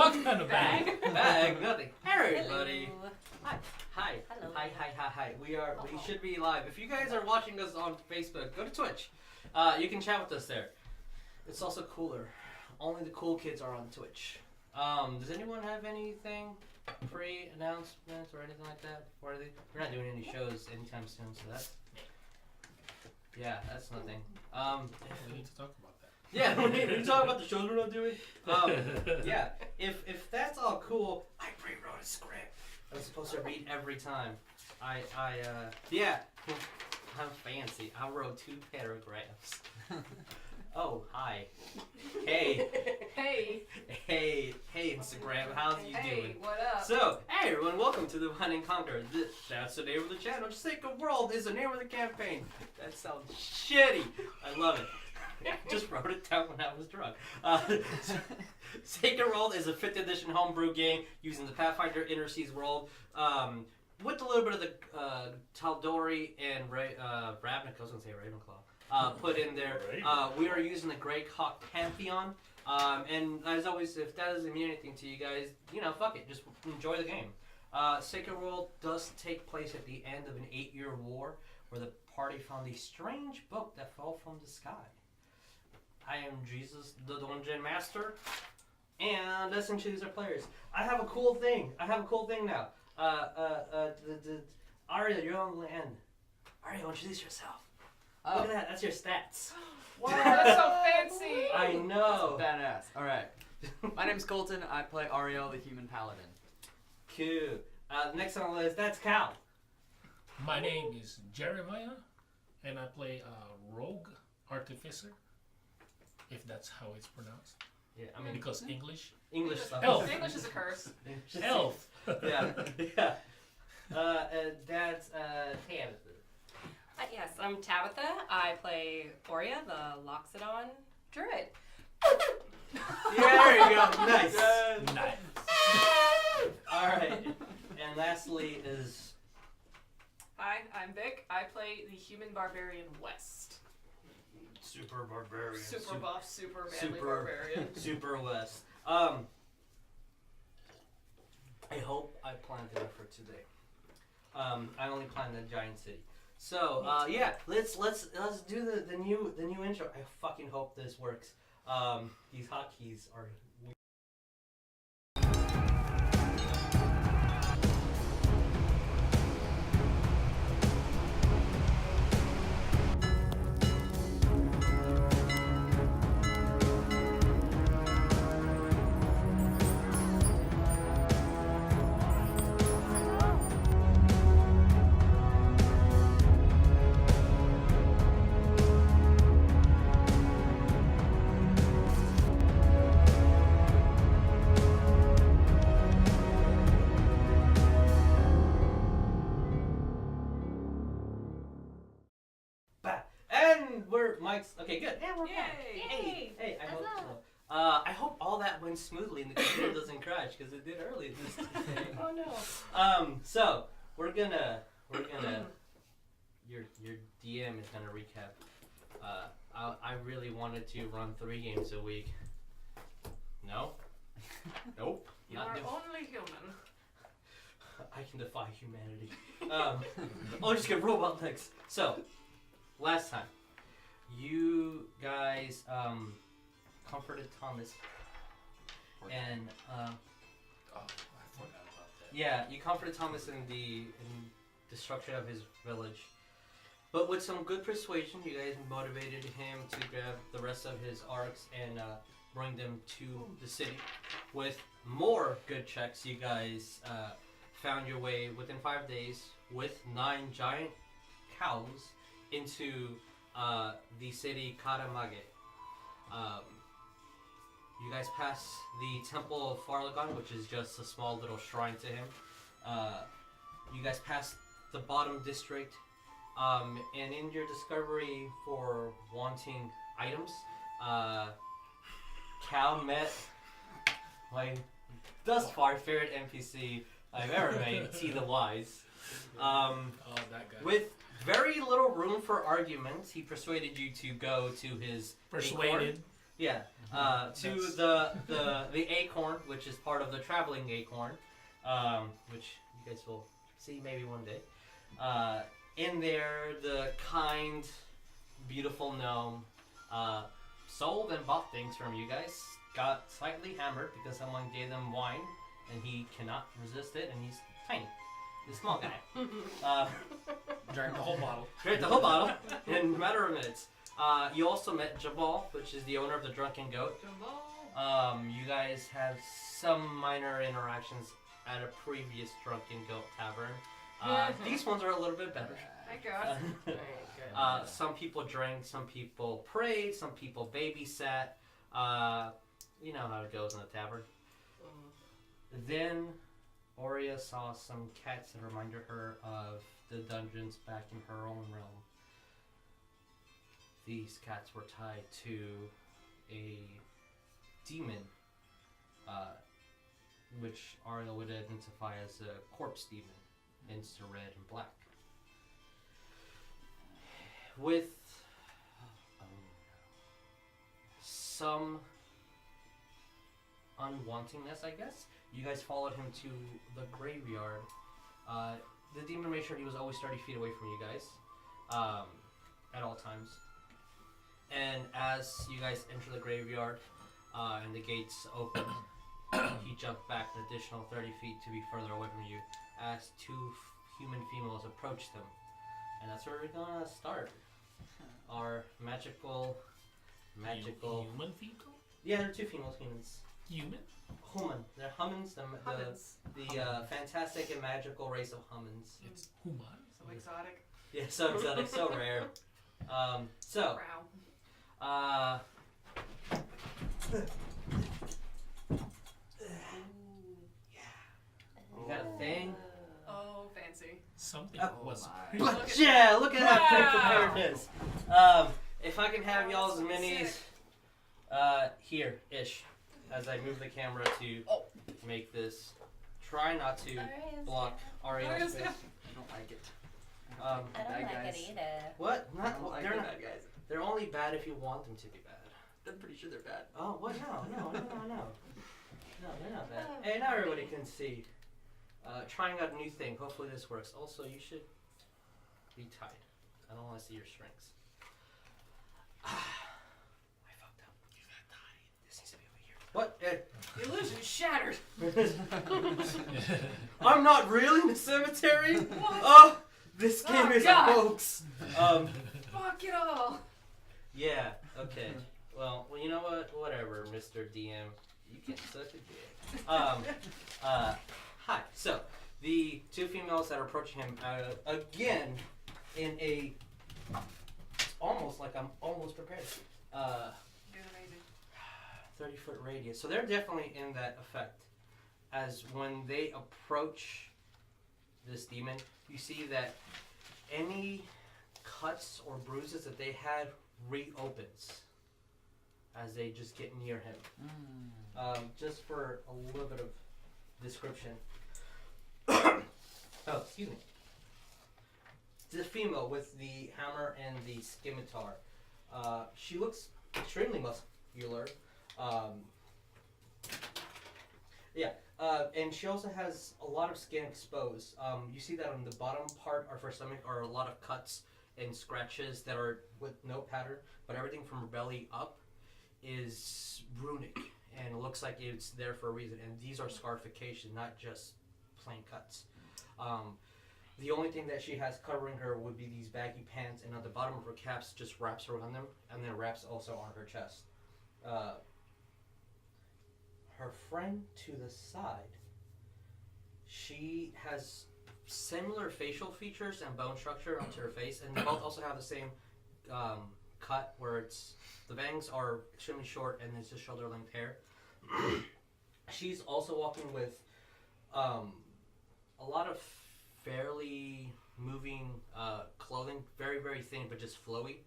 What kind of bag? Bag, nothing. Hey, everybody. Hi. Hi. Hello. Hi. We should be live. If you guys are watching us on Facebook, go to Twitch. You can chat with us there. It's also cooler. Only the cool kids are on Twitch. Does anyone have anything pre-announcements or anything like that? We're not doing any shows anytime soon, so that's nothing. We need to talk about that. Yeah, we need to talk about the shows we're not doing. Yeah, if that's all cool, I pre-wrote a script. I was supposed to read every time. Yeah, I'm fancy. I wrote 2 paragraphs. Oh, hi. Hey. Hey, Instagram, how's you doing? Hey, what up? So, hey everyone, welcome to the Hunt and Conquer. That's the name of the channel. Sacred World is the name of the campaign. That sounds shitty. I love it. I just wrote it down when I was drunk. Sacred World is a 5th edition homebrew game using the Pathfinder Inner Seas world. With a little bit of the Tal'Dorei and Ravnica, I was going to say Ravenclaw. Put in there. We are using the Grey Hawk Pantheon. And as always, if that doesn't mean anything to you guys, fuck it. Just enjoy the game. Sacred World does take place at the end of an 8-year war where the party found a strange book that fell from the sky. I am Jesus, the Dungeon Master, and let's introduce our players. I have a cool thing now. Ariell, you're on land. Ariell, introduce yourself. Oh. Look at that. That's your stats. Wow, that's so fancy. I know. Badass. Alright. My name's Coleton. I play Ariell, the human paladin. Cool. Next on the list, that's Cal. My name is Jeremiah, and I play Rogue Artificer, if that's how it's pronounced. Yeah, I mean, Because English. English stuff. Elf. English is a curse. Elf. Yeah. That's Tabatha. Yes, I'm Tabatha. I play Oria, the Loxodon Druid. Yeah, there you go. Nice. Nice. All right. And lastly is Hi, I'm Vic. I play the human barbarian West. Super Barbarian. Super buff, super manly barbarian. Super West. I hope I planned enough for today. I only planned the giant city. So yeah, let's do the new intro. I fucking hope this works. These hotkeys are weird. Okay, good. Yeah, we're back. Hey, I hope all that went smoothly and the computer doesn't crash because it did earlier this day. Oh no. So we're gonna your DM is gonna recap. I really wanted to run 3 games a week. No? Nope. You Not are do- only human. I can defy humanity. I'll just get robot legs. So, last time, you guys comforted Thomas, and Oh, I forgot about that. yeah, you comforted Thomas in destruction of his village. But with some good persuasion, you guys motivated him to grab the rest of his arcs and bring them to the city. With more good checks, you guys found your way within 5 days with 9 giant cows into the city Karamage. You guys pass the Temple of Farlagon, which is just a small little shrine to him. You guys pass the bottom district, and in your discovery for wanting items, Cal met my thus far favorite NPC I've ever made, T the Wise. Oh, that guy. With very little room for arguments, he persuaded you to go to his Persuaded. Yeah. To the acorn, which is part of the traveling acorn, which you guys will see maybe one day. In there, the kind, beautiful gnome sold and bought things from you guys. Got slightly hammered because someone gave them wine, and he cannot resist it, and he's tiny. He's a small guy. Drank the whole bottle. Drank the whole bottle in a matter of minutes. You also met Jabal, which is the owner of the Drunken Goat. You guys have some minor interactions at a previous Drunken Goat tavern. These ones are a little bit better. Thank God. Some people drank, some people prayed, some people babysat. You know how it goes in a tavern. Then Oria saw some cats that reminded her of the dungeons back in her own realm. These cats were tied to a demon, which Ariell would identify as a corpse demon, hence the red and black. With some unwantingness, I guess, you guys followed him to the graveyard. The demon made sure he was always 30 feet away from you guys, at all times. And as you guys enter the graveyard, and the gates open, he jumped back an additional 30 feet to be further away from you as two human females approached them. And that's where we're gonna start. Our magical... Human fecal? Yeah, they're two female humans. Human? Human. They're humans. The fantastic and magical race of humans. It's human. So exotic. Yeah, so exotic, so rare. So... Wow. You got a thing? Oh, fancy. Something was. Yeah, look at that quick Wow. preparedness. If I can have y'all's minis here-ish, as I move the camera to make this. Try not to block Ariell's face. I don't like it. I don't Bad like guys. it either. What? I don't like they're the not. bad guys. They're only bad if you want them to be bad. I'm pretty sure they're bad. Oh, what? No, they're not bad. Hey, now everybody can see. Trying out a new thing. Hopefully this works. Also, you should be tied. I don't want to see your strings. I fucked up. You got tied. This needs to be over here. What? The illusion is shattered. I'm not really in the cemetery? What? Oh, this game is God. a hoax. Fuck it all. Yeah, okay. Well, you know what? Whatever, Mr. DM. You can suck a dick. Hi. So, the two females that are approaching him, again, in a... It's almost like I'm almost prepared. You're amazing. 30-foot radius. So they're definitely in that effect. As when they approach this demon, you see that any cuts or bruises that they had reopens as they just get near him. Just for a little bit of description. Oh, excuse me. The female with the hammer and the scimitar. She looks extremely muscular. And she also has a lot of skin exposed. You see that on the bottom part of her stomach are a lot of cuts and scratches that are with no pattern, but everything from her belly up is runic, and it looks like it's there for a reason. And these are scarifications, not just plain cuts. The only thing that she has covering her would be these baggy pants, and on the bottom of her caps just wraps around them, and then wraps also on her chest. Her friend to the side, she has similar facial features and bone structure onto her face, and they both also have the same cut where it's the bangs are extremely short and it's just shoulder length hair. She's also walking with a lot of fairly moving clothing, very, very thin but just flowy.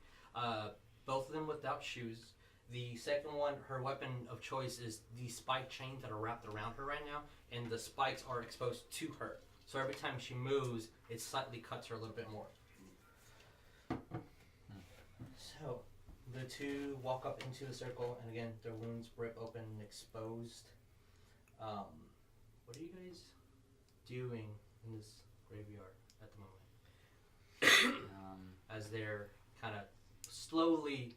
Both of them without shoes. The second one, her weapon of choice is the spike chains that are wrapped around her right now, and the spikes are exposed to her. So every time she moves, it slightly cuts her a little bit more. So, the two walk up into the circle, and again, their wounds rip open and exposed. What are you guys doing in this graveyard at the moment? As they're kind of slowly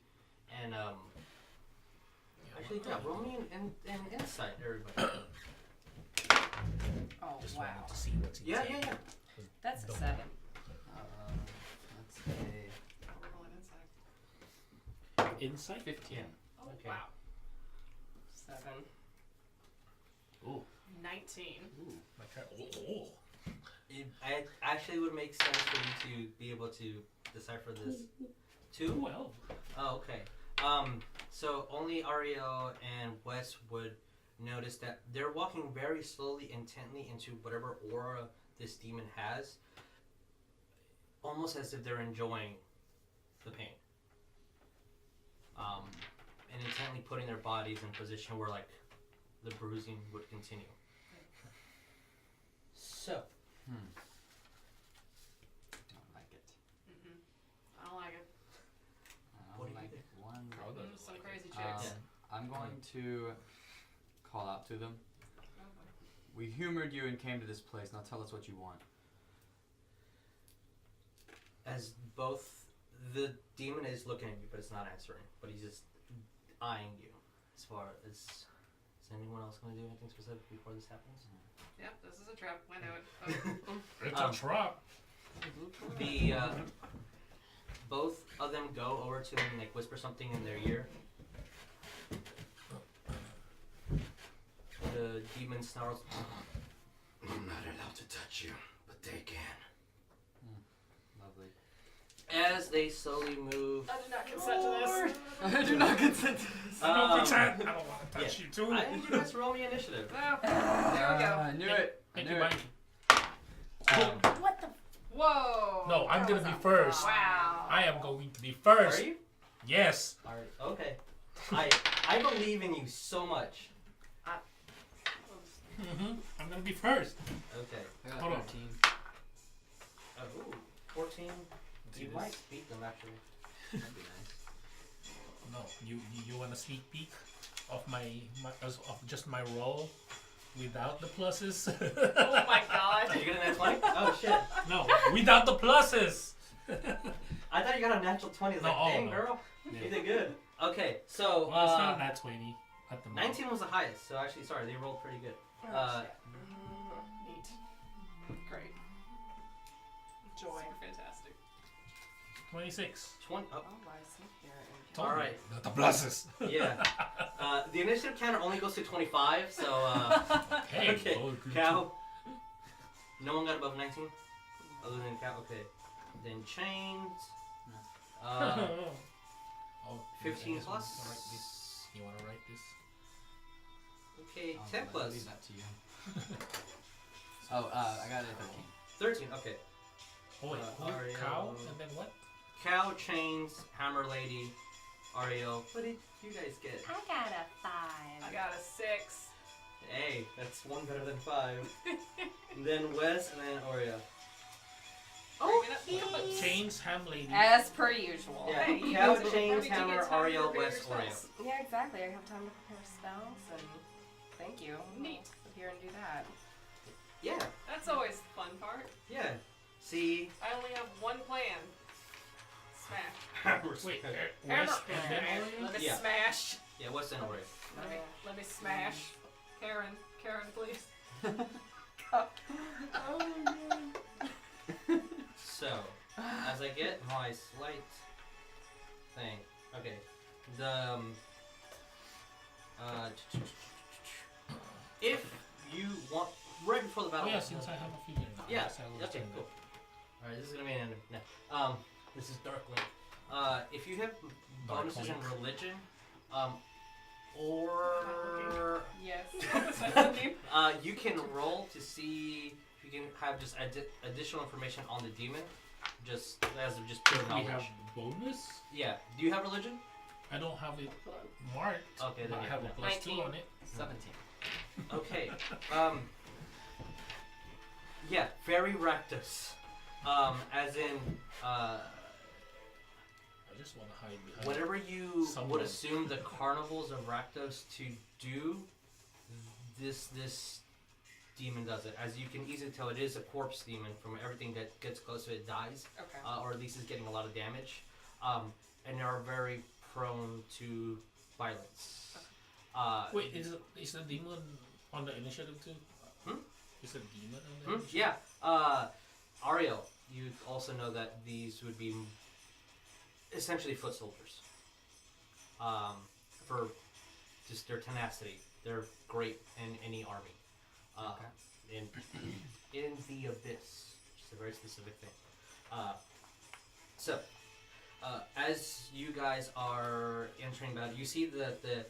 and actually, yeah, roll me an insight, everybody. Oh, Just wow. wanted to see what's Yeah, inside. yeah, yeah. That's a Don't- 7. Let's say We're rolling inside. Inside? 15. Oh, Okay. wow. 7. Ooh. 19. Ooh. My cat. Oh. I actually would make sense for you to be able to decipher this. 2? 12. Oh, okay. So only Ariell and Wes would notice that they're walking very slowly, intently into whatever aura this demon has, almost as if they're enjoying the pain. And intently putting their bodies in position where, like, the bruising would continue. So, Don't like it. I don't like it. I What don't do you like think? one. Carl bit. doesn't Some like crazy it. chicks. I'm going to call out to them. Oh, We humored you and came to this place. Now tell us what you want. as both the demon is looking at you, but it's not answering, but he's just eyeing you. As far as, is anyone else going to do anything specific before this happens? Yep, this is a trap. I know it. It's a trap. The both of them go over to him and like whisper something in their ear. The demon snarls. I'm not allowed to touch you, but they can. Lovely. As they slowly move. I did not consent to this. I do not consent to this. I don't pretend. I don't want to yeah. touch you too. I need you guys to roll me initiative. Oh, there we go. I knew it. I Thank knew you, it. Mike. What the? Whoa. No, I'm That gonna was be a- first. Wow. I am going to be Are first. you? Yes. Alright. Okay. I believe in you so much. I'm gonna be first. Okay. I got Hold on. 13. Ooh, 14. See You this? might beat them actually. That'd be nice. No, you want a sneak peek of of just my roll without the pluses? Oh my god. Did you get a nat 20? Oh shit. No, without the pluses. I thought you got a natural 20. I was No, like, dang, no. girl. Yeah. You did good. Okay, so Well, it's not a nat 20 at the moment. 19 was the highest, so actually, sorry, they rolled pretty good. Neat. Great. Joy. Fantastic. 26. 20. Oh, Oh, why sit here and Told All you, right. not the pluses. yeah. The initiative counter only goes to 25, so, Hey, okay. oh, good Cow. No one got above 19? Other than Cow? Okay. Then chains. Oh, 15 I guess plus. we can write this. You want to write this? Okay, I'll 10 plus. Leave that to you. I got it at 13, okay. Oh wait, Ariell. cow and then what? Cow, chains, hammer lady, Ariell. What did you guys get? I got a 5. I got a 6. Hey, that's one better than 5. Then Wes, and then Oria. Oh, Chains, ham lady. As per usual. Yeah, Hey, you Cow, guys are- chains, how did you hammer, get time to Ariell, prepare Wes, your Oria. spells? Yeah, exactly. I have time to prepare spells and thank you. Neat. Sit here and do that. Yeah, That's always the fun part. yeah. See? I only have one plan. Smash. Wait, Hammer. West and then Oria? Let me Yeah. smash. Yeah, Wes and Oria. Let me smash. Karen, please. So, as I get my slight thing. Okay. The, if you want, right before the Oh battle. yeah, since I have a figure now. I Yeah, guess I will okay, turn cool. that. Alright, this is gonna be an no. This is Darkling. If you have bonuses in Darkling. religion, or Yes. you can roll to see if you can have just additional information on the demon, just as of just pure We knowledge. have bonus. Yeah. Do you have religion? I don't have it marked. Okay, then but I you have a have plus 2 19. on it. 17. Okay. Yeah, very rectus. As in, I just just want to hide behind. Whatever you Someone. would assume the carnivals of Rakdos to do, this demon does it. As you can easily tell, it is a corpse demon. From everything that gets close to it dies, Okay. or at least is getting a lot of damage, and they are very prone to violence. Wait, is the demon on the initiative too? Is the demon on the initiative? Yeah. Ariell, you also know that these would be essentially foot soldiers. For just their tenacity. They're great in any army. In the Abyss, which is a very specific thing. As you guys are entering battle, you see that the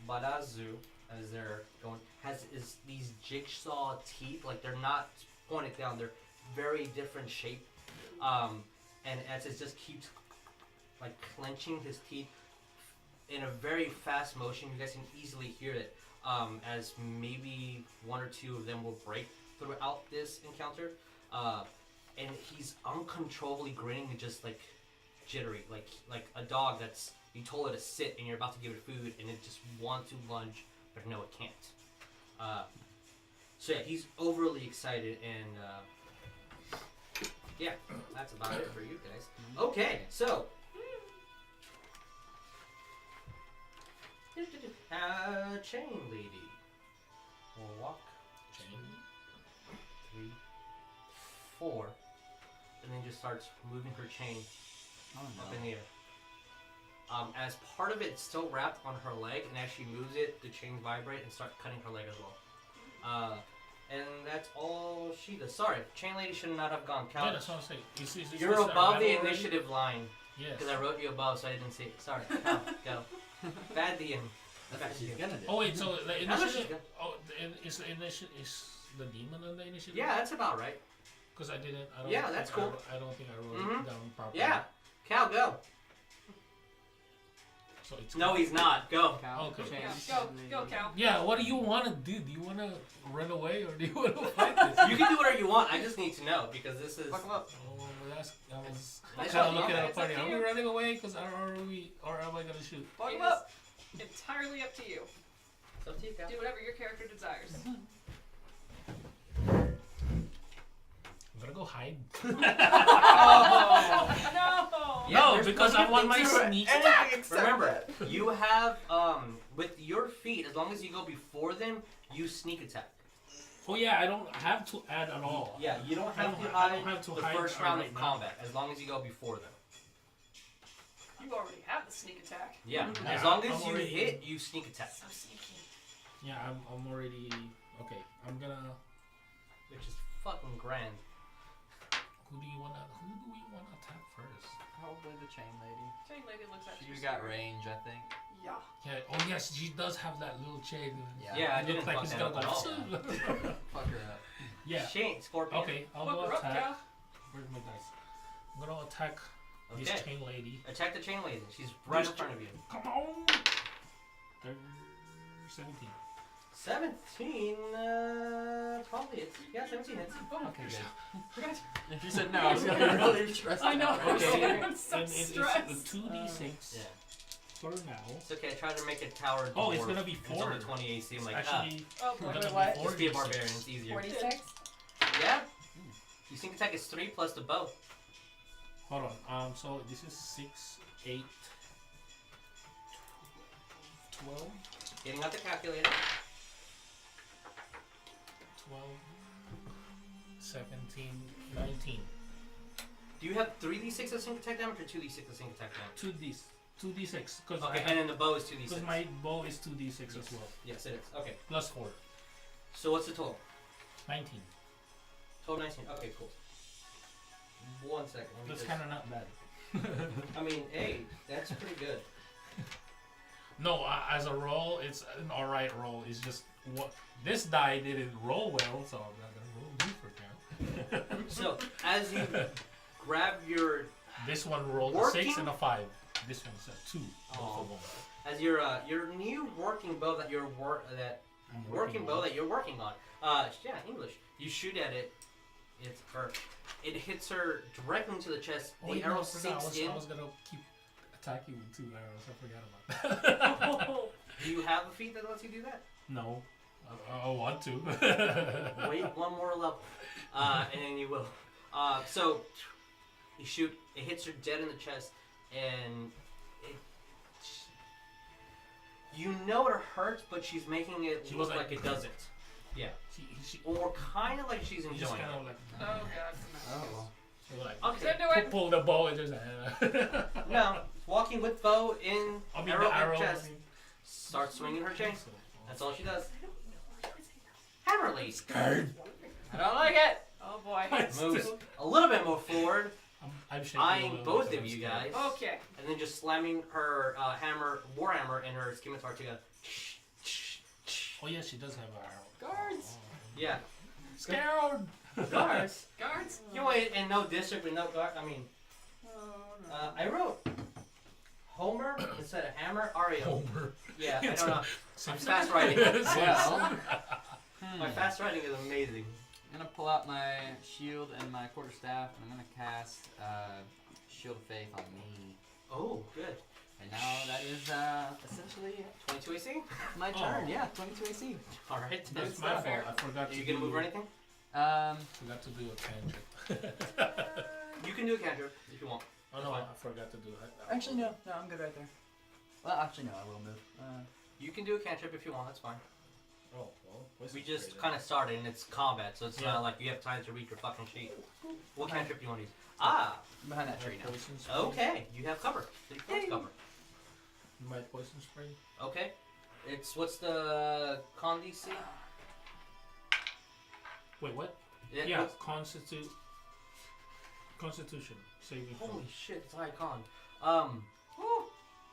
Badazu, as they're going, is these jigsaw teeth. Like they're not pointed down; they're very different shape. And as it just keeps like clenching his teeth in a very fast motion, you guys can easily hear it. As maybe one or two of them will break throughout this encounter, and he's uncontrollably grinning and just like jittery, like a dog that's you told it to sit and you're about to give it food and it just wants to lunge, but no, it can't. So yeah, he's overly excited and yeah, that's about it for you guys. Okay, so. Chain lady will walk Chain? 3, 4, and then just starts moving her chain up in the air. As part of it's still wrapped on her leg, and as she moves it, the chains vibrate and start cutting her leg as well. And that's all she does. Sorry, chain lady should not have gone. Yeah, that's what I'm saying. You're above the initiative line Yes. because I wrote you above, so I didn't see it. Sorry. Cal, go. Bad DM. That's what she's gonna do. Oh wait, so the That's what she's initiative? gonna- Oh, is the initiative is the demon on the initiative? Yeah, that's about right. Because I didn't. I don't Yeah, think that's cool. I don't think I wrote Mhm. it down properly. Yeah. Cal, go. So it's No, he's not. Go. Cow, Okay. chain, Yeah, go, Cal. Yeah. What do you want to do? Do you want to run away or do you want to fight this? You can do whatever you want. I just need to know because this is. Fuck him up. Oh, that's. I was Nice kind of one, looking yeah. at a It's up party. to Are we you. running away? Because or am I gonna shoot? Fuck It him is up. entirely up to you. It's up to you, Cal. Do whatever your character desires. I'm gonna go hide. Oh, no! Yeah, No, there's because I plenty of want my things to- sneak Anything attack. except Remember, that. you have with your feet, as long as you go before them, you sneak attack. Oh yeah, I don't have to add at all. Yeah, you don't I have don't to ha- I hide don't have to the hide first round right of now. combat, as long as you go before them. You already have the sneak attack. Yeah, Yeah, as long I'm as you already- hit, you sneak attack, So sneaky. Yeah, I'm already okay. I'm gonna. which is fucking grand. Who do we wanna attack first? Probably the chain lady. Chain lady looks at you. She's got range, I think. Yeah. Yeah. Oh yes, she does have that little chain. Yeah. Yeah, I It didn't looks like fuck it's that gonna up at all. go. Fuck her up. Yeah. Shane, Scorpion. Okay, I'll Look go her up, attack. Cal. Where's my dice? I'm gonna attack this Okay. chain lady. Attack the chain lady. She's right This in front of you. Come on. 17. 17, probably it's, yeah, 17 hits. Okay, good. Forgot. If you said no, I was gonna be really stressed I know. out. Okay. I'm so And it's stressed. 2d6 Yeah. for now. It's okay, I tried to make a tower Oh, it's dwarf. gonna be It's 4. only 20 AC. I'm It's like, actually Oh boy. gonna Wait, be what? 4 just be a barbarian, it's easier. 46? Yeah? You sneak attack is 3 plus the bow. Hold on. So this is 6, 8, 12, Getting out the calculator. 12, 17, 19. Do you have 3d6 of sneak attack damage or 2d6 of sneak attack damage? 2d6. Because Okay, and then the bow is 2d6. my bow is 2d6 as well. Yes, it is. Okay, Plus 4. so what's the total? 19. Total 19. Okay, cool. 1 second. let me That's just- kind of not bad. I mean, hey, that's pretty good. No, as a roll, it's an alright roll. It's just what this die didn't roll well, so I'm not gonna roll good for now. So, as you grab your This one rolled a Working? 6 and a 5. This one's a 2. Both Oh. of them. as your new working bow that you're working bow that you're working on. Yeah, English. You shoot at it It's her. It hits her directly into the chest. The wait, arrow no, I forgot. sinks in. I was gonna keep attacking with 2 arrows. I forgot about that. Do you have a feat that lets you do that? No, I want to. Wait one more level, and then you will. So you shoot. It hits her dead in the chest, and it. You know it hurts, but she's making it She look was like it doesn't. Yeah. She Or kind of like she's just enjoying kind it. of like. Oh god. Oh. She was like Okay. Do it. pull the bow and just. No, walking with bow in I mean, arrow the arrow. in chest. Starts swinging her chain. That's all she does. Hammer lead. Scared. I don't like it. Oh boy. Moves a little bit more forward, I'm shaking eyeing a little both bit, of I'm you scared. guys, Okay. and then just slamming her warhammer and her scimitar together. Oh yeah, she does have an arrow. Guards. Yeah. Scared. Guards. Guards. You know, in no district with no guard. I mean, I wrote Homer instead of hammer. Ariell. Homer. Yeah, I don't know. I'm Simpsons. fast writing. Well, My fast writing is amazing. I'm gonna pull out my shield and my quarterstaff, and I'm gonna cast Shield of Faith on me. Oh, good. And now that is essentially 22 AC. my turn. Yeah, 22 AC. All right. That's my fault. I forgot Are to you gonna do. move or anything? Forgot to do a cantrip. You can do a cantrip if you want. Oh no, I forgot to do it. Actually, no, I'm good right there. Well, actually, no, I will move. You can do a cantrip if you want. That's fine. Oh well. We just kind of started and it's combat, so it's Yeah. not like you have time to read your fucking sheet. What cantrip do you want to use? Ah, Behind that tree now. okay. You have cover. So you can cover. My poison spray. Okay. What's the con DC? Wait, what? Yeah. Yeah, Constitution saving throw. Holy shit, it's a high con.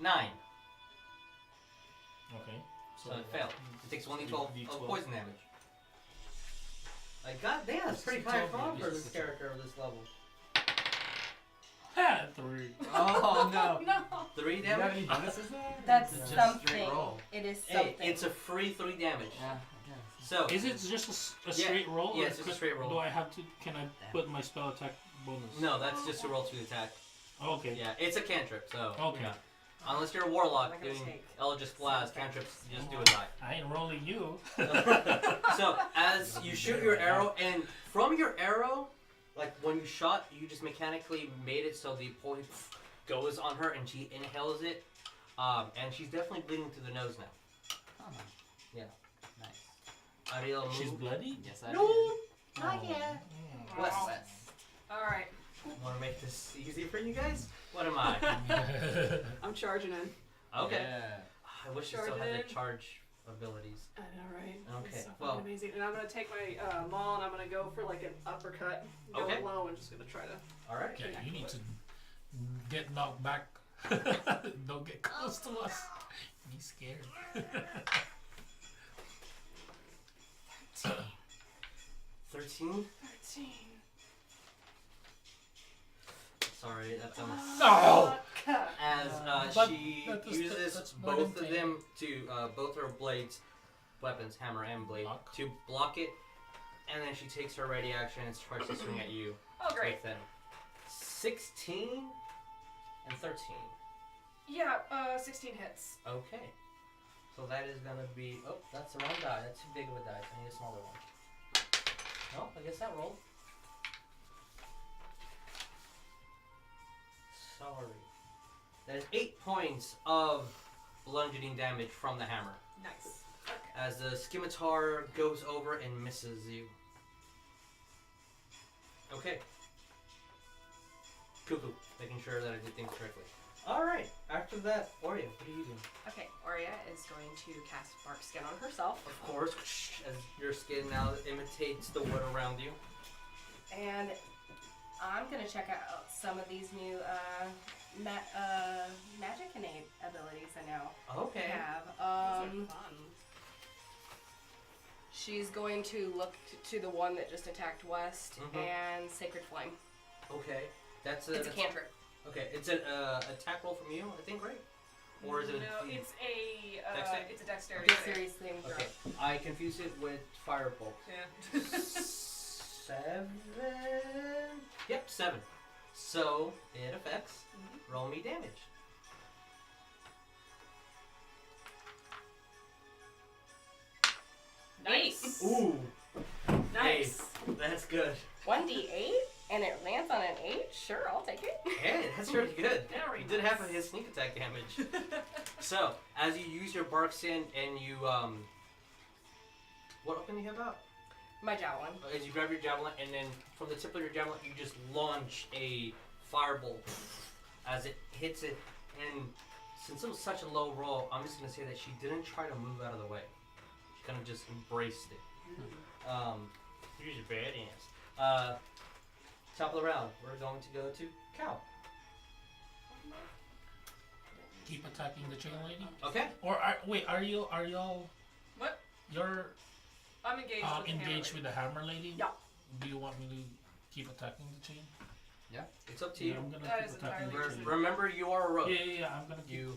9. Okay. So it failed. It takes 1d12 D12. of poison damage. Like, goddamn, that's pretty high con for this character of this level. Ha! 3. Oh no. No. 3 You have damage? any bonuses there? That's Just something. straight roll. It is Hey, something. it's a free 3 damage. Yeah, I guess. So, Is it just a straight roll? Yeah, or it's just a straight roll. Do I have to? Can I put my spell attack bonus? no, that's just a roll to attack. Okay. Yeah, it's a cantrip, so. Okay. Yeah. Unless you're a warlock What am I gonna doing take? Eldritch Blast, cantrips just do a die. I ain't rolling you. So, as you shoot your arrow, and from your arrow, like when you shot, you just mechanically made it so the poison goes on her and she inhales it. And she's definitely bleeding through the nose now. Oh, Yeah. nice. Ariell, move. She's bloody. Yes, I No! did. Not yet. Oh. Wes, All right. want to make this easy for you guys? What am I? I'm charging in. Okay. Yeah. I wish you still had Charge the in. charge abilities. I know, right? Okay, It's so well- fucking amazing. And I'm gonna take my maul and I'm gonna go for like an uppercut. Go Okay. low and just gonna try to. Alright. Okay, you need to get knocked back. Don't get close to us. Be scared. 13? 13. Sorry, that's a No! as But she that is- uses that's more both than of them to both her blades, weapons, hammer and blade, Block. to block it, and then she takes her ready action and tries to swing at you Oh, great. with them. 16 and 13. Yeah, 16 hits. Okay, so that is gonna be. Oh, that's the wrong die. That's too big of a die. I need a smaller one. No, I guess that rolled. Sorry. That is 8 points of bludgeoning damage from the hammer. Nice. As the scimitar goes over and misses you. Okay. Cuckoo, making sure that I did things correctly. Alright, after that, Oria, what are you doing? Okay, Oria is going to cast Bark Skin on herself. Of course, as your skin now imitates the wood around you. And I'm going to check out some of these new magic innate abilities I now Okay. have. Those are fun. She's going to look to the one that just attacked West Mhm. and Sacred Flame. Okay. That's It's a cantrip. Okay, it's an attack roll from you, I think, right? Or is it No, a it's a Dexterity? it's a dexterity. Dexterity thing. Okay, I confuse it with Firebolt. Yeah. 7. Yep, 7. So it affects. Roll me damage. Nice. Ooh, Nice. that's good. 1d8 and it lands on an 8? Sure, I'll take it. Hey, that's pretty good. Very You did half of his sneak attack damage. So, as you use your bark sand and you, what weapon do you have out? My javelin. As you grab your javelin and then from the tip of your javelin, you just launch a firebolt as it hits it. And since it was such a low roll, I'm just going to say that she didn't try to move out of the way. She kind of just embraced it. Here's your badass. Top of the round, we're going to go to Cow. Keep attacking the chain lady. Okay. Or are y'all? What? You're I'm engaged with the engaged hammer. with the hammer lady. Yeah. Do you want me to keep attacking the chain? It's up to you. Yeah, I'm gonna That keep is attacking entirely the chain. Remember, you are a rogue. Yeah. I'm gonna keep. You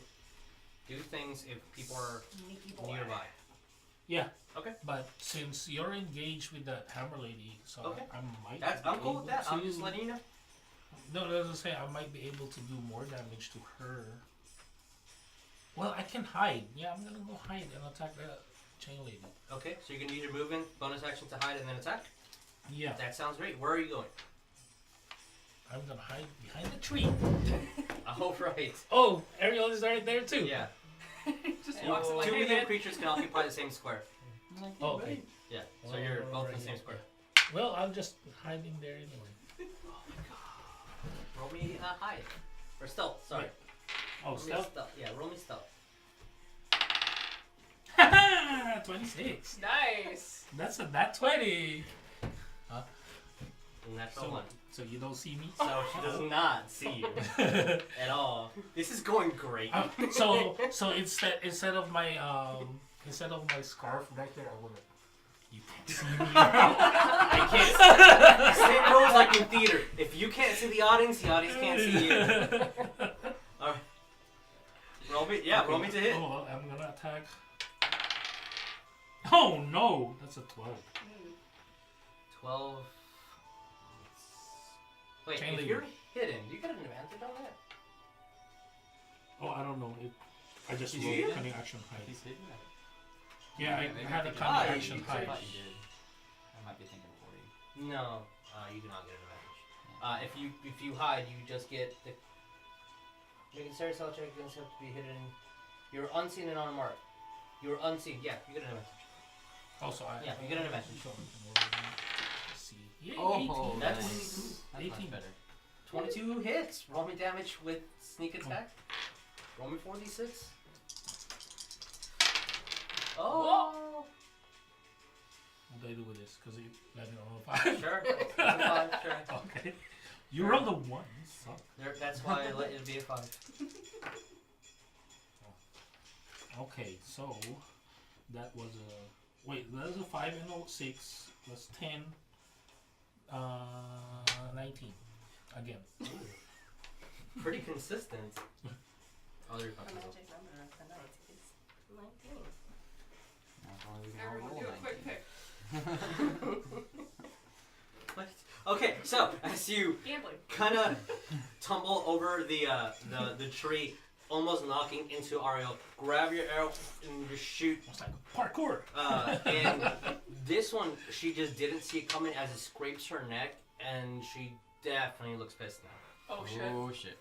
do things if people are Sneaky boy. nearby. Yeah. Okay. But since you're engaged with that hammer lady, so Okay. I might. I'm be cool with able that. I'm to- just letting you know. No, as I say, I might be able to do more damage to her. Well, I can hide. Yeah, I'm gonna go hide and attack the chain lady. Okay, so you're gonna use your movement, bonus action to hide, and then attack. Yeah. That sounds great. Where are you going? I'm gonna hide behind the tree. Oh, right. Oh, Ariell is right there too. Yeah. Just walks in like, Two hey, medium man. creatures can occupy the same square. Oh, okay. Yeah. So you're both in the same square. Well, I'm just hiding there anyway. Roll me hide. Or stealth, sorry. Oh, Roll me stealth. Yeah, roll me stealth. 26. Nice. That's a nat 20. Natural one. So you don't see me. So she does not see you at all. This is going great. So instead of my scarf right there, I would. You can't see me. I can't. Same rules like in theater. If you can't see the audience can't see you. Alright. Roll me. Yeah, roll me to hit. Oh, well, I'm gonna attack. Oh no, that's a 12. 12. Wait, Chain if link. you're hidden, do you get an advantage on that? Oh, I don't know. I just Did rolled you? cunning action hide. He's hidden. Yeah, I Maybe had a I think cunning you- action you I hide. thought you did. I might be thinking for you. No, you do not get an advantage. If you hide, you just get the. Make a Sarah check against have to be hidden. You're unseen and unmarked. You're unseen. Yeah, you get an advantage. Also, Yeah, you get an advantage. So I can roll it. Let's see. Yeah, Oh, 18. That's- nice. That's 18. much better. 22 hits. Roll me damage with sneak attack. Roll me 4d6. Oh. What do I do with this? Because you let it on a 5. Sure. It's a 5, sure. Okay. You rolled a 1. You suck. That's why I let it be a 5. Okay, so that was a. Wait, that was a 5 and a 6 plus 10. 19. Again. Pretty consistent. Oh, there you The go. magic number of the night is 19. That's why we can all Everyone roll do a 19. quick pick. What? Okay, so as you Gambling. kind of tumble over the tree, almost knocking into Ariell, grab your arrow and just shoot. It's like parkour. And this one, she just didn't see it coming as it scrapes her neck, and she definitely looks pissed now. Oh shit. Oh shit.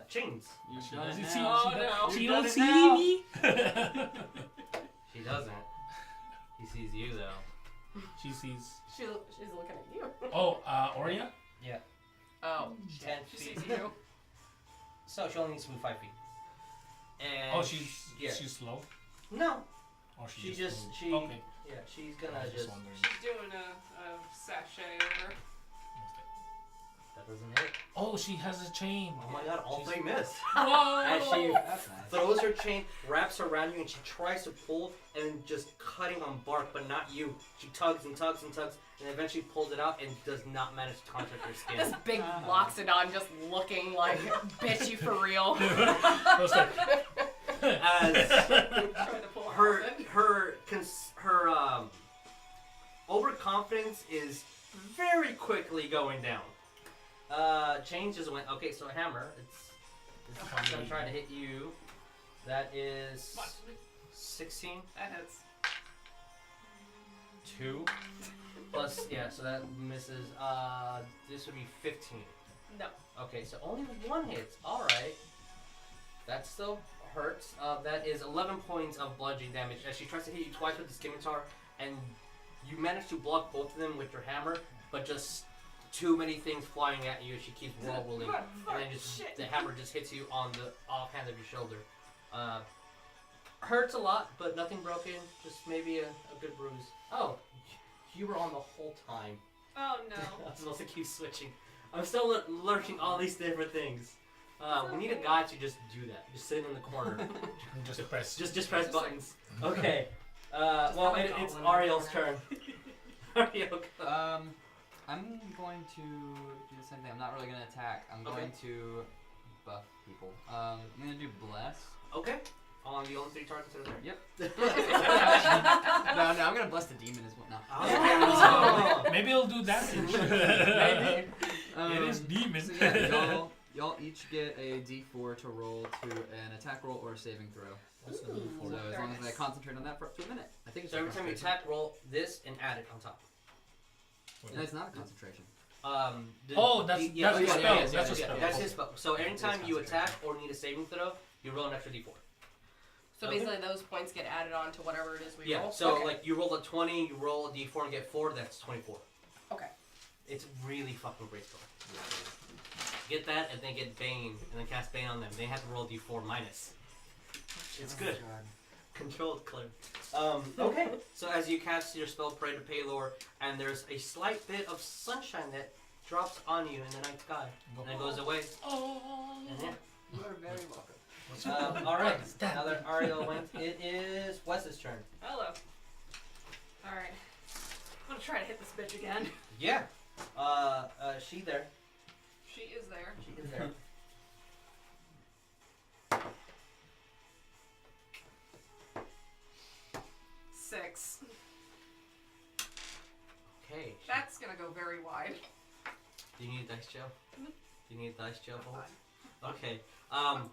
Chains. You've She done doesn't it see. now. Oh, no. She You've don't done it see now. me. She doesn't. He sees you though. She sees. She's looking at you. Oh, Oria. Yeah. Oh, 10 She feet. sees you. So she only needs to move 5 feet. And Oh, she's yeah. she's slow. No. Or She just moved? she Okay. yeah she's I gonna was just. wondering. She's doing a sachet over. That doesn't hit. Oh, she has a chain. Oh my god! All She's- 3 miss. Whoa! As she That's nice. throws her chain, wraps around you, and she tries to pull, and just cutting on bark, but not you. She tugs and tugs and tugs, and eventually pulls it out and does not manage to contact your this skin. big Loxodon just looking like, bitch, you for real. I was like, As Trying to pull her outfit. her overconfidence is very quickly going down. Chain just went. Okay, so a hammer. It's gonna try to hit you. That is What? 16. That hits. 2 plus so that misses. This would be 15. No. Okay, so only 1 hit. All right, that still hurts. That is 11 points of bludgeoning damage as she tries to hit you twice with the scimitar, and you manage to block both of them with your hammer, but just too many things flying at you as she keeps rolling, and then just the hammer just hits you on the offhand of your shoulder. Hurts a lot, but nothing broken. Just maybe a good bruise. Oh, you were on the whole time. Oh no. I'm supposed to keep switching. I'm still learning all these different things. We need a guy to just do that. Just sit in the corner. Just press. Just press buttons. Okay. Well, it's Ariel's turn. Ariel, go. I'm going to do the same thing. I'm not really going to attack. I'm going to buff people. I'm going to do bless. Okay. On the only 3 targets that are there. Yep. no, I'm going to bless the demon as well. No. Oh. Maybe he'll do damage. Maybe. It is demon. So yeah, y'all each get a d4 to roll to an attack roll or a saving throw. What's the So D4? as long as I concentrate on that for up to a minute. I think it's So every time you attack, roll this and add it on top. And it's not a concentration. That's a spell. That's a spell. That's his spell. So anytime you attack or need a saving throw, you roll an extra d4. So basically, those points get added on to whatever it is we roll? So Okay. like you roll a 20, you roll a d4 and get 4, that's 24. Okay. It's really fucking great spell. Get that and then get Bane and then cast Bane on them. They have to roll a d4 minus. It's good. Controlled clear. Okay. So as you cast your spell, Pray to Paylor, and there's a slight bit of sunshine that drops on you in the night sky, and then goes away. And yeah. You are very welcome. All right. Now that Ariel went, it is Wes's turn. Hello. Alright. I'm gonna try to hit this bitch again. Yeah. She there. She is there. She is there. Six. Okay. That's gonna go very wide. Do you need a dice gel? Mhm. Do you need a dice gel? I'm Bolt? fine. Okay.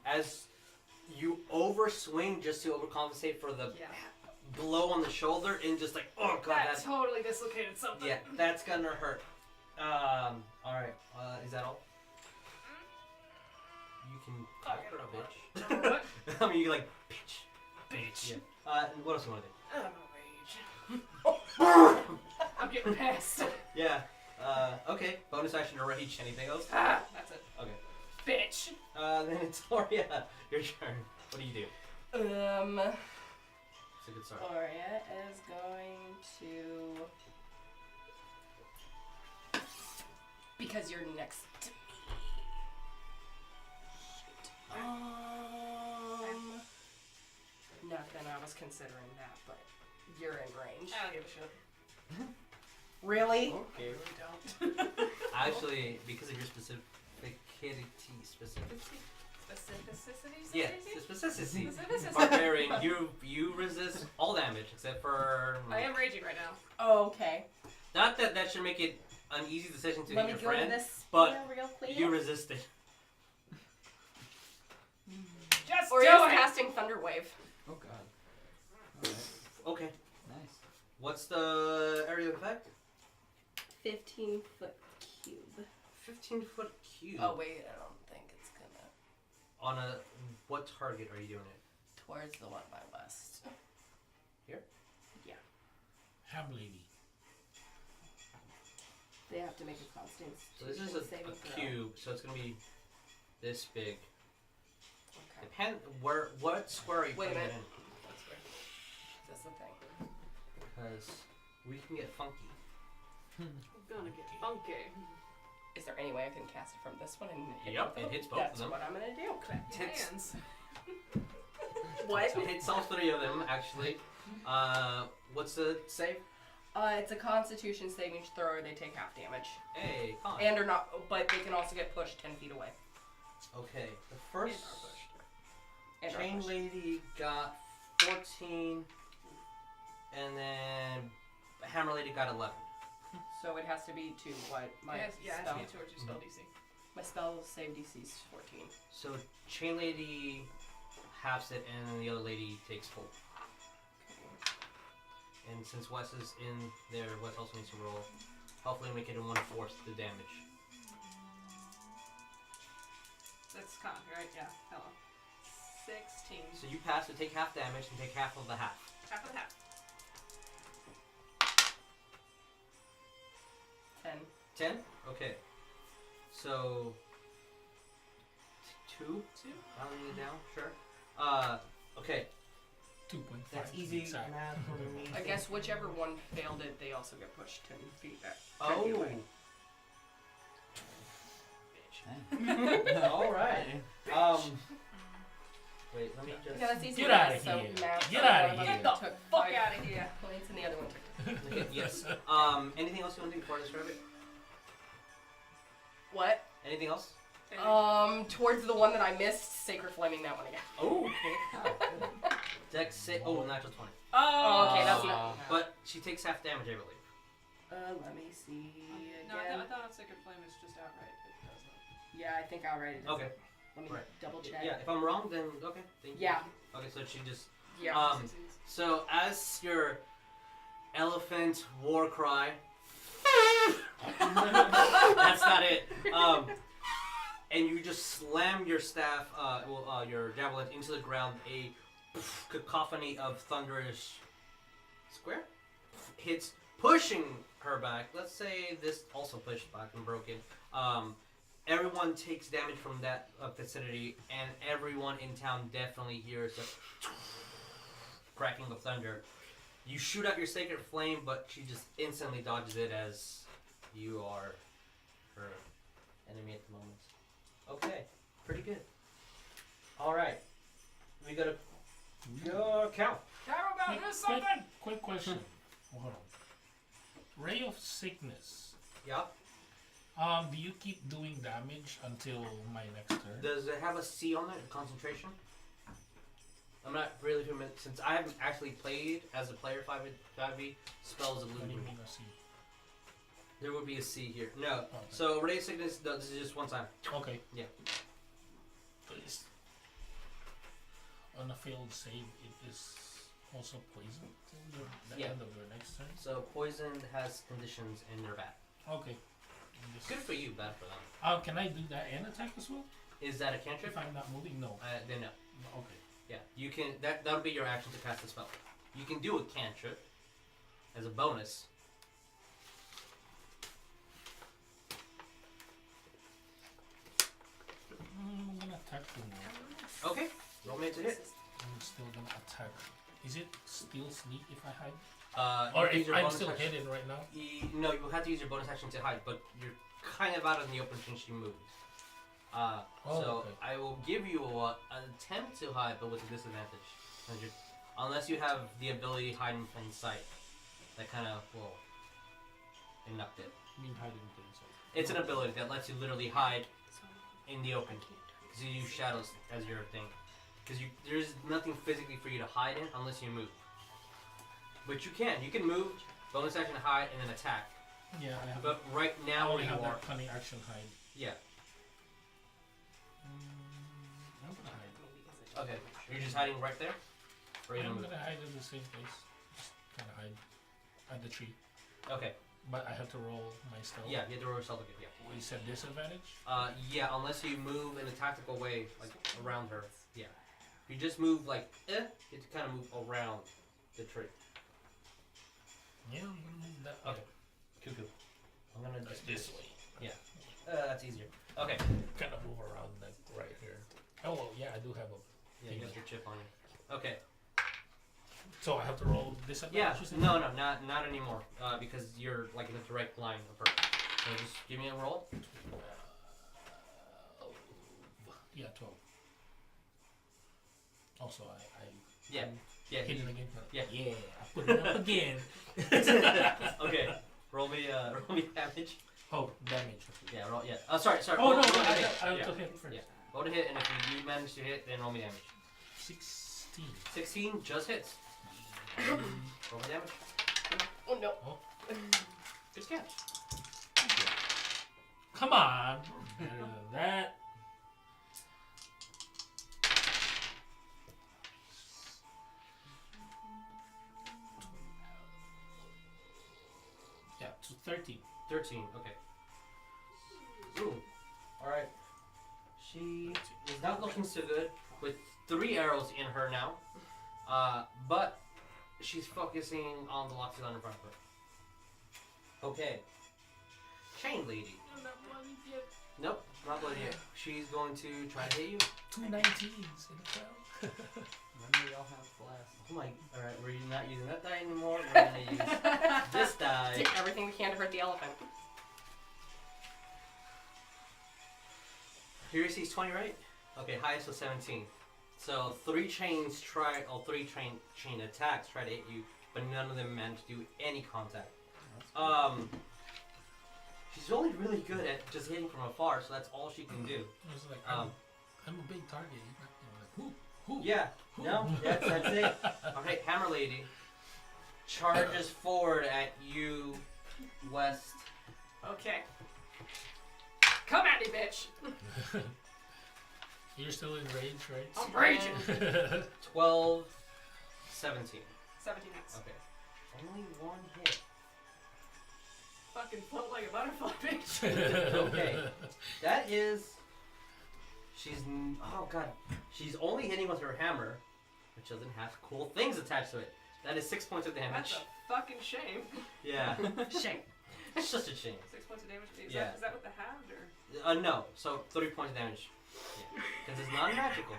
As you overswing just to overcompensate for the Yeah. blow on the shoulder and just like, oh god, That that's totally dislocated something. yeah, that's gonna hurt. All right. Is that all? You can call her a bitch. What? I mean, you can like bitch. Yeah. And what else do you want to do? I'm a rage. I'm getting pissed. Yeah. Okay. Bonus action to rage. Anything else? That's it. Okay. Bitch. Then it's Oria. Your turn. What do you do? It's a good start. Oria is going to... Because you're next to me. Nothing, I was considering that, but you're in range. I don't give a shit. Really? Okay. I really don't. Actually, because of your specificity. Specificity? Yeah, specificity. Specificity. Barbarian, you resist all damage except for. I am raging right now. Oh, okay. Not that that should make it an easy decision to Let hit me your go to friend, this but real quick. you resist it. Just Oria's do it! casting Thunder Wave. Oh god. Alright. Okay. Nice. What's the area of effect? 15-foot cube. 15-foot cube. Oh wait, I don't think it's gonna. On a what target are you doing it? Towards the one by west. Here? Yeah. Ham lady. They have to make a Constitution So this is a saving throw. cube, so it's gonna be this big. Okay. Depend what square are you Wait a putting it minute. in? That's the thing. Because we can get funky. I'm gonna get funky. Is there any way I can cast it from this one and hit Yep, both of it them? hits both That's of them. what I'm gonna do. Tits. Hands. What? It hits all 3 of them actually. What's the save? It's a Constitution saving throw, or they take half damage, Hey, con. and are not. But they can also get pushed 10 feet away. Okay, the first And are chain pushed. lady got 14, and then hammer lady got 11. So it has to be 2. What? My It has spell. to be towards your spell DC. My spell save DC is 14. So Chain Lady halves it, and then the other lady takes full. And since Wes is in there, Wes also needs to roll. Hopefully make it in 1/4 the damage. That's con, right? Yeah. Hello. 16. So you pass, so take half damage and take half of the half. Half of the half. 10. 10? Okay. So 2? 2. Rounding it down, sure. Okay. 2.5. That's easy exact. math for me. I guess whichever one failed it, they also get pushed 10 feet back. 10 Oh. feet away. Alright. Wait, let me just. Yeah, that's easy. Get math, outta so here. math, Get so outta one of here. them Get the took fuck 5 out of here. points and the other one took 2. Yes. Anything else you want to do before I describe it? What? Anything else? Towards the one that I missed, Sacred Flaming that one again. Oh, okay. Dex say natural 20. Oh, okay, that's not. But she takes half damage, I believe. Let me see No, I again. thought Sacred Flame is just outright. It doesn't. Yeah, I think outright it is. Okay. Let me Right. double check. Yeah, if I'm wrong, then okay. Thank you. Yeah. Okay, so she just. Yeah. So as your elephant war cry. That's not it. And you just slam your staff, your javelin into the ground. A cacophony of thunderous square hits, pushing her back. Let's say this also pushed back and broken. Everyone takes damage from that vicinity, and everyone in town definitely hears the cracking of thunder. You shoot out your sacred flame, but she just instantly dodges it as you are her enemy at the moment. Okay, pretty good. Alright, we gotta go count. Cowrabao, do something! Quick question. Hold on. Ray of Sickness. Yeah. Do you keep doing damage until my next turn? Does it have a C on it, concentration? I'm not really familiar, since I haven't actually played as a player 5v spells of What do you looting. mean a C? There would be a C here. No. Okay. So Ray of Sickness, no, this is just one time. Okay. Yeah. Please. On a failed save, it is also poison till the Yeah. end of your next turn. So poison has conditions and they're bad. Okay. Good for you, bad for them. Can I do that and attack as well? Is that a cantrip? If I'm not moving, no. Then no. Okay. Yeah, you can. That'll be your action to cast the spell. You can do a cantrip as a bonus. I'm gonna attack you more. Okay, roll me to hit. I'm still gonna attack. Is it still sneak if I hide? You Or can use if your I'm bonus still action. hidden right now? No, you have to use your bonus action to hide, but you're kind of out in the open since you moved. So okay. I will give you an attempt to hide, but with a disadvantage. Unless you have the ability to hide in plain sight. That kind of will induct it. I mean hide in plain sight. It's an ability that lets you literally hide in the open. Because you use shadows as your thing. Because there's nothing physically for you to hide in unless you move. But you can. You can move, bonus action hide, and then attack. Yeah, I have. But right I now only you have are. that cunning action hide. Yeah. I'm gonna hide. Okay. You're just hiding right there? Or you I'm gonna move? gonna hide in the same place. Just kind of hide at the tree. Okay. But I have to roll my stealth. Yeah, you have to roll yourself again. Yeah. You said disadvantage? Yeah, unless you move in a tactical way, like around her. Yeah. If you just move like, you have to kind of move around the tree. Yeah, I'm gonna move that Okay. way. Cool. I'm gonna That's just this way. that's easier. Okay. Kind of move around like right here. Oh, well, yeah, I do have a. Yeah, you got your chip on you. Okay. So I have to roll Yeah. disadvantage? you said? No, not anymore. Because you're like in a direct line of her. So just give me a roll. Yeah, 12. Also, I Yeah. Yeah. hit it again. Yeah. Yeah, I put it up again. Okay. Roll me damage. Oh, damage. Yeah. Roll. Yeah. Oh, sorry. Oh, Roll no, to I hit. have Yeah. to hit first. Yeah. Roll to hit, and if you manage to hit, then roll me damage. 16. 16 just hits. Roll me damage. Oh no. Just catch. Come on. Better than that. Yeah, 13. 13. Okay. Ooh. All right. She is not looking so good with 3 arrows in her now. But she's focusing on the Loxodon in front of her. Okay. Chain lady. I'm not bloody yet. Nope, not bloody yet. She's going to try to hit you. 2 19s in a crowd. Remember, we all have blast. Oh my. Alright, we're not using that die anymore. We're going to use this die. Did everything we can to hurt the elephant. Here sees 20, right? Okay, highest was 17. So 3 chain attacks try to hit you, but none of them managed to do any contact. She's only really good at just hitting from afar, so that's all she can do. I was like, I'm a big target. Like, who? Yeah, no, that's it. Alright, Hammer Lady charges forward at you, West. Okay. Come at me, bitch. You're still in rage, right? I'm raging. 12, 17. 17 hits. Okay. Only 1 hit. Fucking float like a butterfly, bitch. Okay. That is... Oh god. She's only hitting with her hammer, which doesn't have cool things attached to it. That is 6 points of damage. That's a fucking shame. Yeah. Shame. It's just a shame. 6 points of damage. Is Yeah. that with the halved or? No. So 3 points of damage. Yeah. Because it's non-magical.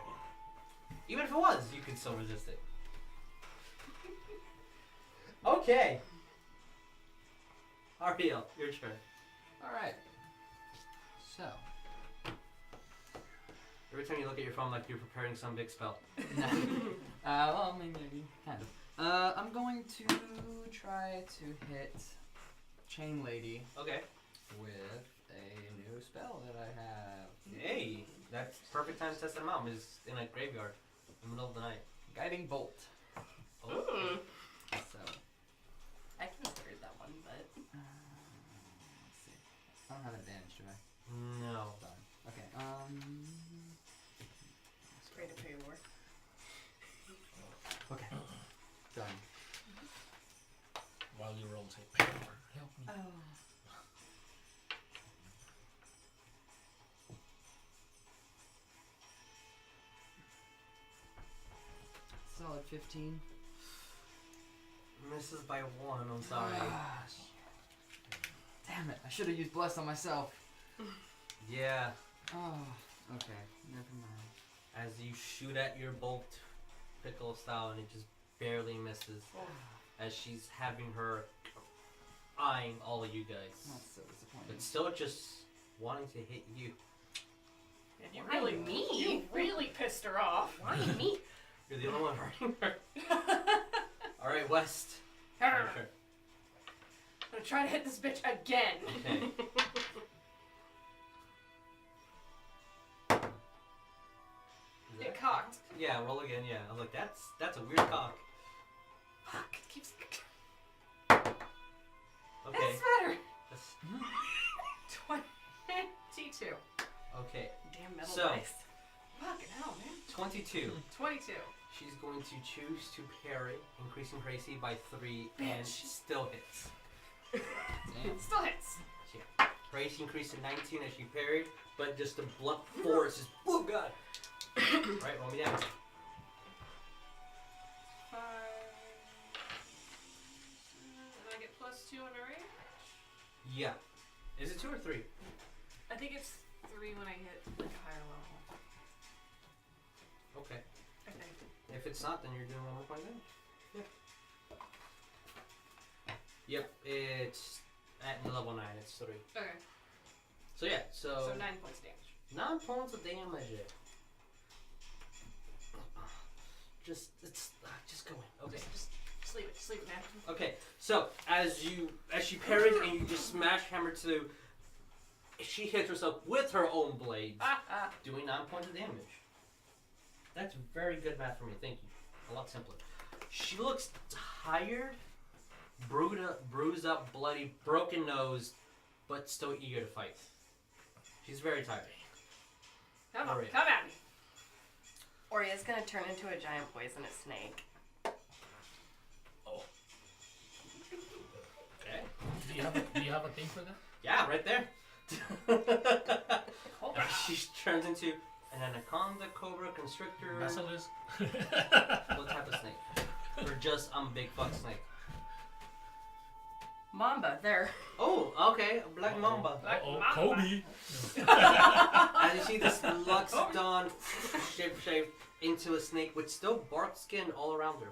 Even if it was, you could still resist it. Okay. Ariell, your turn. Alright. So. Every time you look at your phone like you're preparing some big spell. Well, maybe. Kind of. I'm going to try to hit Chain Lady Okay. with a new spell that I have. Hey, that's perfect time to test them out. Is in a graveyard in the middle of the night. Guiding Bolt. Oh. Mm. So. I can heard that one, but Let's see. I don't have advantage, do I? No. Done. Okay. it's great to pay more. Okay. Done. While you roll, say, power, help me. Oh. Solid 15. Misses by 1, I'm sorry. Damn it, I should have used Bless on myself. Yeah. Oh, okay. Never mind. As you shoot at your bolt pickle style and it just barely misses. As she's having her eyeing all of you guys. That's so disappointing. But still just wanting to hit you. And you Why really, me? you really pissed her off. Why me? You're the only one hurting her. Alright, West. I'm Your turn. gonna try to hit this bitch again. Okay. Get cocked. Yeah, roll again, yeah. I was like, that's a weird cock. Fuck. It keeps. Okay. That's better. That's- 22. okay. Damn metal So- dice. Fucking hell, man. 22. 22. She's going to choose to parry, increasing her AC by 3, and Bitch. she still hits. Damn. Still hits. Her AC increased to 19 as she parried, but just the blunt force is, oh god! Right, roll me down. 5. And I get +2 on my range. Yeah. Is it 2 or 3? I think it's 3 when I hit like a higher level. Okay. I think. If it's not, then you're doing 1 more point damage. Yep, it's at level 9, it's 3. Okay. So yeah, So 9 points damage. 9 points of damage. Just go in. Okay. Just leave it. Just leave it, man. Okay. So as she parries and you just smash hammer to, she hits herself with her own blades, doing 9 points of damage. That's very good math for me. Thank you. A lot simpler. She looks tired, bruised up, bloody, broken nose, but still eager to fight. She's very tired. Come on, Oria. come at me. Oria's gonna turn into a giant poisonous snake. Oh. Okay. Do you have a thing for that? Yeah, right there. Hold She turns into an anaconda, cobra, constrictor. Basilisk? What type of snake? Or just big fuck snake? Mamba, there. Oh, okay, a black mamba. Black Uh-oh, mamba. Kobe. And you see this Loxodon shape into a snake with still bark skin all around her.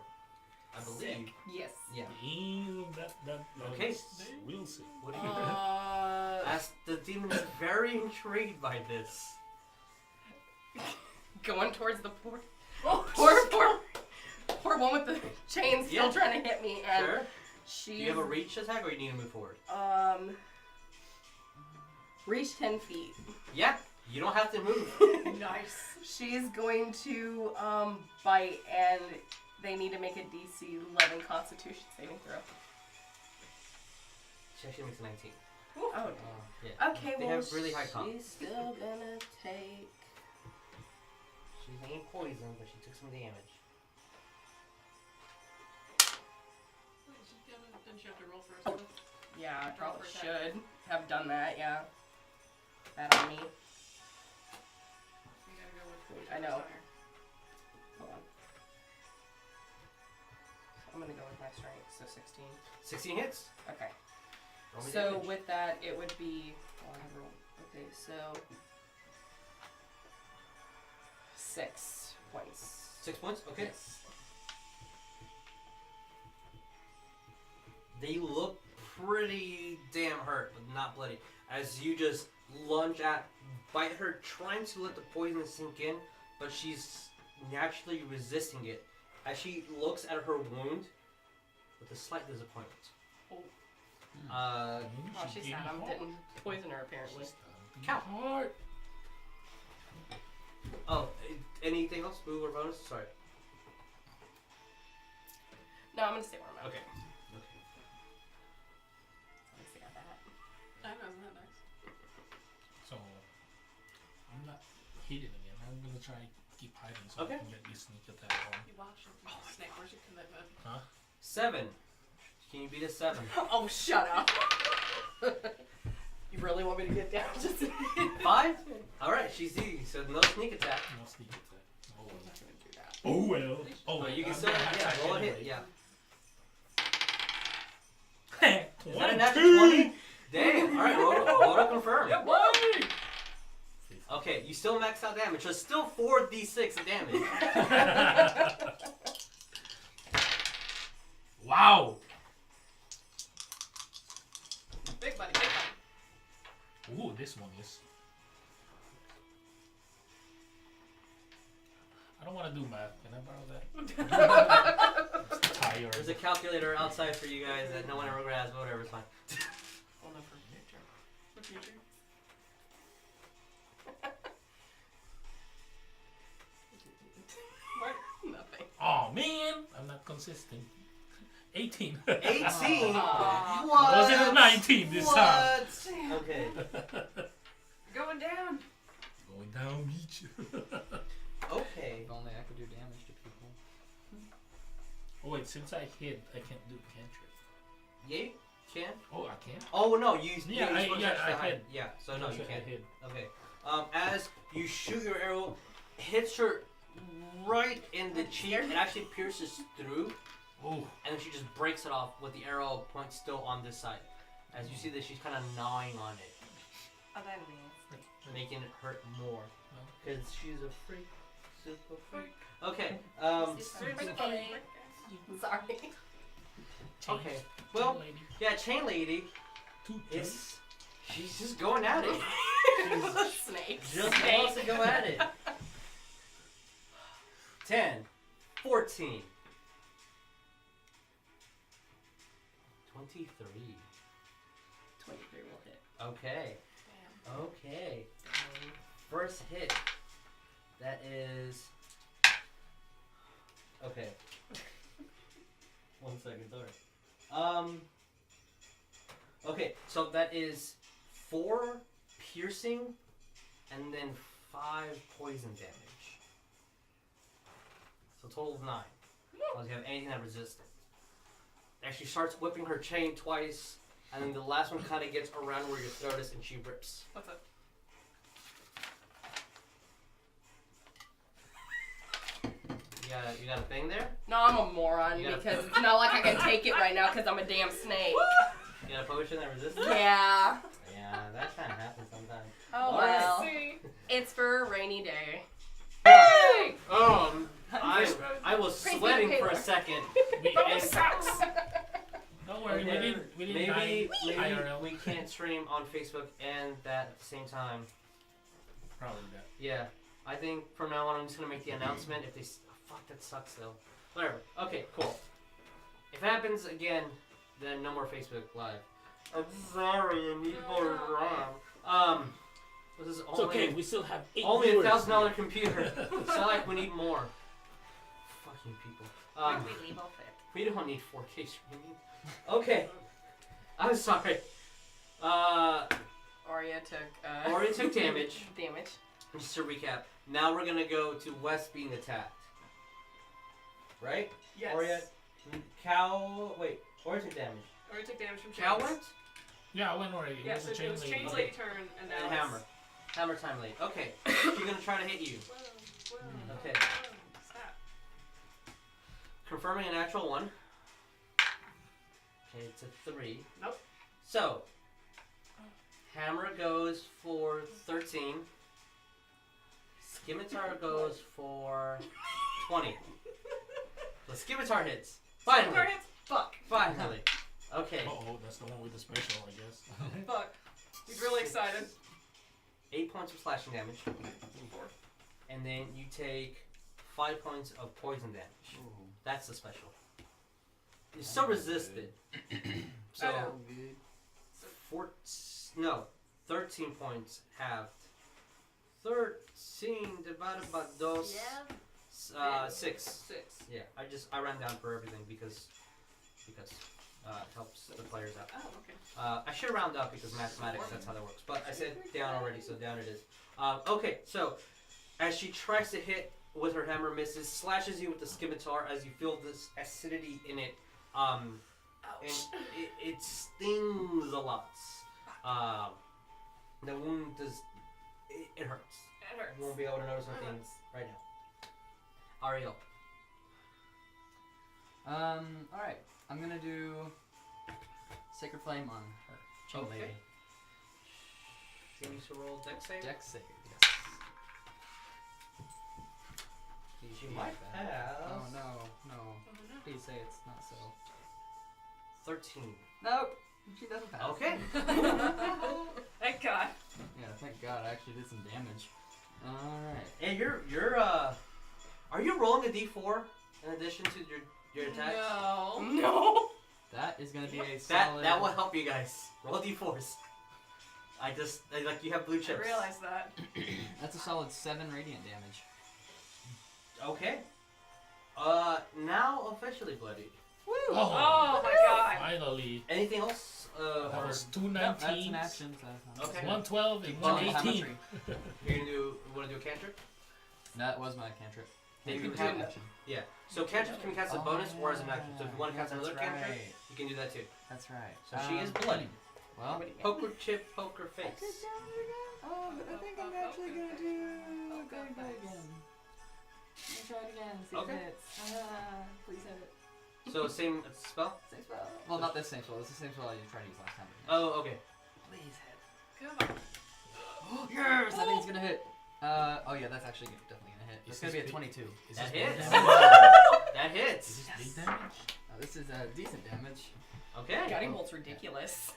I believe. Yes. Yeah. Damn, that Okay. was real sick. What do you do? As the demon is very intrigued by this. Going towards the poor Oh, poor one with the chain still Yeah. trying to hit me, and Sure. she's Do you have a reach attack or you need to move forward? reach 10 feet. Yeah. You don't have to move. nice. She's going to bite, and they need to make a DC 11 Constitution saving throw. She actually makes a 19. Oh. Yeah. Okay, They well, have really high con. she's still gonna take. She's ain't poisoned, but she took some damage. Didn't you have to roll first? Yeah, I Roll probably for attack. should have done that. Yeah, that on me. You gotta go with I know. fire. Hold on. I'm gonna go with my strength, so 16. 16 hits. Okay. Roll me So damage. with that, it would be. Oh, I have rolled. Okay, so 6 points. 6 points. Okay. Yes. They look pretty damn hurt, but not bloody. As you just lunge at, bite her, trying to let the poison sink in, but she's naturally resisting it. As she looks at her wound with a slight disappointment. Oh, She's she's sad. I didn't poison her apparently. Cow. Hard. Oh, anything else? Move or bonus? Sorry. No, I'm gonna stay where I'm at. Okay. At least I got that. I know, isn't that nice? So, I'm not hidden again. I'm gonna try keep hiding so Okay. I can get this sneak attack on. You watch him. Snake, where's your commitment? Huh? 7. Can you beat a 7? Oh, shut up. You really want me to get down? Just 5? Alright, she's easy, so no sneak attack. No sneak attack. Oh I'm well. not gonna do that. Oh well. Oh, But you can I'm still, gonna yeah, attack roll a hit, anyway. yeah. Is Is that a natural 20? Dang, alright, roll to confirm. Yeah, boy! Okay, you still maxed out damage, so it's still 4d6 damage. Wow. Big buddy, big buddy. Ooh, this one is. I don't want to do math. Can I borrow that? I'm tired. There's a calculator outside for you guys that no one ever grabs, but whatever, it's fine. Well, no, for future. For future. What? Nothing. Oh man, I'm not consistent. 18. 18? Aw. What? Was it a 19 this time? What? Okay. Going down. Going down beach. Okay. If only I could do damage to people. Oh wait, since I hit, I can't do cantrip. Yeah, you can. Oh, I can. Oh no, you. Yeah, you're I- supposed to yeah, actually I hide. hit. Yeah, so no, you I can't. hit. Okay. As you shoot your arrow, hits her right in the cheek. It actually pierces through, Oh, and then she just breaks it off with the arrow point still on this side. As you see that she's kind of gnawing on it, Oh, that means. making it hurt more. Because she's a freak. Super freak. Okay. Sorry. Okay. Well, lady. yeah, Chain Lady Two, is. She's just going at it. Snakes. Just wants to go at it. 10, 14, 23. 23 will hit. Okay. Damn. Okay. First hit. That is. Okay. 1 second, sorry. Okay, so that is 4 piercing, and then 5 poison damage. So a total of 9. Unless you have anything that resists it. And she starts whipping her chain twice, and then the last one kind of gets around where your throat is, and she rips. What's up? You got a thing there? No, I'm a moron You gotta- because it's not like I can take it right now because I'm a damn snake. You got a potion that resists it? Yeah. Yeah, that kind of happens sometimes. Oh Alright. well. See? It's for a rainy day. Hey! I was Praise sweating be to for a Taylor. second. That sucks! Don't worry, Okay. we didn't die Maybe IRL. we can't stream on Facebook and that at the same time. Probably that. Yeah, I think from now on I'm just gonna make the announcement if they. Fuck, that sucks though. Whatever. Okay, cool. If it happens again, then no more Facebook Live. I'm sorry, I need more RAM. This is It's okay, we still have 8 only viewers. $1,000 computer. It's not like we need more. Fucking people. we leave off it. We don't need 4K streaming. Okay. I'm sorry. Oria took Oria took damage. damage. Just to recap, now we're gonna go to West being attacked. Right? Yes. Oria took damage. Oria took damage from Cow chains. went? Yeah, I went already. Yeah, It was so a it chain was lady. chains lady turn, and now And it's... hammer. Hammer time late. Okay. She's gonna try to hit you. Whoa, whoa, Okay. whoa. Stop. Confirming a natural 1. Okay, it's a 3. Nope. So, hammer goes for 13. Scimitar goes for 20. The scimitar hits. Finally. Scar hits? Fuck. Finally. Okay. Uh-oh, that's the one with the special, I guess. Fuck. He's really excited. 8 points of slashing damage. And then you take 5 points of poison damage. That's the special. You're still resisted. So, I know. 13 points halved. 13 divided by dos. 6. 6. Yeah, I ran down for everything because it helps the players out. Oh, okay. I should round up because mathematics, that's how that works. But I said down already, so down it is. Okay, so as she tries to hit with her hammer, misses, slashes you with the scimitar as you feel this acidity in it. And it stings a lot. The wound does. It hurts. It hurts. You won't be able to notice anything right now. Ariell. Alright. I'm gonna do Sacred Flame on her. Chain Okay. lady. She needs to roll dex save. Dex save, yes. She might pass. Oh no. Oh, no. Please say it's not so. 13. Nope. She doesn't pass. Okay. Thank God. Yeah, thank God I actually did some damage. Alright. And are you rolling a d4 in addition to your attacks? No. No. That is gonna be a solid. That will help you guys. Roll d4s. You have blue I chips. realized that. That's a solid 7 radiant damage. Okay. Now officially bloodied. Woo. Oh my God. Finally. Anything else? That was 2 Nope, that's 19s, an action. So Okay. 112, and Well, 118. You wanna do a cantrip? That was my cantrip. Then you It can was do an it. action. Yeah. So cantrips can be cast as a bonus or as an action. So if you want to cast another that's cantrip, right. you can do that too. That's right. So she is bloody. Well, Poker chip, poker face. oh, but I think I'm actually gonna do go again. I'm gonna try it again. See Okay. if it hits. Please hit it. So same spell? Same spell. Well, not this same spell. This is the same spell I tried to use last time. Oh, okay. Please hit. Come on. Yes, I think it's gonna hit. Oh yeah, that's actually definitely gonna hit. It's Is gonna be this a 22. Is That this big hits. damage? That Is hits. this big damage? This is decent damage. Okay. Guiding bolt's ridiculous.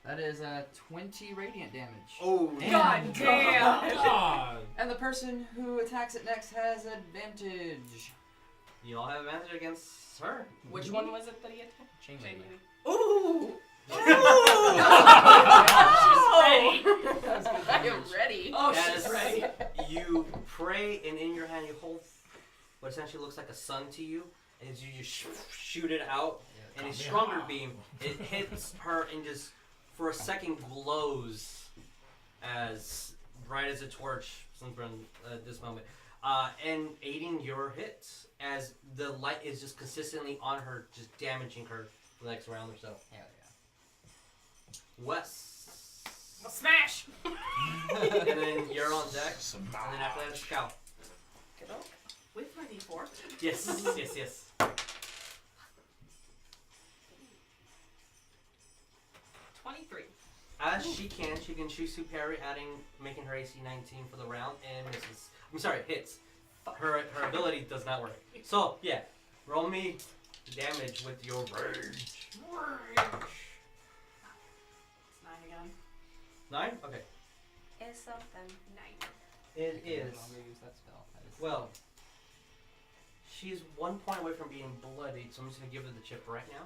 That is 20 radiant damage. Oh, God damn. God. And the person who attacks it next has advantage. you all have advantage against her. Which one was it that he attacked? Chain Chain lady. lady. Ooh. I am ready. Oh, As she's ready. you pray, and in your hand you hold what essentially looks like a sun to you, as you just shoot it out, and a stronger beam, it hits her and just for a second glows as bright as a torch at this moment, and aiding your hits as the light is just consistently on her, just damaging her for the next round or so. Hell Wes. A smash! And then you're on deck, and then after that it's Cow. Good old. With my D4. Yes. 23. As she can choose to parry, making her AC 19 for the round, and misses. I'm sorry, hits. Her ability does not work. So yeah, roll me the damage with your rage. It's 9 again. 9? Okay. Is something. 9. It yeah. is. No longer use that spell. That is Well, she's 1 point away from being bloodied, so I'm just gonna give her the chip right now.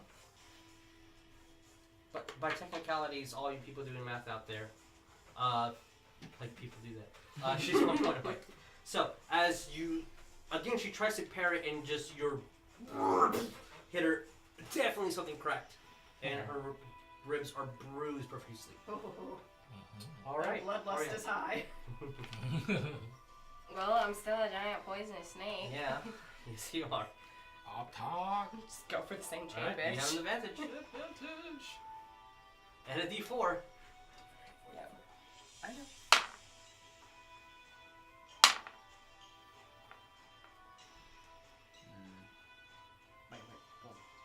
But by technicalities, all you people doing math out there, like people do that. She's 1 point away. So as you, again, she tries to parry and just your hit her. Definitely something cracked, and her ribs are bruised profusely. All right. Bloodlust Oria. is high. Well, I'm still a giant poisonous snake. Yeah. Yes, you are. I'll talk. Just go for the same chain, All right, you have bitch. an advantage. Advantage. And a D4. Yeah. I know. Wait.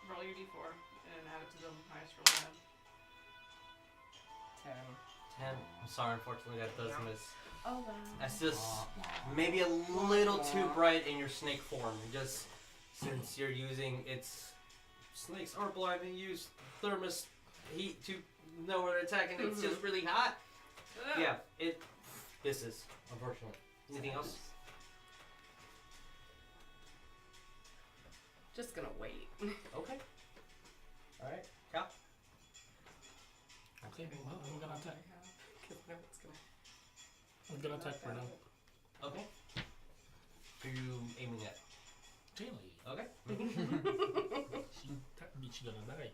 Roll your D4 and add it to the highest roll you had. 10. 10. I'm sorry, unfortunately, that does miss. Oh wow. That's just maybe a little too bright in your snake form. Just since you're using its snakes are blind and use thermos heat to know where they're attacking. It's just really hot. Yeah, it misses, unfortunately. Anything else? Just gonna wait. Okay. Alright, Cal. Okay, well, I'm gonna attack. Cause no, it's gonna. I'm gonna attack for now. Okay. Who are you aiming at? Jaylee. Okay. She's gonna die.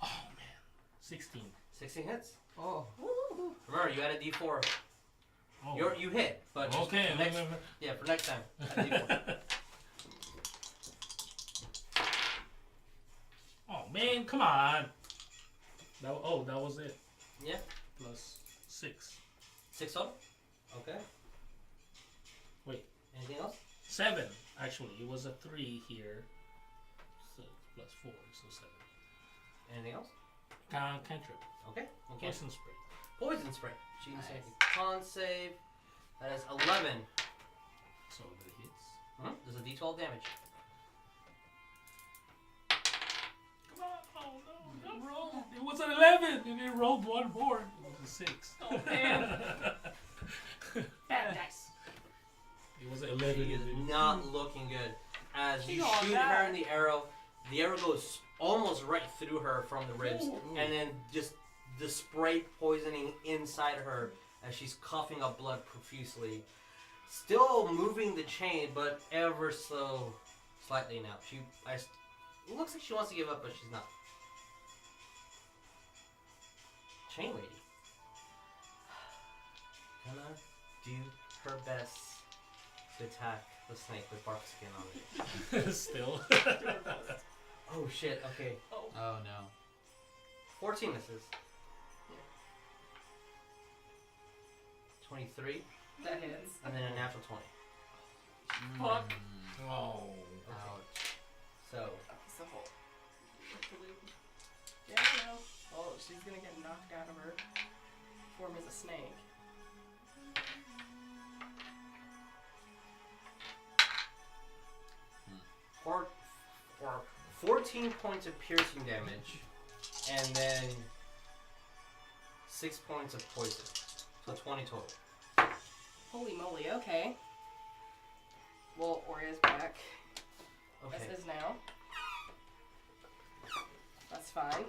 Oh man. 16. 16 hits. Oh. Remember, you had a D4. Oh. You hit, but just Okay. for next, yeah, for next time. Add a D4. Oh man, come on. That was it. Yeah. Plus 6. 6 total? Okay. Wait. Anything else? 7. Actually, it was a 3 here. So plus 4, so 7. Anything else? Cantrip. Okay. Poison spray. Poison spray. She can Nice. save a con save. That is 11. So that hits. There's a D12 damage. Come on. Oh no. Don't roll. It was an 11 and it rolled 1 more. It was a 6. Oh man. Bad dice. It was an 11. She is and it- not looking good. As you She's all shoot bad. her in the arrow goes almost right through her from the ribs, and then just the spray poisoning inside her as she's coughing up blood profusely. Still moving the chain, but ever so slightly now. It looks like she wants to give up, but she's not. Chain lady. Gonna do her best to attack the snake with bark skin on it. Still. Oh shit, okay. Oh. Oh no. 14 misses. 23, That hits. and then a natural 20. Fuck. Oh. Ouch. So, So, yeah, no. Oh, she's gonna get knocked out of her form as a snake. for 14 points of piercing damage, and then 6 points of poison. So 20 total. Holy moly, okay. Well, Oria's back. Okay. As is now. That's fine.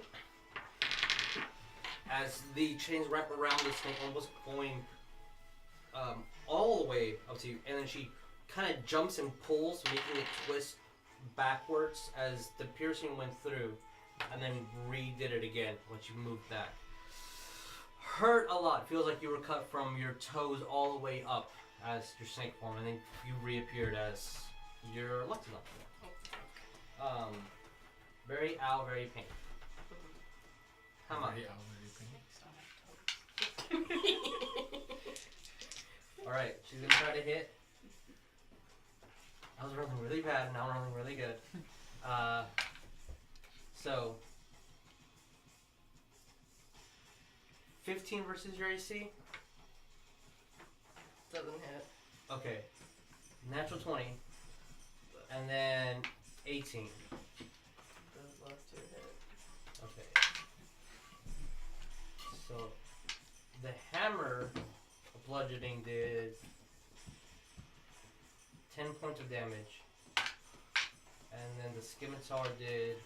As the chains wrap around this thing, almost going all the way up to you, and then she kind of jumps and pulls, making it twist backwards as the piercing went through, and then redid it again once you moved back. Hurt a lot. Feels like you were cut from your toes all the way up as your snake form, and then you reappeared as your Loxodon. Very very pain. Come on. Very owl, very pain. Alright, she's gonna try to hit. I was rolling really bad, now I'm rolling really good. So 15 versus your AC? Doesn't hit. Okay. Natural 20. And then 18. Those last two hit. Okay. So the hammer bludgeoning did 10 points of damage. And then the scimitar did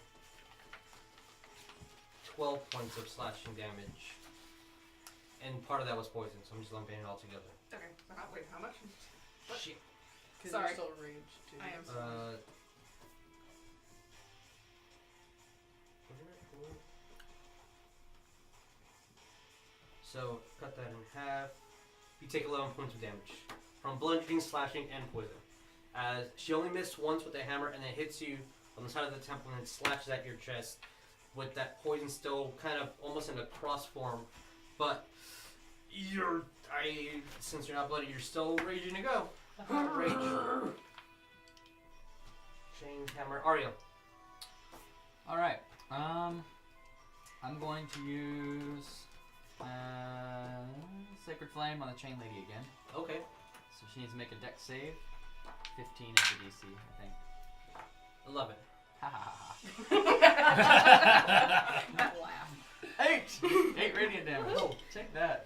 12 points of slashing damage. And part of that was poison, so I'm just lumping it all together. Okay. Wait, how much? What? Shit. Because Sorry. you're still raged too. I am. So, cut that in half. You take 11 points of damage from bludgeoning, slashing, and poison. As she only missed once with the hammer, and then hits you on the side of the temple and then slashes at your chest with that poison still kind of almost in a cross form. But since you're not bloody, you're still raging to go. Rage. Chain hammer. Ariell. Alright. I'm going to use Sacred Flame on the Chain Lady again. Okay. So she needs to make a dex save. 15 is the DC, I think. 11. Ha ha ha. That laugh. 8! 8 radiant damage. Oh, take that.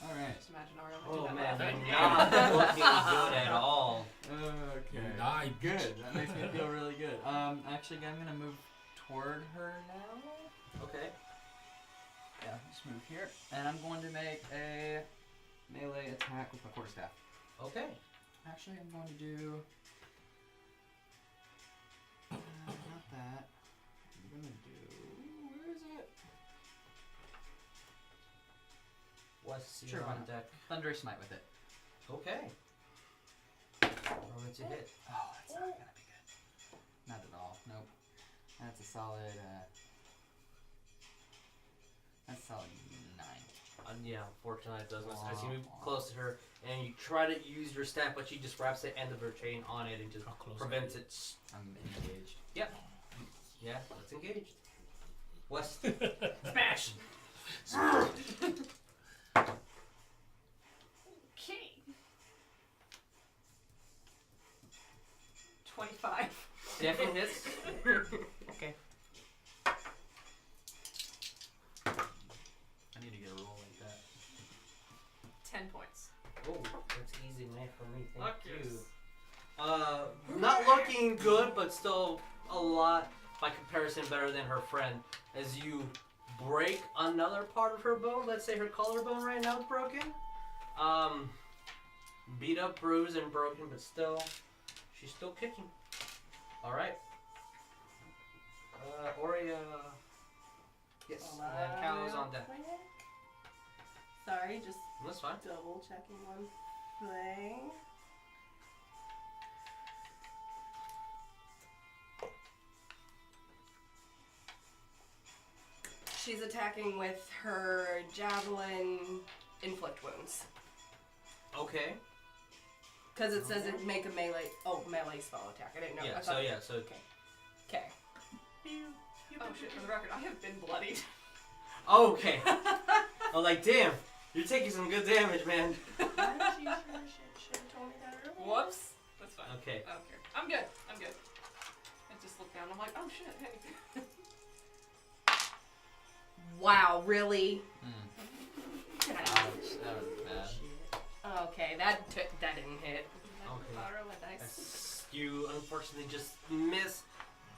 Alright. Just imagine Ariel. Oh do man, that. you're not looking good at all. Okay. Nice. Good. That makes me feel really good. Actually, I'm gonna move toward her now. Okay. Yeah, just move here. And I'm going to make a melee attack with my quarterstaff. Okay. Actually, I'm going to do... not that. I'm going to do... Where is it? What's Sure, your why on not? deck? Thunderous Smite with it. Okay. Roll to hit. Oh, that's not going to be good. Not at all. Nope. That's a solid... that's a solid 9. Yeah, unfortunately it doesn't. As you move close to her and you try to use your staff, but she just wraps the end of her chain on it and just How close prevents it. I'm engaged. Yep. Yeah, that's engaged. West. Smash. Okay. 25. Definitely hits. Okay. I need to get a roll like that. 10 points. Oh, that's easy math for me. Thank Fuck you. yes. Not looking good, but still a lot by comparison better than her friend. As you break another part of her bone, let's say her collarbone right now is broken. Beat up, bruised, and broken, but still, she's still kicking. All right. Oria. Yes, and then Cow's on deck. Sorry, just That's fine. double checking one thing. She's attacking with her javelin inflict wounds. Okay. Because it says it make a melee spell attack. I didn't know. Yeah. I So thought, yeah. So Okay. Oh shit, for the record, I have been bloodied. oh, okay. I'm like, damn, you're taking some good damage, man. Should have told me that earlier. Whoops. That's fine. Okay. I don't care. I'm good. I'm good. I just looked down. I'm like, oh shit, hey. Wow, really? Ouch, that was bad. Okay, that didn't hit. Okay. Borrow a dice. You unfortunately just miss,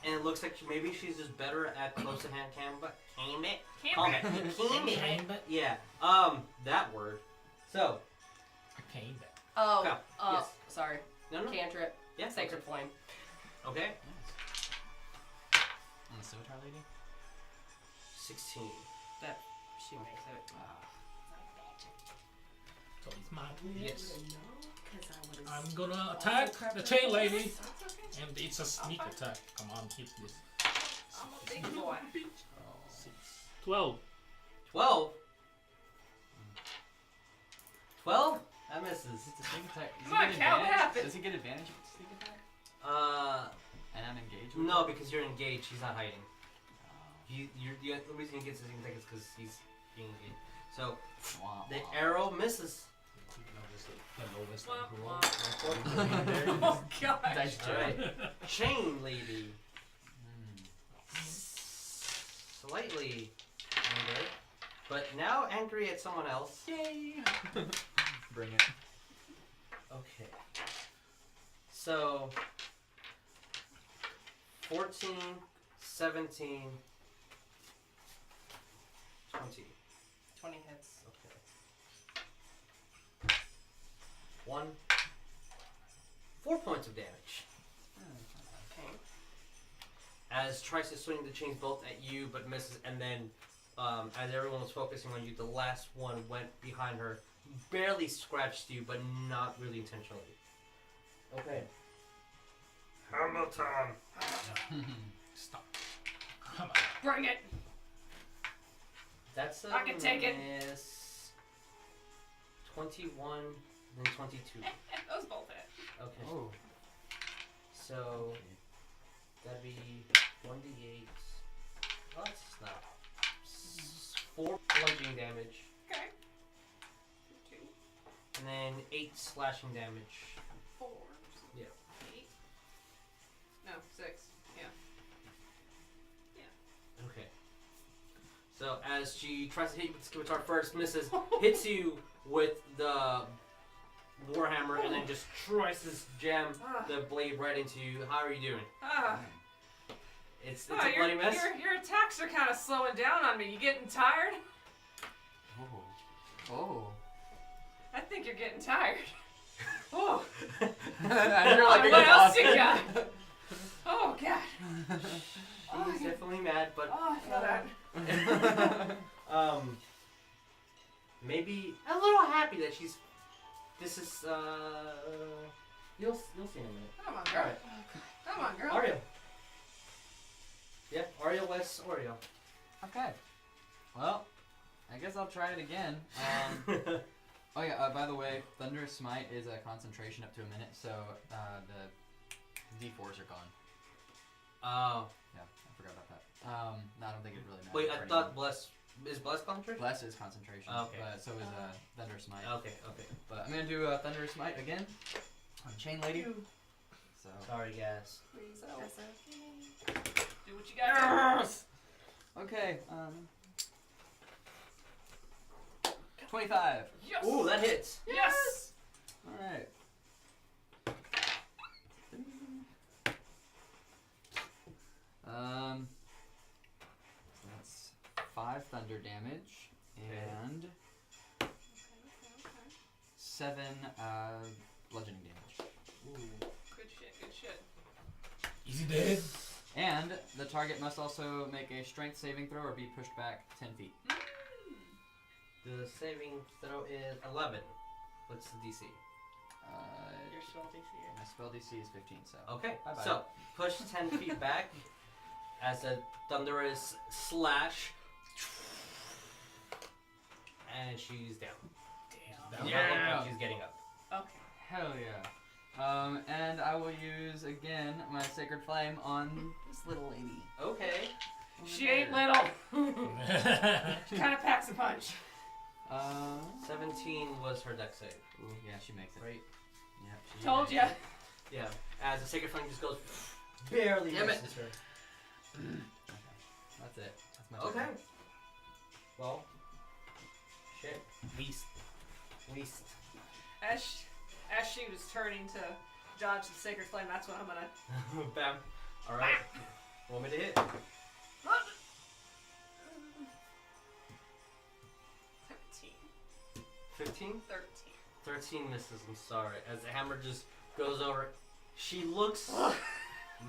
and it looks like maybe she's just better at close to hand combat. Combat. Yeah. That word. So. I came back. Oh, Cow. Yes. sorry. No. cantrip, Yeah. sacred flame. Okay. And the scimitar lady? 16. That she makes it. So it's my turn. Yes. I'm gonna attack the chain lady, and it's a sneak attack. Come on, hit this. I'm a big boy. 12. 12. 12? That misses. It's a sneak attack. Does Come on, he get Cal, what advantage? happened? Does he get advantage with the sneak attack? Uh, And I'm engaged with no, him? because you're engaged. He's not hiding. Oh. The reason he gets his attack is because he's being engaged. So Wah, the wah. arrow misses. Oh god. Dice All right. jail. Chain lady. Hmm. Slightly angry, but now angry at someone else. Yay! Bring it. Okay. So 14, 17, 20. 20 hits. Okay. 4 points of damage. Okay. As tries to swing the chains both at you but misses, and then as everyone was focusing on you, the last one went behind her, barely scratched you, but not really intentionally. Okay. Hamilton. Stop. Come on. Bring it. That's a I can take it. miss. 21, then 22. Those both hit. Okay. Oh. So that'd be 1d8. Oh, that's not. 4 bludgeoning damage, Okay. 2, and then 8 slashing damage. 4. Yeah. 8. No, 6. Yeah. Okay. So as she tries to hit you with the scimitar first, misses, hits you with the warhammer, and then just tries to jam the blade right into you. How are you doing? Ah. It's Oh, a bloody mess. your attacks are kind of slowing down on me. You getting tired? Oh. Oh. I think you're getting tired. Oh. And you're like, What else you got? Oh god. He's definitely mad, but Oh, I feel that. maybe a little happy that she's. This is you'll see in a minute. Come on, All girl. right, Come on, girl. Ariell. Yeah, Ariell West Oriel. Okay. Well, I guess I'll try it again. Oh yeah, by the way, Thunderous Smite is a concentration up to a minute, so the D4s are gone. Oh, Yeah, I forgot about that. No, I don't think it really matters. wait, for I anyone. thought Bless is Bless concentration. Bless is concentration, Oh, okay. but so is Thunderous Smite. Okay, okay. But I'm gonna do Thunderous Smite again on Chain Lady. So Sorry, guys. Please, So- that's okay. Do what you got. yes. Okay. 25. Yes. Ooh, that hits. Yes. All right. So that's 5 thunder damage and 7 bludgeoning damage. Ooh. Good shit. Good shit. Easy dead. And the target must also make a strength saving throw or be pushed back 10 feet. The saving throw is 11. What's the DC? Your spell DC. My spell DC is 15, so. Okay, Bye-bye. so push 10 feet back as a thunderous slash, and she's down. Down. Does not look like she's getting up. Okay. Hell yeah. And I will use again my Sacred Flame on this little lady. Okay. over She ain't there. little. She kind of packs a punch. 17 was her dex save, Ooh, yeah, she makes it. right? Yep, she Told makes ya. it. Yeah. As the sacred flame just goes, barely Damn it. misses her. Okay. That's it. That's my Okay. turn. Well. Shit. Least. As she was turning to dodge the sacred flame, that's when I'm gonna. Bam. All right. Want me to hit? 17. 15. 13. 13 misses. I'm sorry. As the hammer just goes over. She looks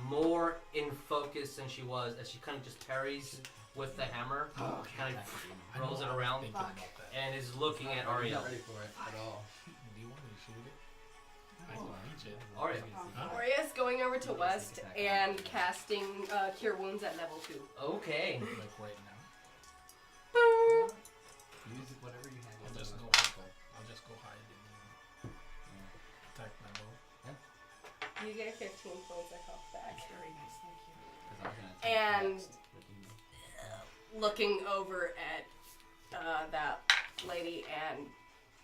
more in focus than she was as she kind of just parries with the hammer, kind of rolls it around, Thinking about that. and is looking at I'm Ariell. not ready for it at all. Do you want me to shoot it? I can reach it. Ariell. Huh? Oria's going over to West and casting Cure Wounds at level 2. Okay. Like right now. Use whatever you have. I'll just go hide and attack my bow. You get 15 points of health back. Very nice, thank you. 'Cause I'm gonna And next. looking over at that lady and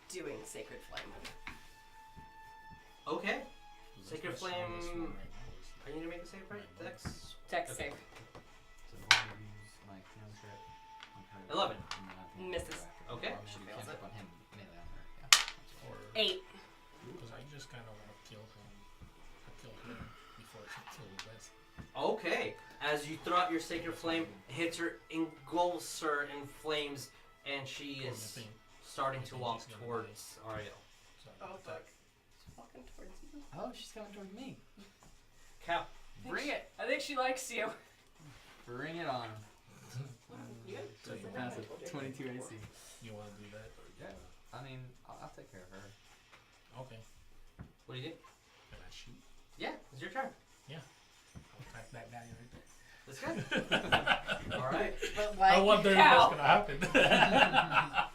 doing Sacred Flame. Okay. This Sacred is the strongest Flame- one right now. I need to make a save, right? Dex. Dex Okay. save. So I'm gonna use my cantrip on her. 11. And then I can Misses. go after Okay. her. Or She maybe fails cantrip it. on him, melee on her. Yeah. Or 8. because I just kind of want to kill him. I kill her before I kill West. Okay. As you throw out your Sacred Flame, it hits her, engulfs her in flames, and she Or is the thing. starting to think walk she's gonna towards Ariell. So I Oh, can fuck. attack. She's walking towards you. Oh, she's coming towards me. Cow. Bring it. I think she likes you. Bring it on. You good? So you Pass it. 22 AC. You want to do that? Yeah. I mean, I'll take care of her. Okay. What do you do? Can I shoot? Yeah, it's your turn. I'll attack that guy right there. That's good. Alright. But I like, wonder cow. what's gonna happen.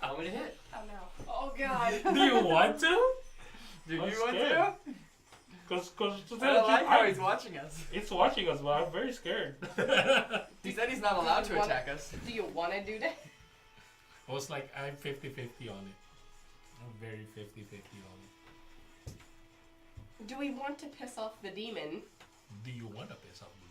Want me to hit? oh no. Oh god. Do you want to? Do I'm you want scared. to? Cause I don't like how he's watching us. it's watching us, but I'm very scared. He said he's not allowed to attack us. Do you want to do that? I was like, I'm 50-50 on it. I'm very 50-50 on it. Do we want to piss off the demon? Do you want to piss off me?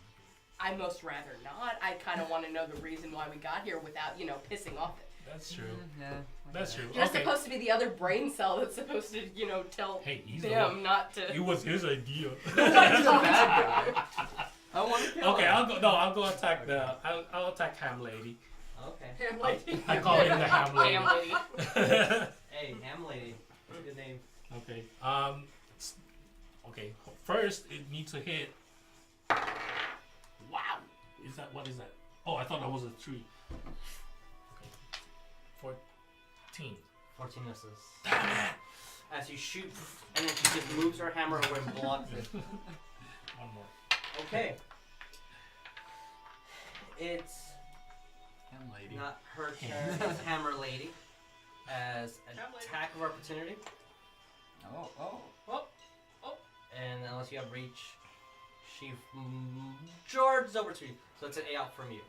I most rather not. I kind of want to know the reason why we got here without, pissing off it. That's true. Yeah. That's true. You're Okay. supposed to be the other brain cell that's supposed to, tell Hey, he's the them one. not to. It was his idea. He's a bad guy. I want to kill Okay, him. I'll go. No, I'll go attack the. I'll attack Ham Lady. Okay. Ham lady. I call him the Ham Lady. Damn lady. Hey, Ham Lady. Good name. Okay. Okay. First, it needs to hit. Wow. What is that? Oh, I thought that was a 3. Okay. 14. 14 misses. As you shoot, and then she just moves her hammer away and blocks it. One more. Okay. It's Ham lady. not her turn. It's Hammer Lady. As an Ham lady. attack of opportunity. Oh. And unless you have reach, she charges over to you. So it's an A out from you.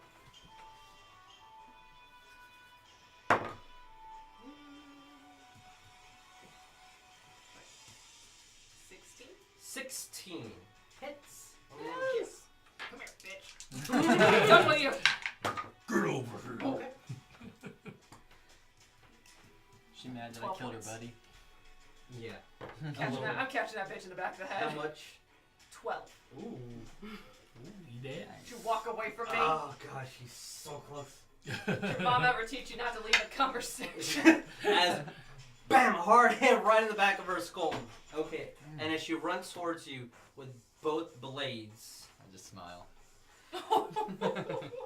$16? 16 hits. Yes. Come here, bitch. Done with you. Get over here. Okay. She mad that I 12 killed her points. buddy. Yeah. I'm catching that bitch in the back of the head. How much? 12. Ooh. You dead? Did you walk away from me? Oh gosh, she's so close. Did mom ever teach you not to leave a conversation? As bam, hard hit right in the back of her skull. Okay, and as she runs towards you with both blades, I just smile.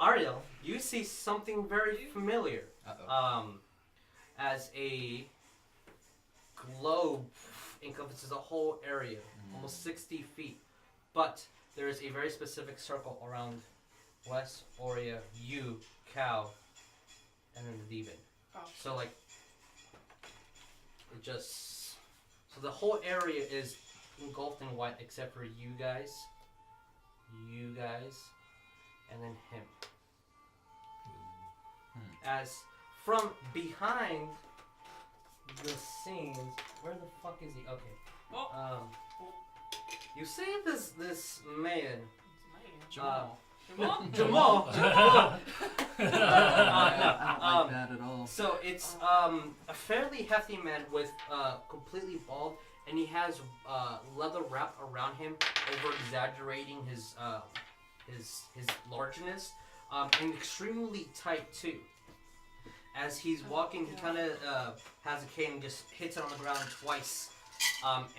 Ariell, you see something very familiar. Uh-oh. As a globe encompasses a whole area, almost 60 feet, but there is a very specific circle around West, Oria, you, Cow, and then the demon. Oh. So like, it just, so the whole area is engulfed in white except for you guys, and then him. As from behind the scenes, where the fuck is he? Okay. You see this man, Jamal. Jamal. I don't like that at all. So it's a fairly hefty man with completely bald, and he has leather wrapped around him, over exaggerating his largeness, and extremely tight too. As he's walking, he kind of has a cane and just hits it on the ground twice,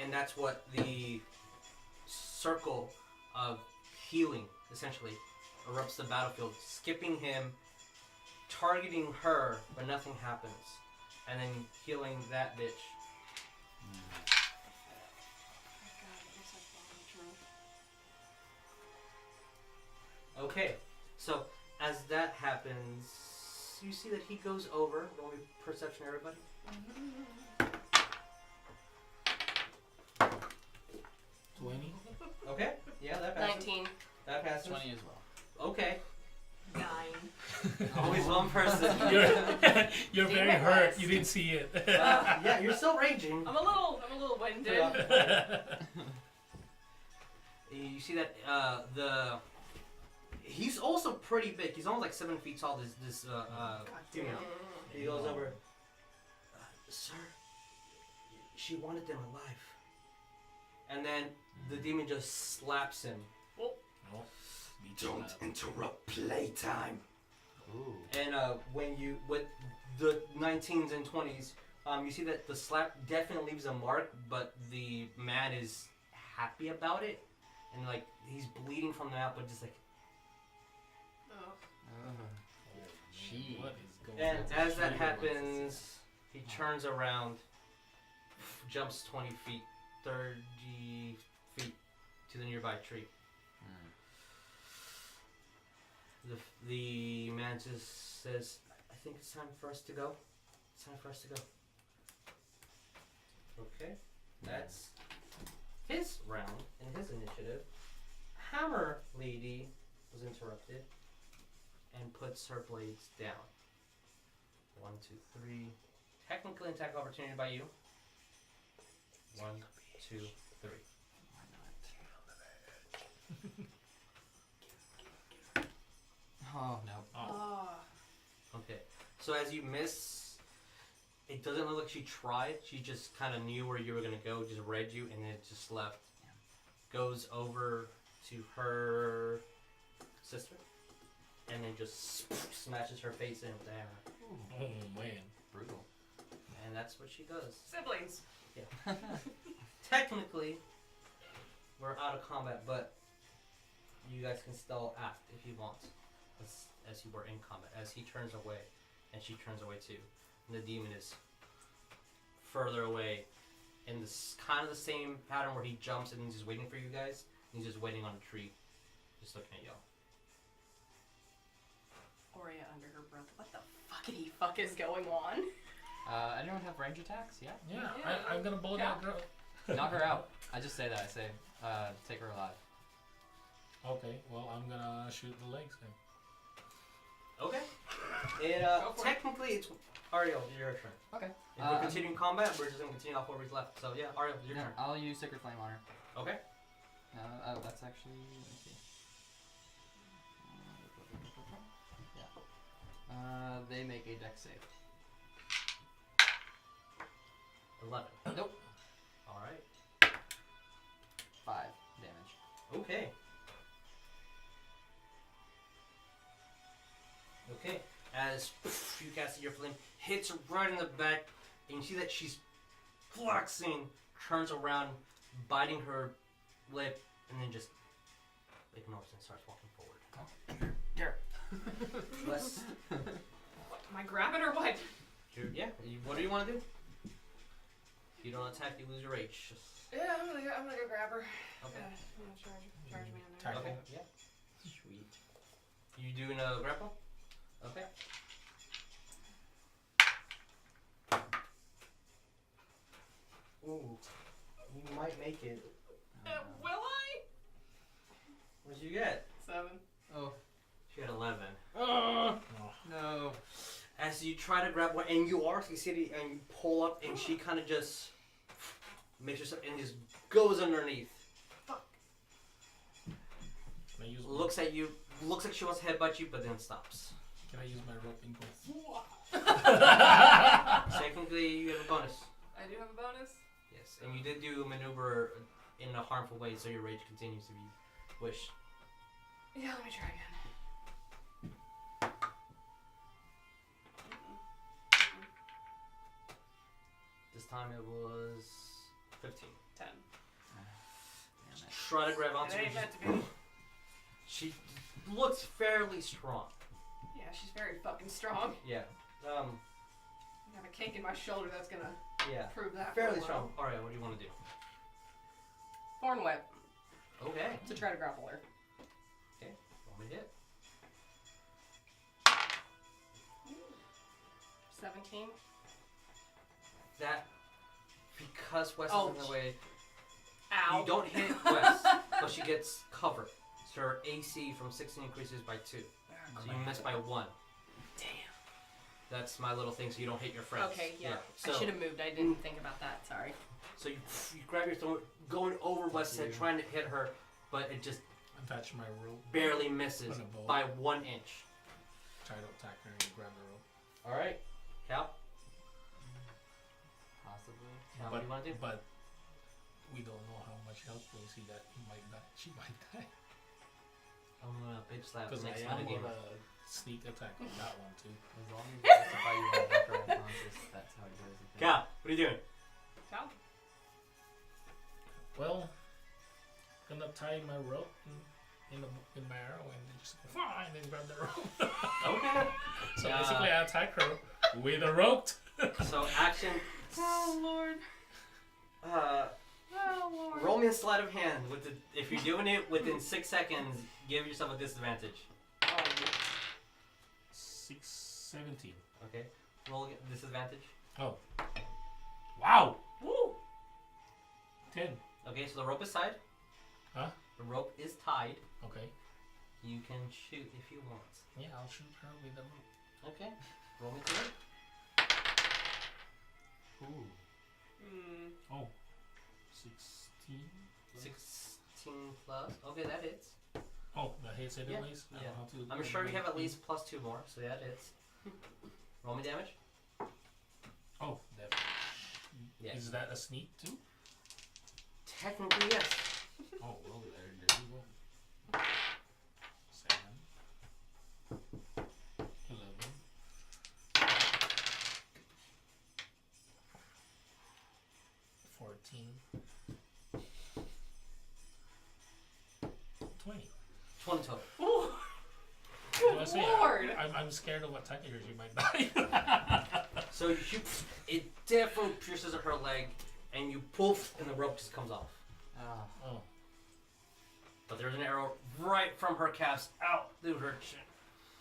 and that's what the circle of healing, essentially, erupts the battlefield, skipping him, targeting her, but nothing happens. And then healing that bitch. Okay, so as that happens, you see that he goes over. Roll me perception, everybody. Okay, yeah, that passes. 19. That passes. 20 as well. Okay, 9. always one person. You're very hurt. You didn't see it. Yeah, you're still raging. I'm a little winded. You see that he's also pretty big. He's almost like 7 feet tall. This female. He goes over. Sir, she wanted them alive. And then the demon just slaps him. Don't interrupt playtime. Ooh. And when you with the 19s and 20s, you see that the slap definitely leaves a mark, but the man is happy about it, and like he's bleeding from the mouth, but just like. She. What is going And on? as that happens, he turns around, jumps 20 feet, 30 feet to the nearby tree. The man just says, I think it's time for us to go. It's time for us to go. Okay, that's his round and his initiative. Hammer Lady was interrupted and puts her blades down. 1, 2, 3. Technically an attack opportunity by you. 1, 2, 3. Oh, no. Oh. Okay, so as you miss, it doesn't look like she tried. She just kind of knew where you were going to go, just read you, and then it just left. Goes over to her sister, and then just smashes her face in with the hammer. Oh, man. Brutal. And that's what she does. Siblings. Yeah. Technically, we're out of combat, but you guys can still act if you want. As you were in combat, as he turns away, and she turns away too, and the demon is further away, in this kind of the same pattern where he jumps and he's just waiting for you guys, and he's just waiting on a tree, just looking at y'all. Oria under her breath. What the fuckity fuck is going on? Anyone have range attacks? Yeah. Yeah, Yeah. I'm gonna bow that girl. Knock her out. I just say that. I say, take her alive. Okay, well, I'm gonna shoot the legs then. Okay. It Go for it. technically it's Ariell, your turn. Okay. If we're continuing combat, we're just gonna continue off where we've left. So yeah, Ariell, your No, turn. I'll use Sacred Flame on her. Okay. Oh, that's actually. Let me see. Yeah. They make a dex save. 11. Nope. All right. 5 damage. Okay. Okay. As you cast your flame, hits her right in the back, and you see that she's flexing, turns around, biting her lip, and then just ignores and starts walking forward. Less. What, am I grabbing or what? Yeah. What do you want to do? If you don't attack, you lose your rage. Just, Yeah, I'm gonna go grab her. okay. I'm gonna charge me on there. Tackle. Okay. Yeah. Sweet. You doing a grapple? Okay. Ooh, you might make it. Will I? What'd you get? 7. Oh. She got 11. No. As you try to grab one, and you are succeeding, and you pull up, and she kind of just makes herself and just goes underneath. Can I use Looks at you. Looks like she wants to headbutt you, but then stops. Can I use my roping pole? Technically, you have a bonus. I do have a bonus. Yes, and you did do a maneuver in a harmful way, so your rage continues to be wished. Yeah, let me try again. This time it was 15. 10. Damn it. Try to grab It onto ain't her. meant to be. She looks fairly strong. Yeah, she's very fucking strong. Yeah. I have a kink in my shoulder that's gonna Yeah. prove that. Fairly for a while. strong. Alright, what do you want to do? Thorn whip Okay. to try to grapple her. Roll me to hit. 17. That, because Wes is in the way, Ow. you don't hit Wes, but she gets covered. So her AC from 16 increases by 2. So you miss by 1. Damn. That's my little thing, so you don't hit your friends. Okay, yeah. So, I should have moved. I didn't think about that. Sorry. So you grab your throat, going over Wes' head, trying to hit her, but it just Attach my rope. barely misses On a bow. by 1 inch. Try to attack her and grab the rope. Alright, Cal? Possibly. Cal, what do you want to do? But we don't know how much health we see that he might die. She might die. I'm gonna bitch slap Because next I am minigame. gonna sneak attack on that one too. As long as you specify you want to knock her unconscious, that's how it goes. I think. Cal, what are you doing? Cal? Well, gonna tie my rope in my arrow and then just go fine and grab the rope. Okay. So basically, I attack her with a rope. So action. Oh lord. Uh, Oh lord. roll me a sleight of hand. With the, if you're doing it within 6 seconds, give yourself a disadvantage. 17. Okay. Roll disadvantage. Oh. Wow. Woo. 10. Okay, so the rope is tied. Huh? The rope is tied. Okay. You can shoot if you want. Yeah, I'll shoot her with the rope. Okay. Roll me to it. Ooh. Hmm. Oh. 16. 16 plus. Okay, that hits. Oh, that hits anyways? Yeah. I don't have to I'm sure you have at least plus 2 more, so that hits. Roll me damage. Oh, that. Yeah. Is that a sneak too? Technically, yes. Oh, well, there you go. 7. 11. 14. 20. 20 total. Good I say, lord. I'm scared of attacking her. She might die. So you shoot, it definitely pierces her leg, and you poof, and the rope just comes off. Oh. But there's an arrow right from her calves out through her chin.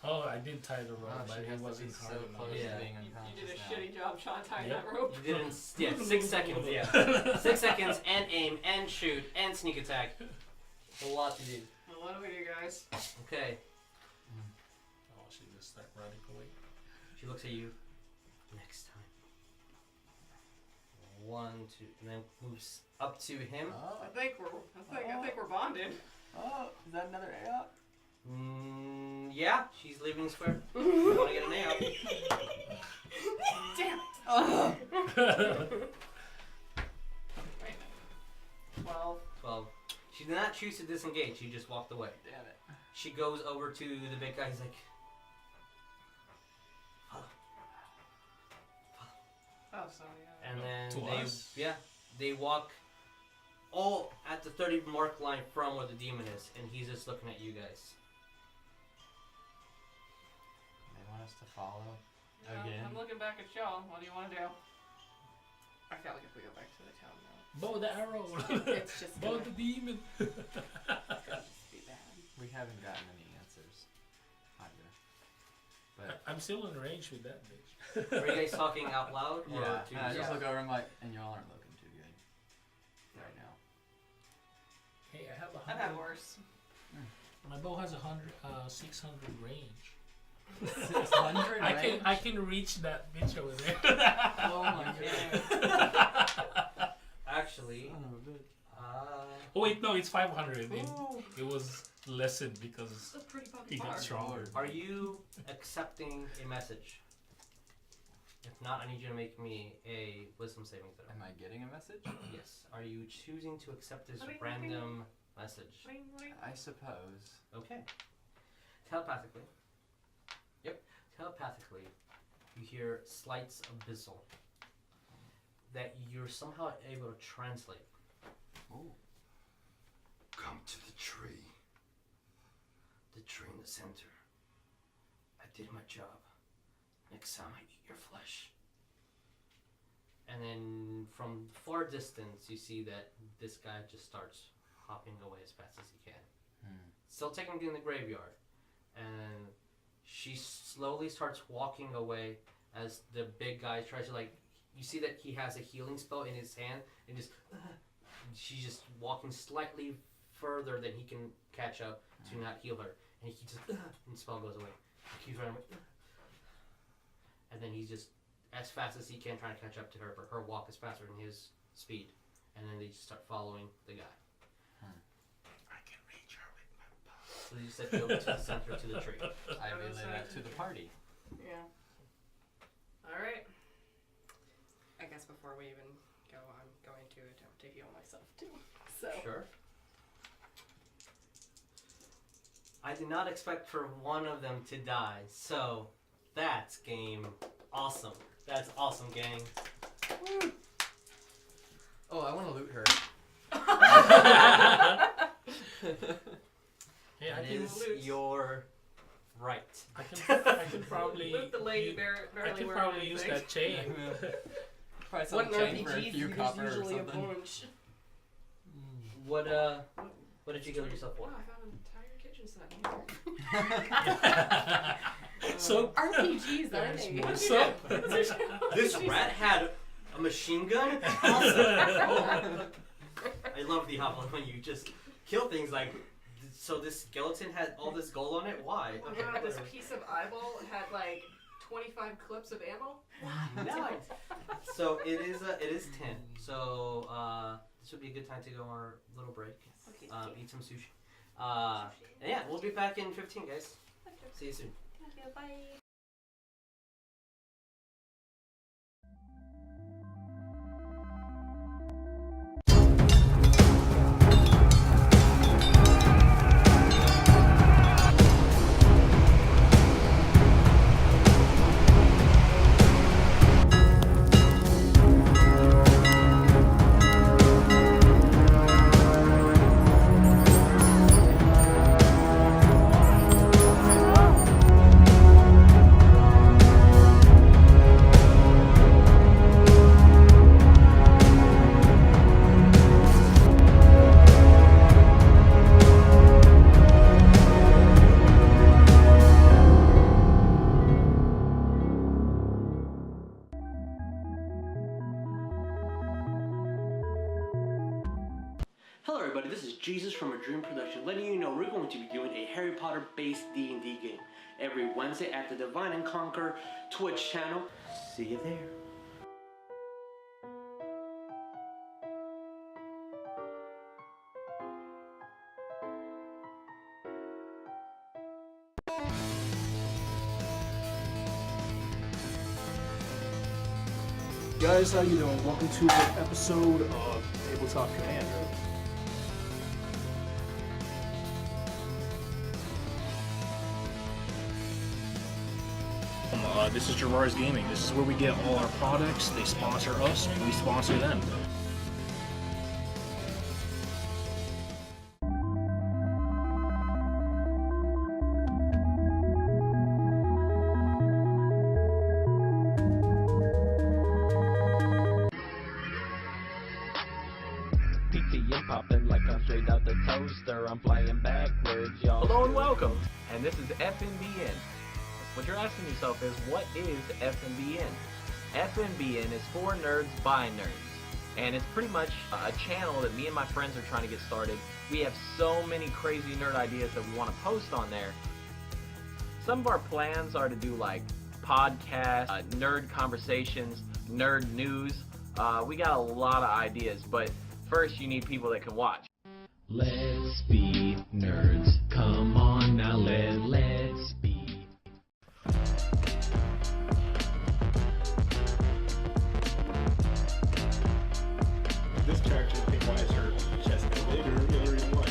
Oh, I did tie the rope, Oh, but she it has to wasn't be hard so enough. close to Yeah. being You unconscious did a now. shitty job trying tying Yep. that rope. You did in 6 seconds. Yeah, 6 seconds and aim and shoot and sneak attack. A lot to do. Well, what do we do, guys? Okay, Oh, she just started running away. she looks at you. Next time. 1, 2, and then moves up to him. I think we're bonded. Oh, is that another A up? Yeah, she's leaving the square. You want to get an A up? Damn it. Oh. Wait a minute. 12. 12. She did not choose to disengage. She just walked away. Damn it. She goes over to the big guy. He's like, follow. Oh, so yeah. And then To they, us? yeah, they walk all at the 30 mark line from where the demon is, and he's just looking at you guys. They want us to follow Yeah, again. I'm looking back at y'all. What do you want to do? I feel like if we go back to the town now, Bow the arrow! It's just Bow gonna the demon! it's gonna just be bad. We haven't gotten any answers either. But I'm still in range with that bitch. Are you guys talking out loud? Or yeah, to and I just yourself? look over and I'm like, and y'all aren't looking too good right now. Hey, I have I've had worse. My bow has 600 range. 600 I can reach that bitch over there. Oh my god. Actually, Son of a bitch. Oh wait, no, it's 500. It was lessened because This is pretty he fucking got hard. stronger. are you accepting a message? If not, I need you to make me a wisdom saving throw. Am I getting a message? Yes. Are you choosing to accept this Bing, random message? Bing, bing. I suppose. Okay. Telepathically. Yep. Telepathically, you hear slights abyssal that you're somehow able to translate. Ooh. come to the tree. The tree in the center. I did my job. Next time I eat your flesh. And then from far distance, you see that this guy just starts hopping away as fast as he can. Still technically in the graveyard. And she slowly starts walking away as the big guy tries to, like, you see that he has a healing spell in his hand, and just, she's just walking slightly further than he can catch up to not heal her. And he just, and the spell goes away. He keeps running away. And then he's just, as fast as he can, trying to catch up to her, but her walk is faster than his speed. And then they just start following the guy. I can reach her with my power. So they just said go to the center to the tree. I relay that to the party. Yeah. Alright. I guess before we even go, I'm going to attempt to heal myself too. So. Sure. I did not expect for one of them to die, so that's game awesome. That's awesome, gang. Oh, I want to loot her. Hey, That is your right. I can probably. Loot the lady I can probably use that chain. Probably some What chain for a RPGs few there's copper or usually a something. bunch. What did you kill yourself for? Wow, I found an entire kitchen set. So RPGs, aren't there's they? more soap. This rat had a machine gun? Awesome. I love the Hoplin when you just kill things like, so this skeleton had all this gold on it? Why? Oh my god, this piece of eyeball had like 25 clips of ammo. Nice. So it is 10. So this would be a good time to go on our little break. Okay. Eat some sushi. And yeah, we'll be back in 15, guys. See you soon. Okay, bye. Hello everybody, this is Jesus from Dream Production, letting you know we're going to be doing a Harry Potter based D&D game every Wednesday at the Divine and Conquer Twitch channel. See you there. Guys, how you doing? Welcome to an episode of Tabletop Commander. This is Gerard's Gaming. This is where we get all our products. They sponsor us, we sponsor them. I'm popping like I'm straight out the toaster. I'm flying backwards, y'all. Hello and welcome. And this is FNBN. What you're asking yourself is, what is FNBN? FNBN is for nerds by nerds. And it's pretty much a channel that me and my friends are trying to get started. We have so many crazy nerd ideas that we want to post on there. Some of our plans are to do like podcasts, nerd conversations, nerd news. We got a lot of ideas, but first you need people that can watch. Let's be nerds. Come on now, let's be. This character, I think, why is her chest bigger? The other reason why.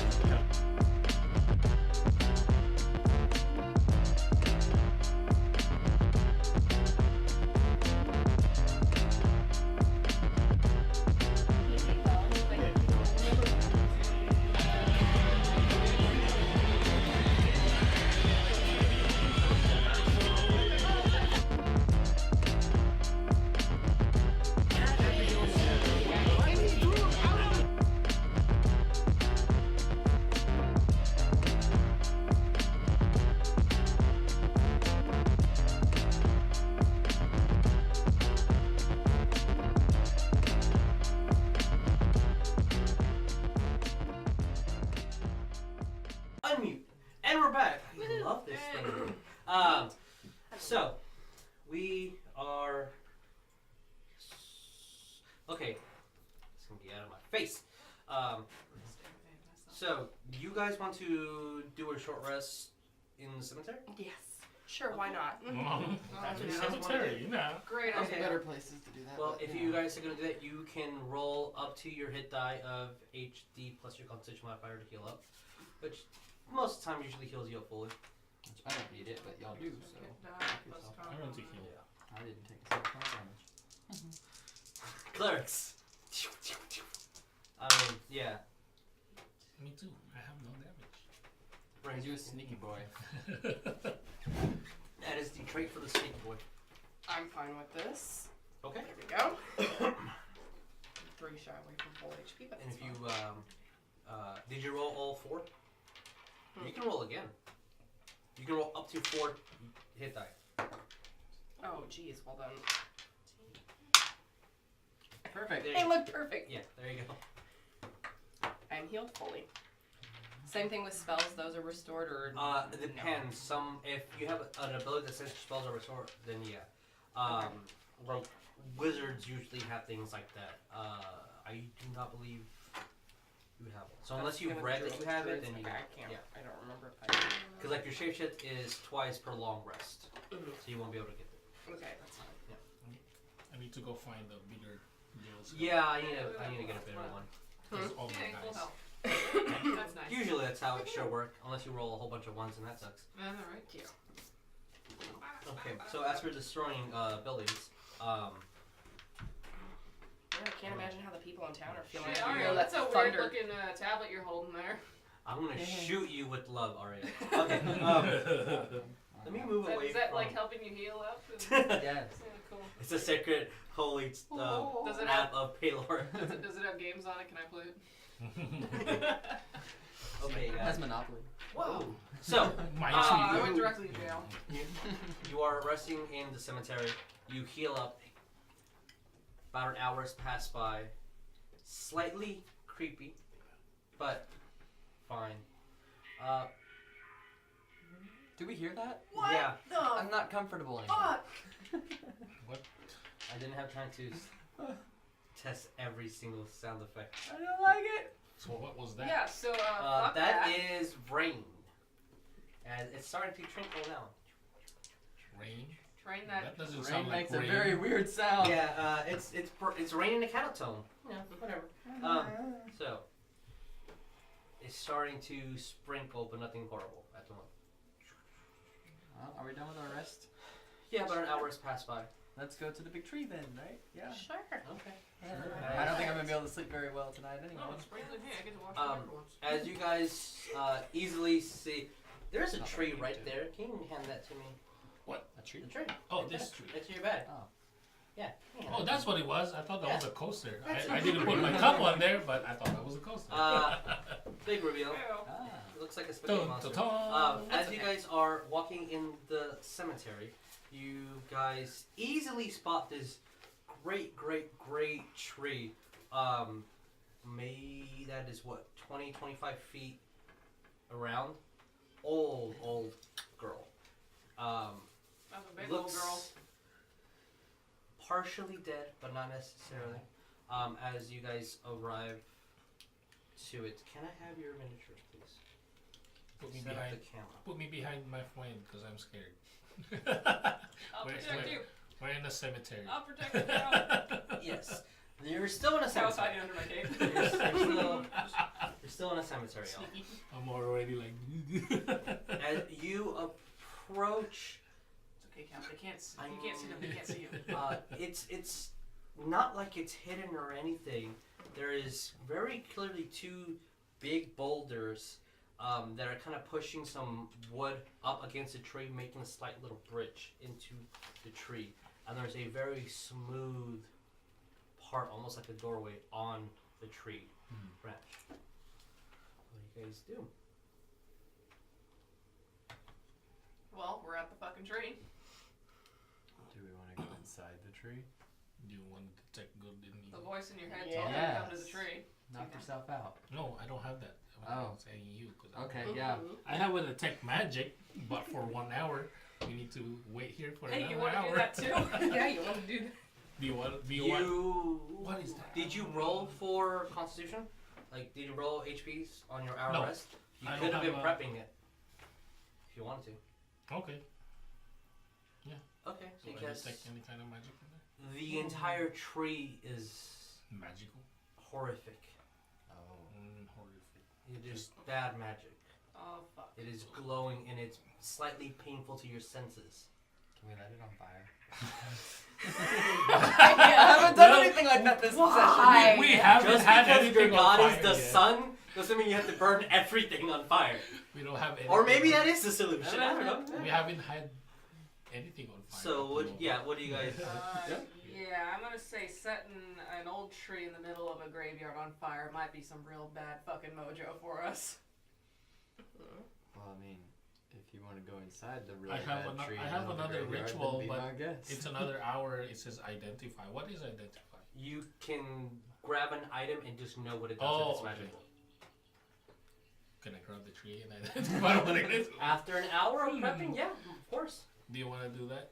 And we're back. I love this thing. So, we are... Okay. It's going to get out of my face. So, you guys want to do a short rest in the cemetery? Yes. Sure, why not? That's what you guys want to Cemetery, do. you know. Great Okay. idea. Better places to do that. Well, but, if you guys are going to do that, you can roll up to your hit die of HD plus your Constitution modifier to heal up. Which, most of the time, usually heals you up fully. Which I don't need it, but y'all do, so. I want to heal. I didn't take a single damage. Clerics. I mean, yeah. Me too. I have no damage. Brings you a sneaky boy. That is the trait for the snake boy. I'm fine with this. Okay. There we go. 3 shy away from full HP, but And that's if you, fine. did you roll all 4? You can roll again. You can roll up to 4 hit die. Oh, geez, hold on. Perfect. There They you- look perfect. Yeah, there you go. I'm healed fully. Same thing with spells; those are restored, or It depends. Some, if you have an ability that says your spells are restored, then yeah. Like wizards usually have things like that. I do not believe you have one. So unless you've read that you have it, then you I can't. yeah. I don't remember if I. Because like your shapeshift is twice per long rest, so you won't be able to get it. Okay, that's fine. I need to go find a bigger deal. Yeah, I need to get a better one. Because all Yeah, my full guys. health. That's nice. Usually that's how it should work, unless you roll a whole bunch of ones and that sucks. Alright. Cute. Okay, so as for destroying buildings, Yeah, I can't imagine how the people in town are feeling. Shit, after you Ariel, know that's a that weird thunder. looking tablet you're holding there. I'm gonna shoot you with love, Ariell. Okay, let me move away Is that from... like helping you heal up? Yes. Yeah, cool. It's a sacred, holy Does it app of Paylor. Does it have games on it? Can I play it? Okay, That's Monopoly. Whoa. So, My I two. went directly to jail. you are resting in the cemetery. You heal up. About an hour's pass by. Slightly creepy, but fine. Do we hear that? What Yeah. the I'm not comfortable anymore. fuck? What? I didn't have time to test every single sound effect. I don't like it. So what was that? Yeah, so fuck That that. is rain. And it's starting to trickle now. Rain? Train that. That doesn't Rain sound like makes rain. a very weird sound. Yeah, it's rain in a catotone. Yeah, whatever. So it's starting to sprinkle, but nothing horrible at the moment. Well, are we done with our rest? Yeah, but an hour has passed by. Let's go to the big tree then, right? Yeah. Sure. Okay. I don't think I'm gonna be able to sleep very well tonight anyway. Oh, it's sprinkling. Hey, I get to watch the for once. As you guys easily see, there's a tree right there. Can you hand that to me? What? A The tree? tree. Oh, Right this there. tree. Next to your bed. Oh. Yeah. hand Oh, it. that's what it was. I thought that was a coaster. That's I it. didn't put my cup on there, but I thought that was a coaster. Big reveal. Ew. Ah. It looks like a spaghetti Dun, monster. dun, dun. As That's you okay. guys are walking in the cemetery, you guys easily spot this great tree. Maybe that is what, 20, 25 feet around. Old girl. That's a big old Looks girl. partially dead, but not necessarily. As you guys arrive to it, can I have your miniatures, please? Put me Set up behind. the camera. Put me behind my friend because I'm scared. I'll Wait, protect wait. you. We're in a cemetery. I'll protect you. Now. Yes. You're still in a I was cemetery. hiding under my cape. You're still in a cemetery, y'all. I'm already like. As you approach, It's okay, Cap. They can't. You can't see them. They can't see you. it's not like it's hidden or anything. There is very clearly 2 big boulders that are kind of pushing some wood up against the tree, making a slight little bridge into the tree. And there's a very smooth part, almost like a doorway, on the tree branch. What do you guys do? Well, we're at the fucking tree. Do we want to go inside the tree? You want to detect good in me? The voice in your head Yeah. told you to come to the Yes. tree. Knock yourself out. No, I don't have that. why Oh. I'm saying you. 'Cause Okay, yeah. I have a detect magic, but for 1 hour, we need to wait here for Hey, another you want to hour. do that too? Yeah, you want to do that? Do you want? What is that? Did you roll for Constitution? Like, did you roll HPs on your hour No. rest? You I could don't have been have prepping it if you wanted to. Okay. Okay, So I because detect any kind of magic in there? the entire tree is Magical. horrific. Oh. Horrific. It is bad magic. Oh fuck. It is glowing and it's slightly painful to your senses. Can we light it on fire? I haven't done anything like that this Why? We haven't Just had because anything your god on is fire the yet. sun doesn't mean you have to burn everything on fire. We don't have anything. Or maybe that is the solution. I don't know. We haven't had anything on fire. So what? Yeah, what do you guys? Yeah, I'm gonna say setting an old tree in the middle of a graveyard on fire might be some real bad fucking mojo for us. Well, I mean, if you want to go inside the really I have bad tree, I have and another graveyard, then ritual, be but my guest. it's another hour. It says identify. What is identify? You can grab an item and just know what it does Oh, if it's okay. magical. Can I grab the tree and identify what it is? After an hour of prepping, yeah, of course. Do you want to do that?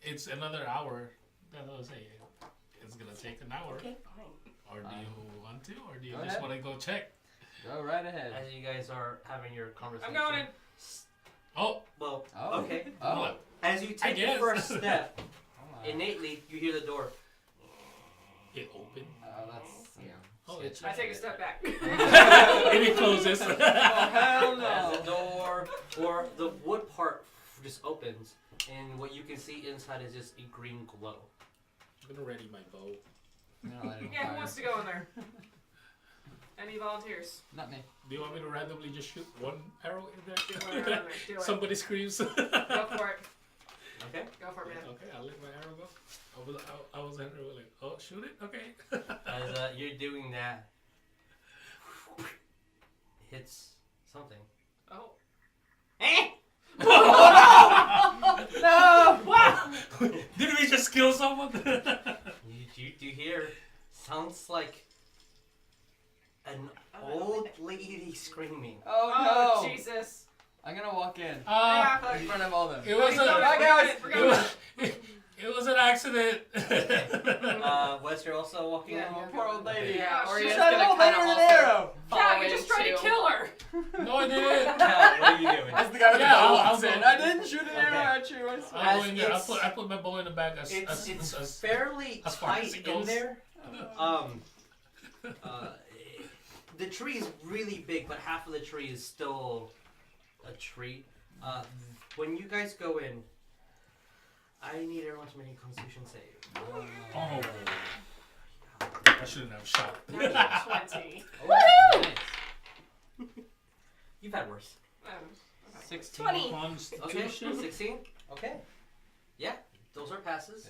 It's another hour. That's what I was saying. It's gonna take an hour. Okay, fine. Or do you want to? Or do you Go just ahead. want to go check? Go right ahead. As you guys are having your conversation. I'm going in. Oh, Well, Oh. okay. Oh. what? As you take the guess. first step, Oh, my. innately you hear the door. It opened. Oh, that's, you know, Oh, sketchy. it's- I take a step back. And it closes. Oh, hell As no. the door or the wood part just opens, and what you can see inside is just a green glow. I'm gonna ready my bow. I'm gonna light it on Yeah, who fire. wants to go in there? Any volunteers? Not me. Do you want me to randomly just shoot one arrow in Whatever, there? do it. Somebody screams. Go for it. Okay. Go for it, man. Okay, I'll let my arrow go. I was like, oh, shoot it? Okay. As you're doing that, hits something. Oh. Eh! No! Did we just kill someone? You do hear? Sounds like an old lady screaming. Oh, no! Jesus. I'm gonna walk in. Yeah, fuck. In front of all them. It was We're a, going, we're going. it was an accident. Wes, you're also walking Yeah, in? you're Poor old lady. Yeah, Oria's She's gonna an old kind lady of with an arrow. Yeah, you just tried to kill her. No, I didn't. Cal, what are you doing? That's the guy with Yeah, the bow I'll walks go. in. I didn't shoot an arrow Okay. at you. I swear. I'll go in there. It's- I put my bow in the bag as It's fairly as far as tight it in goes. there. The tree is really big, but half of the tree is still a tree. When you guys go in, I need everyone to make a Constitution save. Oh. I shouldn't have shot. 20. Oh, nice. You've had worse. 16 20. Okay, Constitution. 16. Okay. Yeah, those are passes.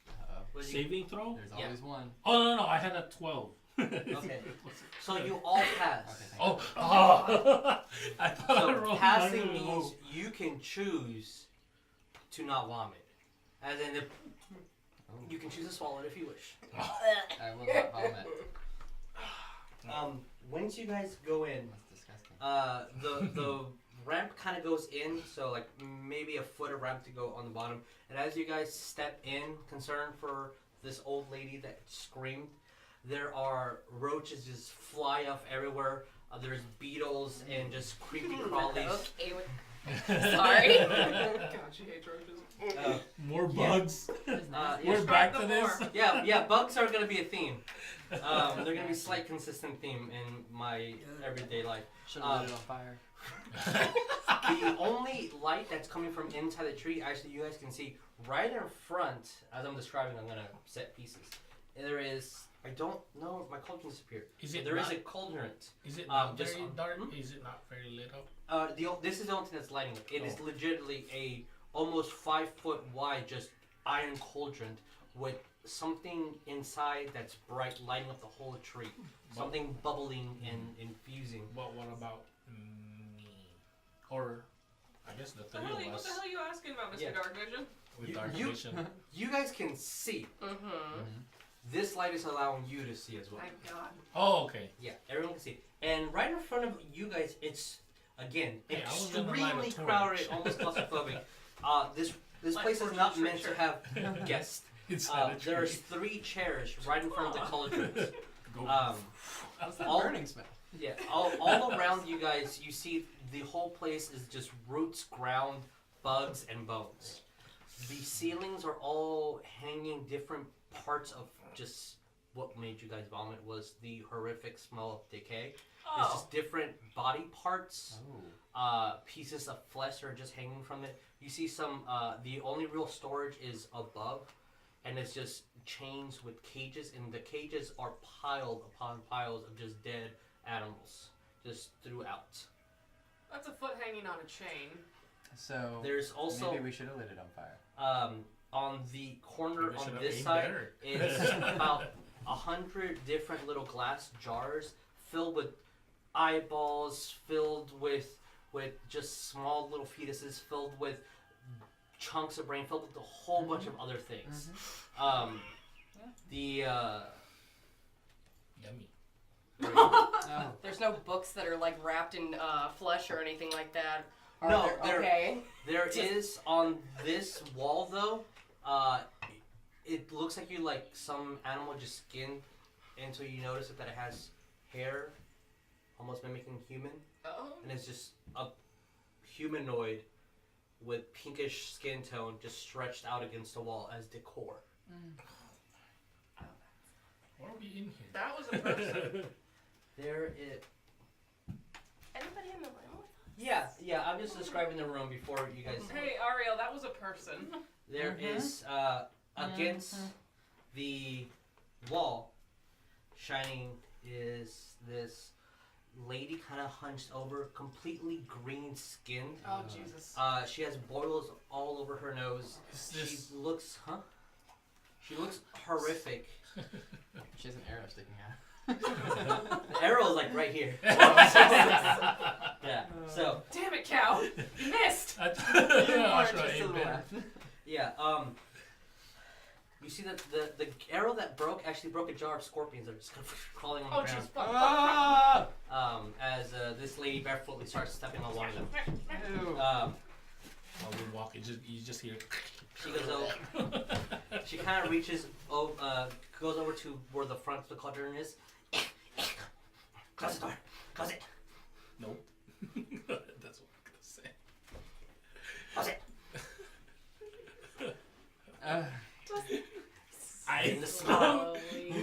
Uh-oh. What did you- Saving throw? There's Yeah. always one. Oh, no, I had a 12. Okay. So you all pass. Okay, thank Oh, oh. I thought I So rolled passing really means low. you can choose to not vomit. As in, you can choose to swallow it if you wish. I will not vomit. Once you guys go in, That's disgusting. the ramp kind of goes in, so like maybe a foot of ramp to go on the bottom. And as you guys step in, concerned for this old lady that screamed, there are roaches just fly off everywhere. There's beetles and just creepy crawlies. Okay, sorry. God, she hates roaches. More bugs. Yeah, We're back to this. yeah, bugs are gonna be a theme. They're gonna be a slight consistent theme in my everyday life. Should have lit it on fire. The only light that's coming from inside the tree, actually, you guys can see right in front. As I'm describing, I'm gonna set pieces. There is. I don't know if my cauldron disappeared. There is a cauldron. Is it not just very on- dark? Is it not very lit up? This is the only thing that's lighting up. It is Oh. legitimately a almost 5 foot wide, just iron cauldron with something inside that's bright, lighting up the whole tree. Something bubbling and infusing. But what about me? Or, I guess the three What of the us hell are you asking about, Mr. Yeah. Dark Vision? with You- dark you- vision. You guys can see Mm-hmm. This light is allowing you to see as well. Thank God. Oh, okay. Yeah, everyone can see. And right in front of you guys, it's again Hey, I was gonna light a extremely torch. crowded, almost claustrophobic. This Like place is torch not in meant to church. have guests. It's not a tree. There's 3 chairs right in front of the cauldrons. Go. What's that all- burning smell? Yeah, all around you guys, you see the whole place is just roots, ground, bugs, and bones. The ceilings are all hanging different parts of just what made you guys vomit was the horrific smell of decay. It's Oh. just different body parts, Oh. pieces of flesh are just hanging from it. You see some, the only real storage is above, and it's just chains with cages, and the cages are piled upon piles of just dead animals, just throughout. That's a foot hanging on a chain. So There's also, maybe we should have lit it on fire. on the corner Maybe I on should've this aimed side, better. it's about 100 different little glass jars filled with eyeballs, filled with just small little fetuses, filled with chunks of brain, filled with a whole bunch of other things. The Yummy. Oh. There's no books that are like wrapped in flesh or anything like that. Are No, there? there- Okay. there is on this wall though. It looks like you like some animal just skinned until you notice that it has hair, almost mimicking human, Oh. and it's just a humanoid with pinkish skin tone just stretched out against the wall as decor. What are we in here? That was a person. There it. Anybody in the room? Yeah. I'm just describing the room before you guys. Hey, Ariel, that was a person. There is against the wall, shining is this lady kind of hunched over, completely green skinned. Oh, Jesus. She has boils all over her nose. Is She this looks, She looks horrific. She has an arrow sticking out. The arrow is like right here. Yeah. So Damn it, Cow. You missed. I should have aimed better. yeah. You see that the arrow that actually broke a jar of scorpions that are just kind of crawling on the Oh, ground. jeez. Fuck. As this lady barefootly starts stepping on one of them. Ew. While we walk, you just hear. She goes over. She kind of reaches, goes over to where the front of the cauldron is. Close the door. Close it. Nope. That's what I'm gonna say. Close it. In the smell.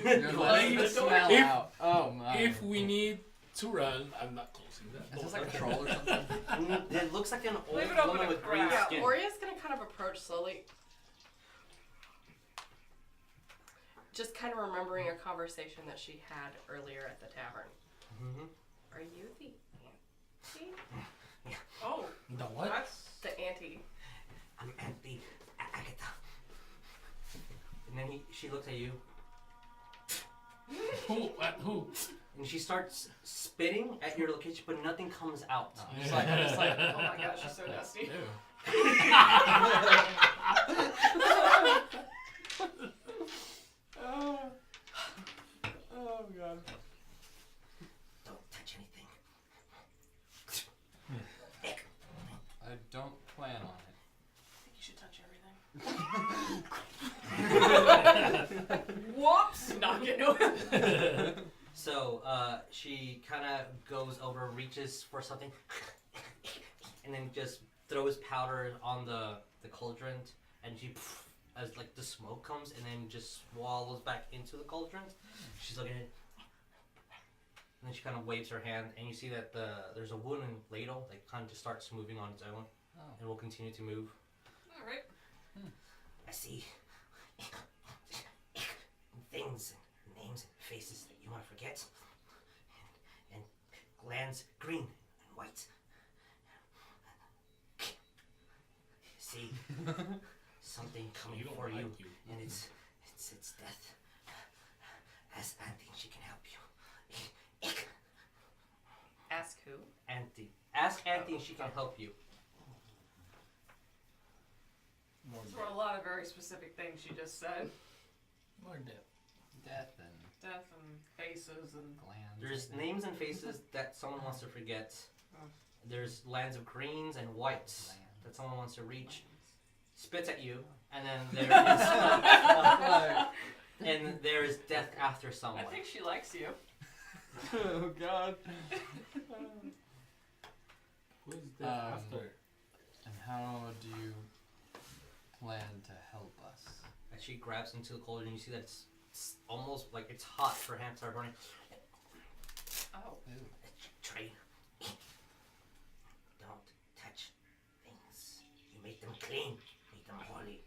You're letting the smell If- out. Oh my. If we need to run, I'm not closing that. Is this like a troll or something? It looks like an old Leave it open woman to with green crack. skin. Yeah, Oria's gonna kind of approach slowly. Just kind of remembering a conversation that she had earlier at the tavern. Mhm. Are you the auntie? Oh, The what? that's... The auntie. I'm Auntie Agatha. And then she looks at you, Who? Who? and she starts spitting at your location, but nothing comes out. I'm just like, Oh my gosh, she's so dusty. Oh god. Don't touch anything. I don't plan on it. You should touch everything. Whoops! Knock into it. So she kind of goes over, reaches for something, and then just throws powder on the cauldron, and she, as like the smoke comes, and then just swallows back into the cauldron. She's looking at it, and then she kind of waves her hand, and you see that there's a wooden ladle that kind of just starts moving on its own, and will continue to move. Alright. I see things and names and faces that you want to forget, and glands green and white. See something coming You don't for like you, you. and it's death. Ask Auntie, she can help you. Ask who? Auntie, ask Auntie, and she can help you. More Those were a lot of very specific things she just said. More death. Death and Death and faces and glands. There's names and faces that someone wants to forget. Oh. There's lands of greens and whites that someone wants to reach. Spits at you, and then there is death after someone. I think she likes you. Oh God. Who's that after? And how do you plan to help us? And she grabs into the Coleton, and you see that it's almost like it's hot. Her hands start burning. Oh. Trade. Don't touch things. You make them clean. Make them holy.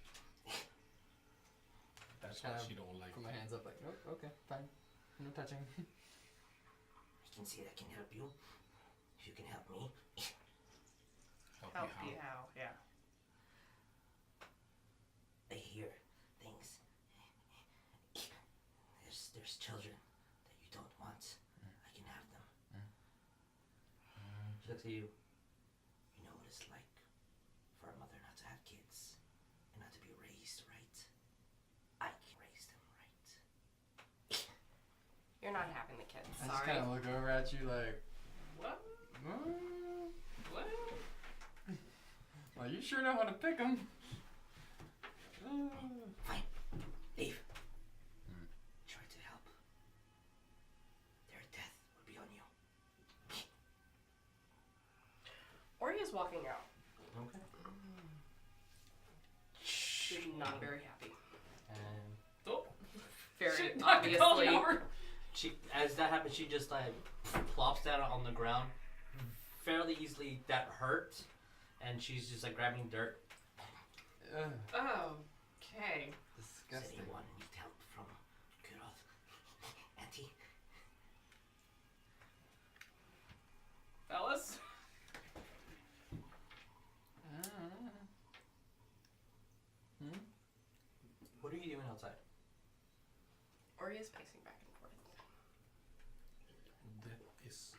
That's what she don't like. Put my hands up like, oh, okay, fine. No touching. I can see that can help you. If you can help me. Help you how? Yeah. I hear things. There's children that you don't want. I can have them. She looks at you. You know what it's like for a mother not to have kids and not to be raised right. I can raise them right. You're not having the kids. I just Sorry. kind of look over at you like, What? What? well, you sure know how to pick them. Fine. Leave. Try to help. Their death will be on you. Oria's walking out. Okay. She's not very happy. And Oh. Very Shit, knock the Coleton obviously. over. as that happens, she just like plops down on the ground, fairly easily. That hurt, and she's just like grabbing dirt. Oh. Okay. Does Disgusting. anyone need help from good old Auntie? Fellas? What are you doing outside? Oria's pacing back and forth. That is.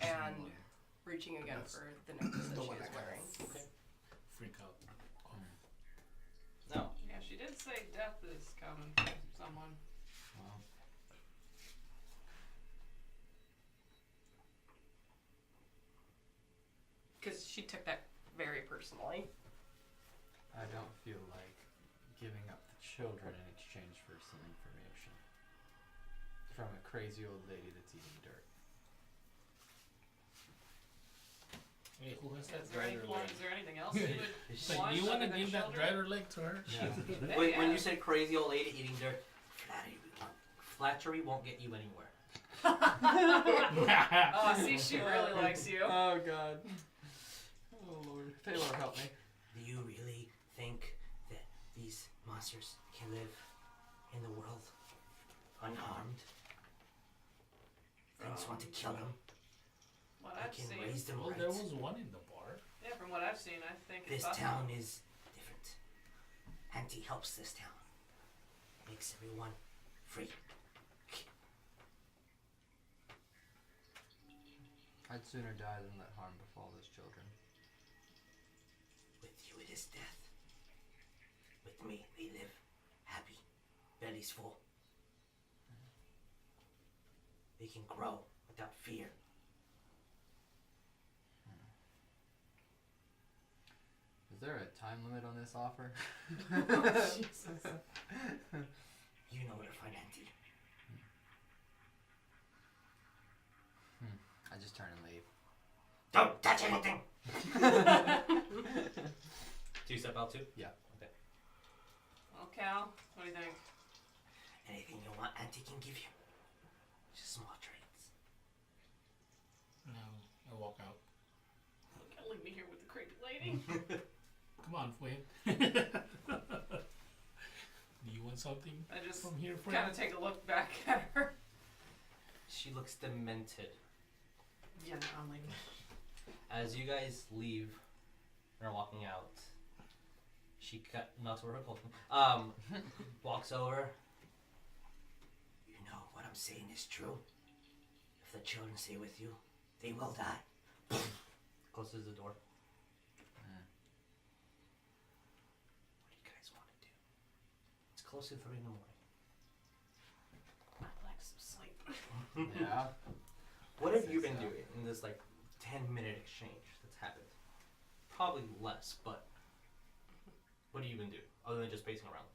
And reaching again for the necklace that she is wearing. Okay. Freak out. No. Yeah, she did say death is coming for someone. Well, Because she took that very personally. I don't feel like giving up the children in exchange for some information from a crazy old lady that's eating dirt. Hey, who has that Is there, driver leg? is there anything else you would Like, want do you want to other than give that children? driver leg to her? Yeah. When you say crazy old lady eating dirt, flattery won't get you anywhere. Oh, see, she really likes you. Oh God. Oh Lord. Taylor, help me. Do you really think that these monsters can live in the world unharmed? Things want to kill them. What I I've can seen. raise them Well, right. there was one in the bar. Yeah, from what I've seen, I think This it's town is different. Auntie helps this town. Makes everyone free. I'd sooner die than let harm befall those children. With you it is death. With me they live happy, bellies full. They can grow without fear. Is there a time limit on this offer? Jesus. You know where to find Auntie. I just turn and leave. Don't touch anything! Do you step out too? Yeah. Okay. Well, Cal, what do you think? Anything you want, Auntie can give you. Just small trades. No, I walk out. You can't leave me here with the creepy lady. Come on, Wayne. Do you want something I just from here, kind friend? of take a look back at her. She looks demented. Yeah, no, I'm leaving. As you guys leave and are walking out, she knocks over her Coleton. Walks over. You know what I'm saying is true. If the children stay with you, they will die. Closes the door. What do you guys want to do? It's close to 3 in the morning. Yeah. What have you been So. doing in this like 10-minute exchange that's happened? Probably less, but what have you been doing other than just pacing around?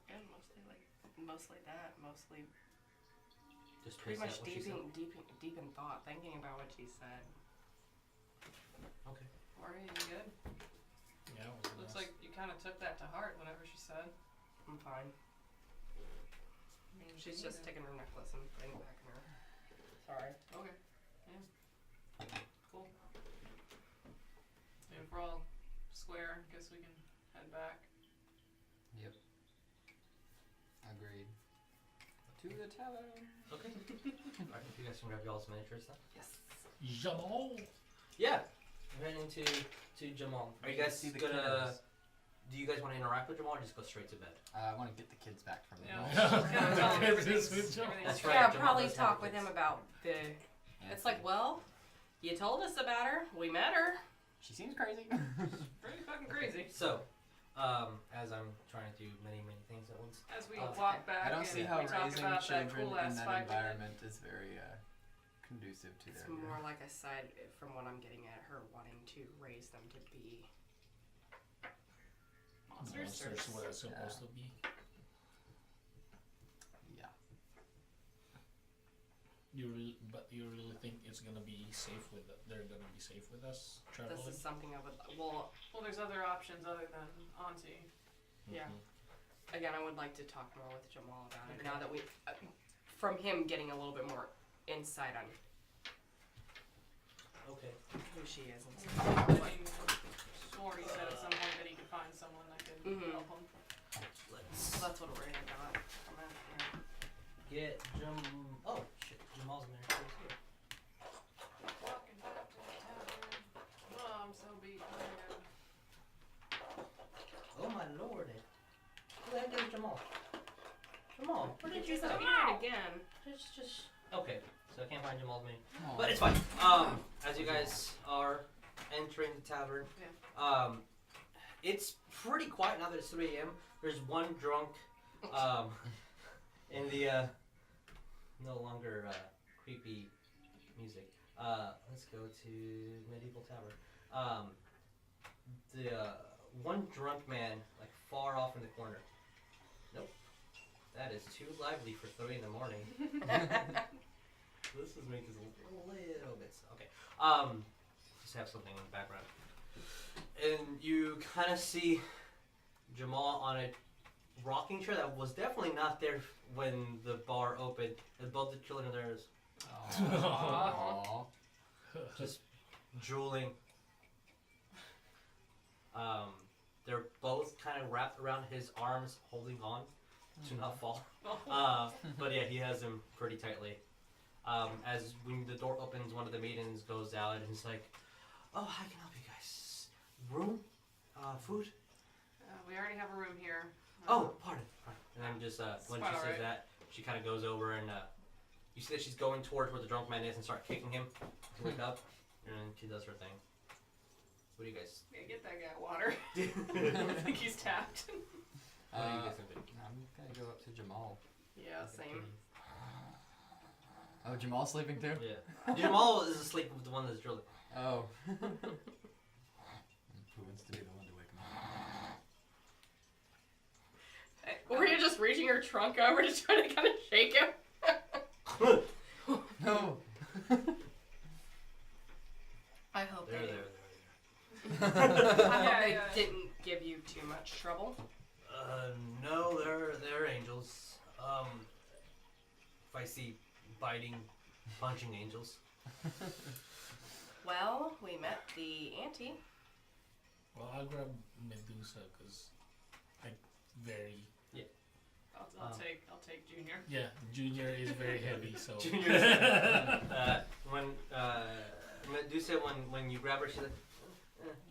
Yeah, mostly that. Mostly Just pretty tracing much out what she said? deep in thought, thinking about what she said. Okay. Oria, you good? Yeah, it was Looks nice. like you kind of took that to heart, whatever she said. I'm fine. I mean, She's you just need taking her necklace and putting it back in her. Sorry. to- Okay. Yeah. Cool. And if we're all square, guess we can head back. Yep. Agreed. To the tavern. Okay. Alright, if you guys can grab y'all's miniatures then. Yes. Jamal. Yeah. We're heading to Jamal. Are you guys See the gonna... kiddos. Do you guys want to interact with Jamal or just go straight to bed? I want to get the kids back from the Yeah. mall. Kind of tell him everything's, This is Jamal. everything's That's fine. right. Yeah, Jamal probably does have talk the with kids. him about the. It's like, well, you told us about her. We met her. She seems crazy. Pretty fucking crazy. So, as I'm trying to do many things at once. As we Oh, walk back I don't and see how we talk raising about that children cool in ass that 5 environment is very conducive to It's their more like I said, from what I'm getting at, her wanting to raise them to be monsters. Monsters, what it's supposed to be. Yeah. But you really think it's gonna be safe with? They're gonna be safe with us This traveling? is something I would. Well, Well, there's other options other than Auntie. yeah. Mhm. Again, I would like to talk more with Jamal about it now that we, from him getting a little bit more insight on Okay. who she is and I stuff. mean, swore he said at some point that he could find someone that could Mhm. help him. Let's So that's what we're gonna got from it. Yeah. get Oh, shit. Jamal's miniatures here. Walking back to the tavern. Oh, I'm so beat. Oh, my lord. Who the heck is Jamal? Jamal, where did you So go? here again. Just... Okay, so I can't find Jamal's name. Aw. But it's fine. As you guys are entering the tavern, it's pretty quiet now that it's 3 a.m. There's one drunk, in the, no longer, creepy music. Let's go to Medieval Tavern. The, one drunk man, like, far off in the corner. Nope. That is too lively for 3 in the morning. This is making this a little bit... Okay. Just have something in the background. And you kind of see Jamal on a rocking chair that was definitely not there when the bar opened. And both the children are there Aw. just drooling. They're both kind of wrapped around his arms, holding on to not fall. But yeah, he has him pretty tightly. As when the door opens, one of the maidens goes out and is like, "Oh, I can help you guys. Room? Food? We already have a room here. Oh, pardon. And then just when quite she says alright. that, she kind of goes over and you see that she's going towards where the drunk man is and start kicking him to wake up. And then she does her thing. What do you guys? Yeah, get that guy water. I think he's tapped. What do you guys think? I'm gonna go up to Jamal. Yeah, same. Oh, Jamal's sleeping too? Yeah. Jamal is asleep with the one that's drilling. Oh. Who wants to be the one to wake him up? Or you're just reaching your trunk over to try to kind of shake him. No. I hope There. I hope Yeah, they yeah. didn't give you too much trouble. No, they're angels. If I see biting, punching angels. Well, we met the auntie. Well, I'll grab Medusa because like very I'll take Junior. yeah. Junior is very heavy, so Junior. When Medusa, when you grab her, she's like,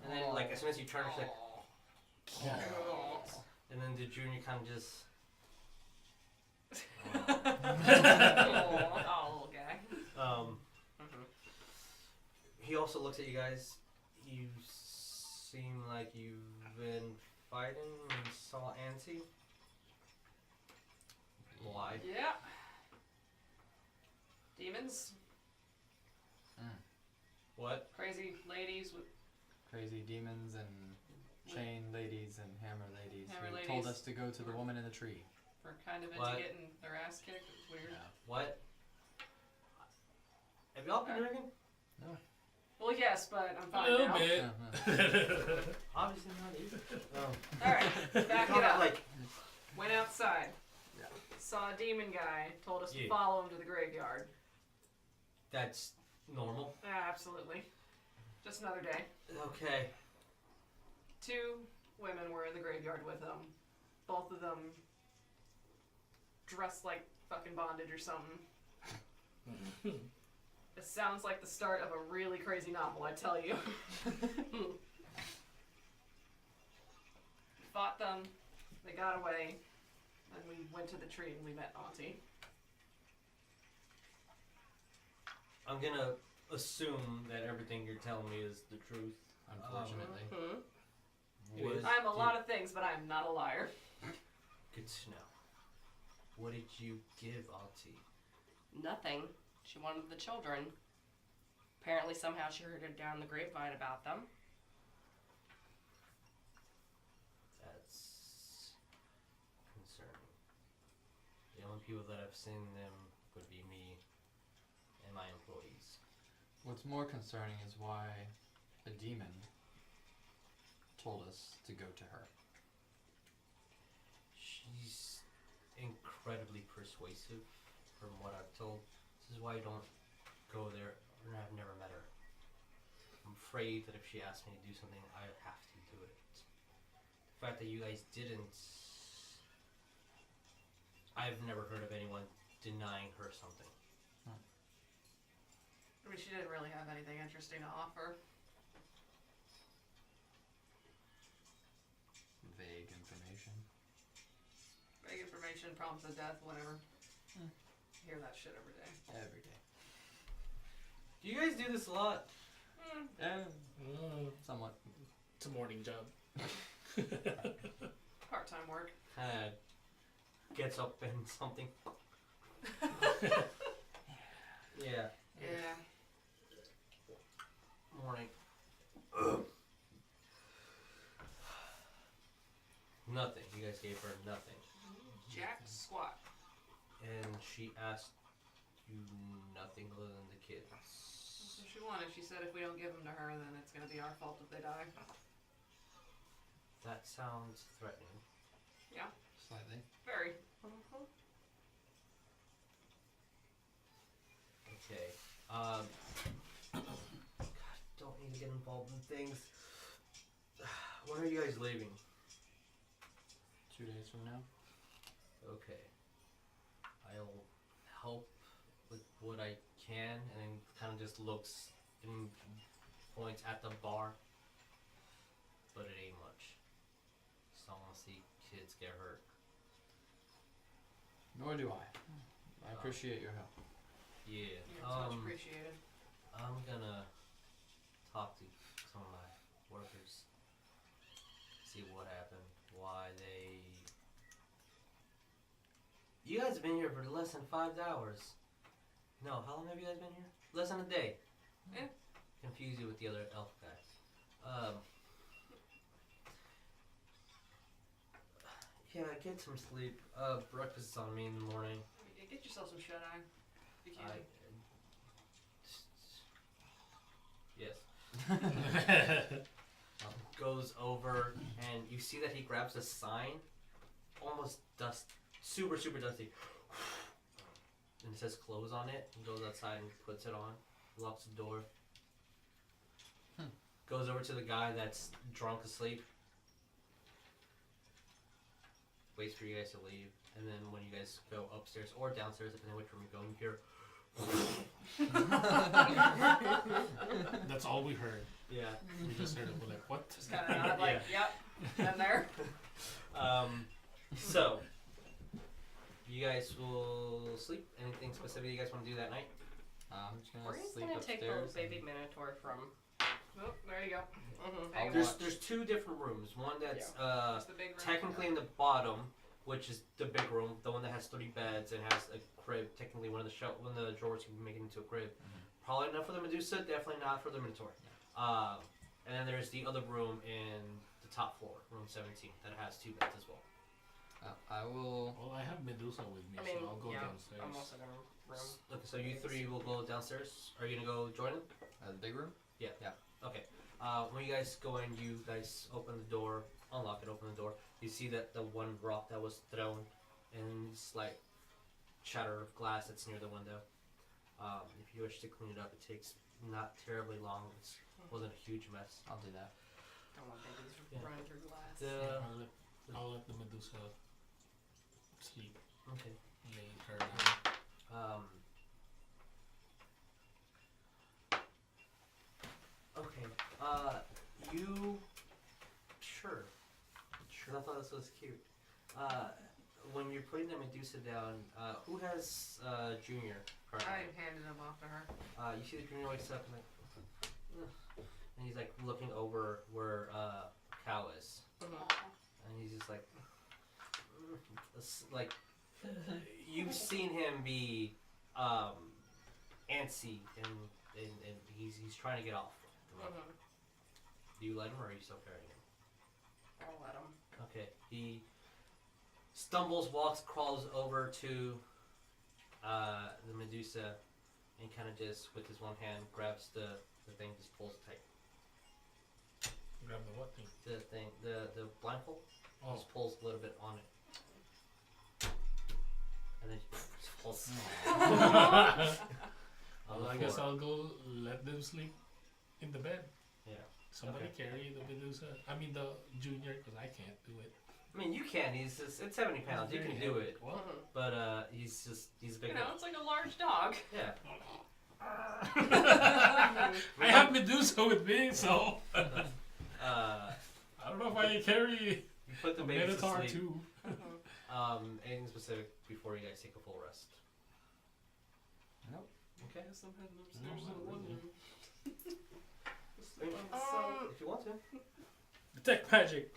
and then like as soon as you turn, she's like, and then the Junior kind of just. Oh, little guy. He also looks at you guys. You seem like you've been fighting and saw Auntie. Why? Yeah. Demons, What? crazy ladies with Crazy demons and chain ladies and hammer ladies Hammer who ladies. told us to go to the woman in the tree. were kind of into What? getting their ass kicked. It was weird. Yeah. What? Have y'all been drinking? Well, yes, but I'm A fine little now. bit. Obviously not either. All right, back Not it up. like Went outside. Yeah. Saw a demon guy. Told us to Yeah. follow him to the graveyard. that's normal. Yeah, absolutely. Just another day. Okay. 2 women were in the graveyard with him. Both of them dressed like fucking bondage or something. It sounds like the start of a really crazy novel, I tell you. Fought them, they got away, and we went to the tree and we met Auntie. I'm gonna assume that everything you're telling me is the truth. Unfortunately. Was I'm a lot of things, but I am not a liar. Good to know. What did you give Auntie? Nothing. She wanted the children. Apparently, somehow she heard it down the grapevine about them. That's concerning. The only people that have seen them would be me and my employees. What's more concerning is why a demon told us to go to her. She's incredibly persuasive, from what I've told. This is why I don't go there, or I've never met her. I'm afraid that if she asked me to do something, I have to do it. The fact that you guys didn't, I've never heard of anyone denying her something. I mean, she didn't really have anything interesting to offer. Vague information. Vague information, promise of death, whatever. Hear that shit every day. Every day. Do you guys do this a lot? Somewhat. It's a morning job. Part-time work. Kinda gets up and something. Yeah. Yeah. Morning. Nothing. You guys gave her nothing. Jack squat. And she asked you nothing other than the kids. That's what she wanted. She said if we don't give them to her, then it's going to be our fault if they die. That sounds threatening. Yeah, Slightly. very. Okay. God, don't need to get involved in things. When are you guys leaving? 2 days from now. Okay. I'll help with what I can, and then kind of just looks and points at the bar. But it ain't much. Just don't want to see kids get hurt. Nor do I. I appreciate your help. Yeah. It's much appreciated. I'm gonna talk to some of my workers. See what happened. Why they... You guys have been here for less than 5 hours. No, how long have you guys been here? Less than a day. Yeah. Confuse you with the other elf guy. Yeah, get some sleep. Breakfast's on me in the morning. Get yourself some shut-eye. If you can. Yes. Goes over and you see that he grabs a sign, almost super dusty, and it says close on it, and goes outside and puts it on, locks the door, goes over to the guy that's drunk asleep, waits for you guys to leave, and then when you guys go upstairs or downstairs, depending on which room you go, you hear That's all we heard. yeah. We just heard it. We're like, what? Just kind of nod like, yep, been there. So, you guys will sleep. Anything specific you guys want to do that night? I'm just gonna We're just sleep gonna take the upstairs. baby minotaur from. Oh, there you go. Mm-hmm. Hang on. There's 2 different rooms. One that's That's the big room. technically in the bottom, which is the big room, the one that has 30 beds and has a crib. Technically, one of the drawers can make it into a crib. Probably enough for the Medusa, definitely not for the Minotaur. And then there's the other room in the top floor, room 17, that has 2 beds as well. I will. Well, I have Medusa with me, I mean, so I'll go yeah, downstairs. I'm also gonna room. Okay, so you 3 will go downstairs. Are you gonna go join them? The big room? Okay. When you guys go in, you guys open the door, unlock it, open the door. You see that the one rock that was thrown and it's like shatter of glass that's near the window. If you wish to clean it up, it takes not terribly long. It wasn't a huge mess. I'll do that. Don't want babies Yeah. running through glass. I'll let the Medusa sleep. Okay. Lay her down. Okay. You. Sure. I thought this was cute. When you're putting the Medusa down, who has Junior? I handed him off to her. You see the Junior wakes up and like, ugh. And he's like looking over where Cow is, and he's just like, like you've seen him be antsy and he's trying to get off. Do you let him or are you still carrying him? I'll let him. Okay. He stumbles, walks, crawls over to the Medusa and kind of just with his one hand grabs the thing, just pulls it tight. Grab the what thing? The thing, the blindfold, just pulls a little bit on it. And then just pulls. Well, I guess I'll go let them sleep in the bed. Yeah. Somebody carry the Medusa. I mean the Junior, because I can't do it. I mean, you can. He's just, it's 70 pounds. You can do it. Well, But he's a big You know, guy. it's like a large dog. Yeah. I have Medusa with me, so Uh, I don't know if I can carry you put the a baby to Minotaur sleep. too. Anything specific before you guys take a full rest? Nope. Okay. Guess I'm heading upstairs No, to the not living really. room. Sleep on the sofa. If you want to. Detect magic.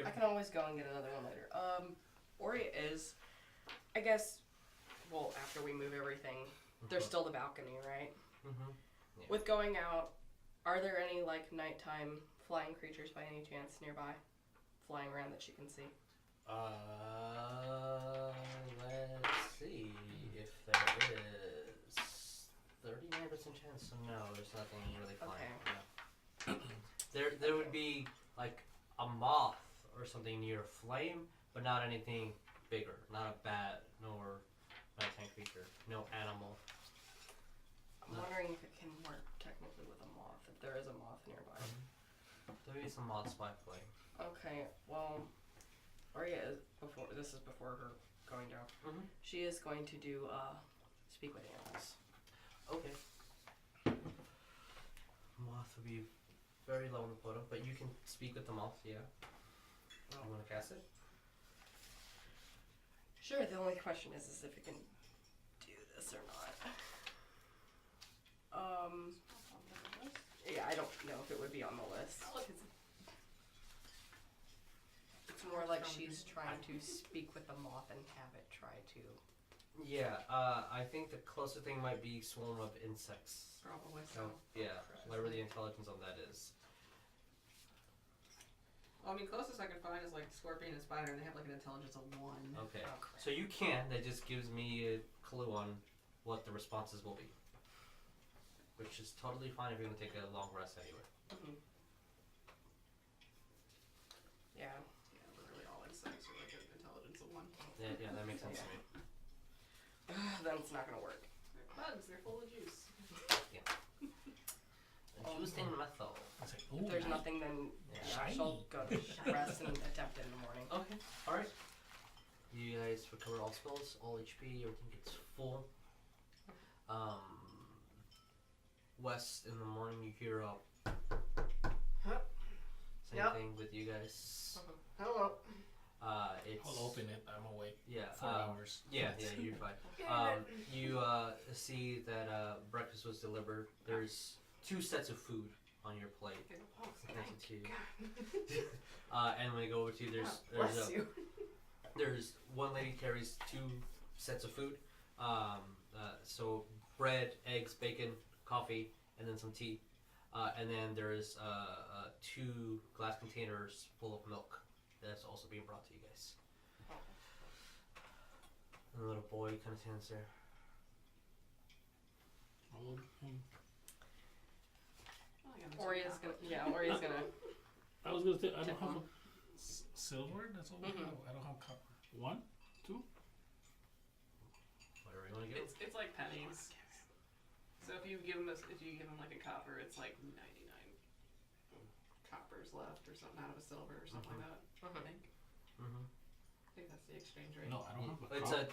I can always go and get another one later. Oria is, I guess, well, after we move everything, there's still the balcony, right? Mm-hmm. With going out, are there any, like, nighttime flying creatures by any chance nearby? Flying around that she can see? Let's see if there is 39% chance. So no, there's nothing really flying. Okay. No. There would be like a moth or something near a flame, but not anything bigger. Not a bat nor nighttime creature. No animal. I'm wondering if it can work technically with a moth, if there is a moth nearby. There is some moths by play. Okay, well, Oria is this is before her going down. Mm-hmm. She is going to do, speak with animals. Okay. Moth would be very low on the photo, but you can speak with the moth, yeah. You want to cast it? Sure, the only question is if it can do this or not. Yeah, I don't know if it would be on the list. It's more like she's trying to speak with the moth and have it try to. Yeah, I think the closest thing might be swarm of insects. Probably So, yeah, whatever the intelligence on that is. Well, I mean, closest I can find is like scorpion and spider, and they have like an intelligence of 1. Okay, Oh, crap. so you can. That just gives me a clue on what the responses will be. Which is totally fine if you're going to take a long rest anyway. Mm-hmm. Yeah. Yeah, literally all insects are like an intelligence of 1. Yeah, that makes sense to me. Then it's not gonna work. They're bugs, they're full of juice. Juicing methyl. It's like, If there's nothing, then Yeah. she'll go to rest and attempt it in the morning. Okay, alright. You guys recover all spells, all HP, everything gets full. West in the morning you hear up. Same Yep. thing with you guys. Hello. It's I'll open it. I'm awake. Yeah. 4 hours. Yeah, you're fine. You see that breakfast was delivered. There's 2 sets of food on your plate. Oh, Hands it to you. God. And when you go over to you, Bless you. there's one lady carries 2 sets of food. So bread, eggs, bacon, coffee, and then some tea. And then there's 2 glass containers full of milk that's also being brought to you guys. And the little boy kind of stands there. Oria's gonna. I was gonna say I don't Tip have him. silver. That's all. I don't have copper. 1, 2. Whatever you want to give. It's like pennies. So if you give him like a copper, it's like 99 coppers left or something out of a silver or something like that. I think. Mm-hmm. I think that's the exchange rate. No, I don't have a It's copper.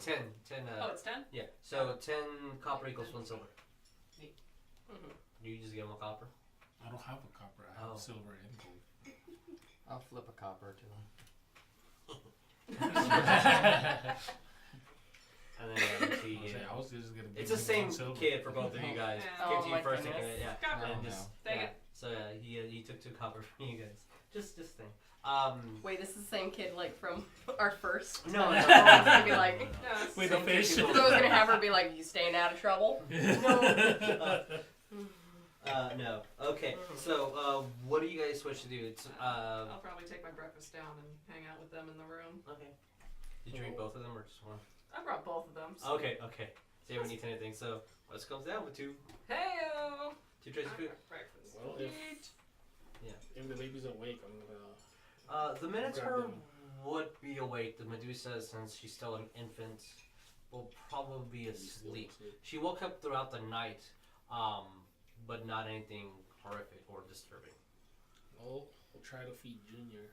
10. Oh, it's 10? Yeah. So 10 copper equals 1 silver. Mhm. You just give him a copper. I don't have a copper. I have silver and gold. I'll flip a copper to him. And then I was just gonna. it's give the him same 1 silver. kid for both of you guys. Yeah. Came Oh to my you first, and goodness. yeah. Copper. And No. just, Take yeah. it. So he took 2 copper from you guys. Just thing. Wait, this is the same kid like from our first. No, I no. was gonna be like, No, it's Wait, the Same fish. kid. I was gonna have her be like, you staying out of trouble? No. Okay. So what do you guys wish to do? It's I'll probably take my breakfast down and hang out with them in the room. okay. Did you eat both of them or just one? I brought both of them. So. Okay. So you haven't eaten anything. So let's comes down with 2 Heyo! trays of food. Breakfast. Well, if the baby's awake, I'm gonna. The Minotaur Grab them. would be awake. The Medusa, since she's still an infant, will probably be asleep. She woke up throughout the night, but not anything horrific or disturbing. We'll try to feed Junior.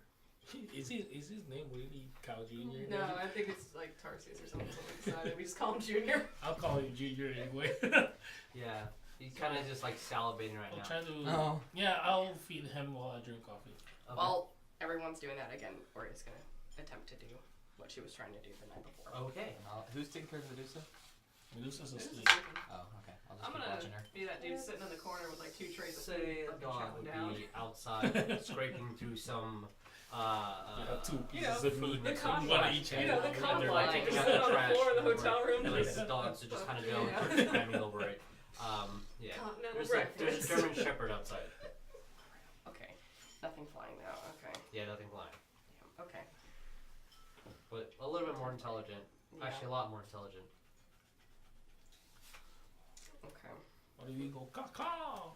Is his name really Cow Junior? No, I think it's like Tarsius or something. Decided. We just call him Junior. I'll call him Junior anyway. Yeah, he's kind of just like salivating right I'll now. try to. Oh. Yeah, I'll feed him while I drink coffee. Okay. While everyone's doing that again, Oria's gonna attempt to do what she was trying to do the night before. Okay. Who's taking care of Medusa? Medusa's This is asleep. sleeping. Oh, okay. I'll just I'm keep gonna watching her. be that dude sitting in the corner with like 2 trays of Say food, fucking Dawn chopping would down. be outside scraping through some. You have 2 you know, pieces of meat. the One combine. each You hand. know, the and combine. they're Like, like- taking out Sit the on the trash floor of the over hotel it, room. and like the dogs are just kind of going Yeah. cramming over it. Yeah. Continental There's a breakfast. German Shepherd outside. Okay. Nothing flying now. Okay. Yeah, nothing flying. Okay. But a little bit more intelligent. Yeah. Actually, a lot more intelligent. Okay. Or do you go caw?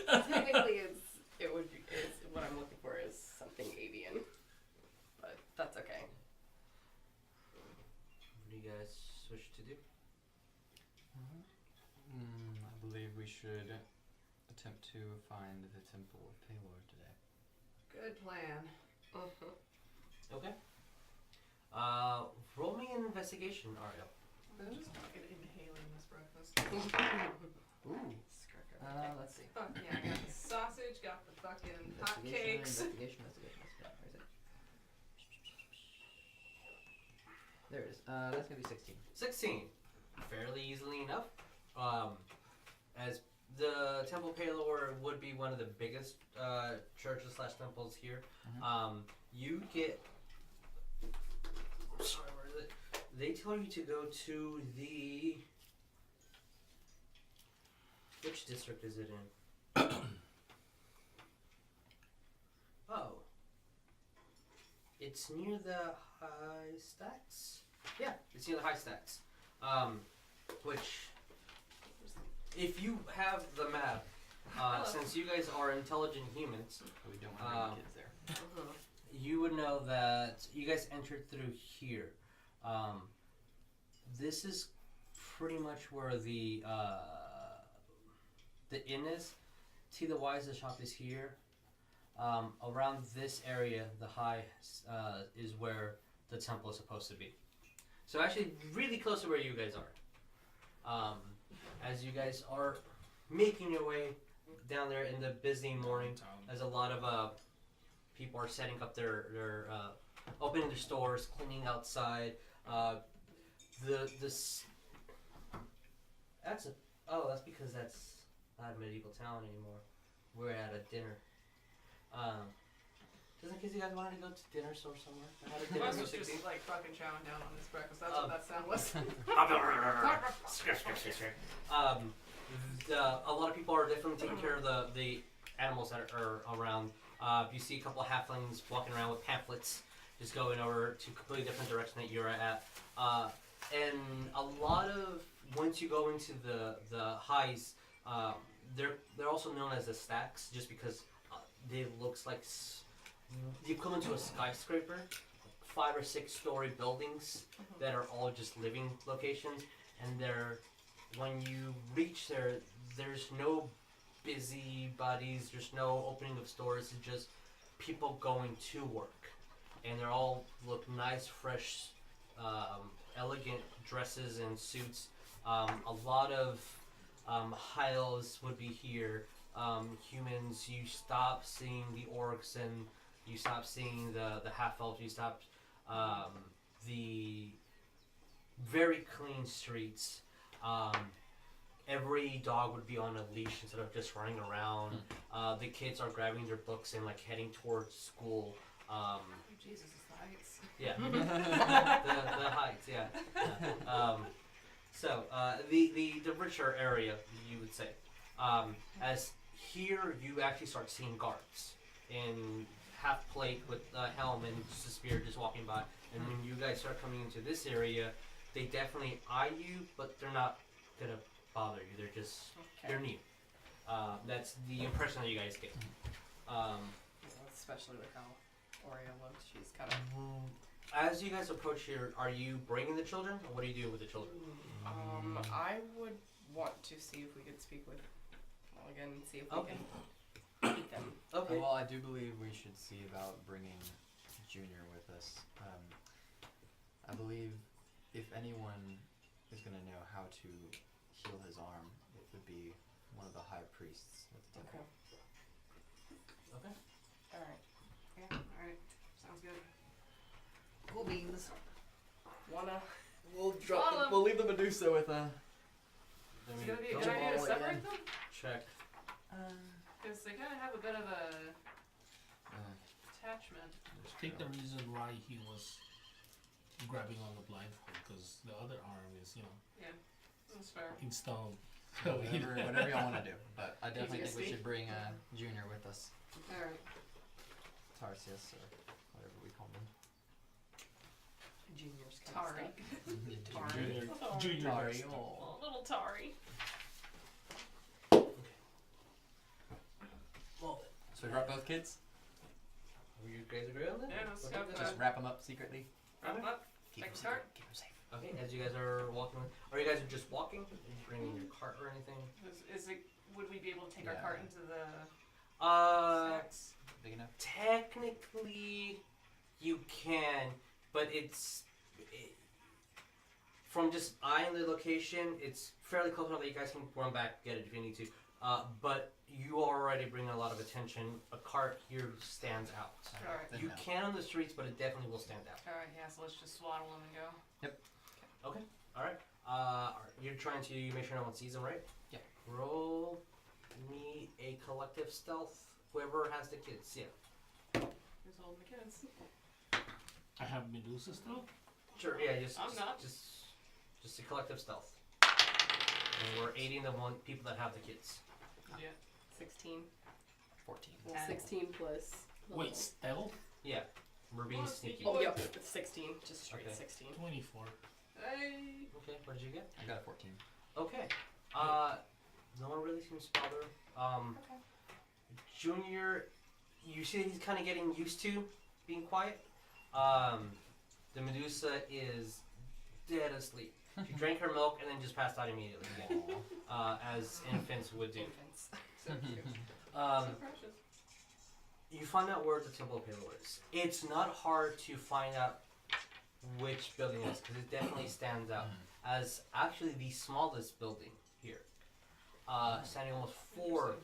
Technically, it's what I'm looking for is something avian, but that's okay. What do you guys wish to do? I believe we should attempt to find the Temple of Palor today. Good plan. Okay. Roll me an investigation, Ariell. I'm just fucking inhaling this breakfast. Ooh. Scrap Let's see. Fuck yeah, I got the sausage, got the fucking hot Investigation. cakes. Yeah, where is it? There it is. That's gonna be 16. 16. Fairly easily enough. As the Temple Palor would be one of the biggest churches / temples here. You get. Sorry, where is it? They tell you to go to the. Which district is it in? Oh. It's near the high stacks? Yeah, it's near the high stacks. Which, if you have the map, since you guys are intelligent humans, But we don't want to bring the kids there. you would know that you guys entered through here. This is pretty much where the inn is. T the Wise, the shop is here. Around this area, the high is where the temple is supposed to be. So actually, really close to where you guys are. As you guys are making your way down there in the busy morning, as a lot of people are setting up their opening their stores, cleaning outside. That's because that's not a medieval town anymore. We're at a dinner. Just in case you guys wanted to go to dinner or somewhere. I had a dinner I for was 16. just like fucking chowing down on this breakfast. That's what that sound was. A lot of people are definitely taking care of the animals that are around. You see a couple of halflings walking around with pamphlets, just going over to a completely different direction that you're at. And a lot of, once you go into the highs, they're also known as the stacks, just because they looks like the equivalent to a skyscraper, 5 or 6 story buildings that are all just living locations, and when you reach there, there's no busybodies, there's no opening of stores, it's just people going to work, and they all look nice, fresh, elegant dresses and suits. A lot of Hyles would be here. Humans, you stop seeing the orcs and you stop seeing the half-elves, you stop the very clean streets. Every dog would be on a leash instead of just running around. The kids are grabbing their books and like heading towards school. Jesus, it's the heights. Yeah, the heights. Yeah. So the richer area, you would say, as here you actually start seeing guards in half plate with a helm and just a spear just walking by. And when you guys start coming into this area, they definitely eye you, but they're not gonna bother you. They're just they're new. That's the impression that you guys get. Especially with how Oria looks, she's kind of. As you guys approach here, are you bringing the children, or what do you do with the children? I would want to see if we could speak with Mulligan and see if we can meet them. Okay. Well, I do believe we should see about bringing Junior with us. I believe if anyone is going to know how to heal his arm, it would be one of the high priests at the temple. Okay. Alright. Yeah, alright. Sounds good. Cool beans. We'll Swallow. We'll leave the Medusa with I It's mean, gonna be a don't good idea to all separate again. them? check. Because they kind of have a bit of a attachment. I think the reason why he was grabbing on the blindfold, because the other arm is, Yeah, that's fair. installed. whatever y'all want to do. But I definitely think we PTSD. should bring Junior with us. Alright. Tarsius or whatever we call him. Junior's Tari. Junior Tari. Dexter. Oh, little Tari. Well, So we brought both kids? you guys agree on that? Yeah, let's Okay. go. Just wrap them up secretly? Wrap 'em up. Take a start. Keep them safe. Okay, as you guys are walking, are you guys just walking? Are you bringing your cart or anything? Is it? Would we be able to take our Yeah. cart into the stacks? Big enough? Technically, you can, but from just eyeing the location, it's fairly close enough that you guys can run back, get it if you need to. But you are already bringing a lot of attention. A cart here stands out. Alright. Then You no. can on the streets, but it definitely will stand out. Alright, yeah, so let's just swaddle them and go. Okay, alright. You're trying to make sure no one sees them, right? Yeah. Roll me a collective stealth. Whoever has the kids, yeah. Who's holding the kids? I have Medusa still. Sure, yeah, just I'm not. Just a collective stealth. And we're aiding the people that have the kids. Yeah. 16. 14. Well, 16 plus. Wait, stealth? Yeah. We're being Oh, sneaky. sneaky. Oh, yep, it's 16. Just straight Okay. 16. 24. Hey. Okay, what did you get? I got a 14. Okay. No one really seems bothered. Junior, you see he's kind of getting used to being quiet. The Medusa is dead asleep. She drank her milk and then just passed out immediately again, as infants would do. Infants. So cute. Um, So precious. you find out where the Temple of Halo is. It's not hard to find out which building it is, because it definitely stands out as actually the smallest building here, standing almost 4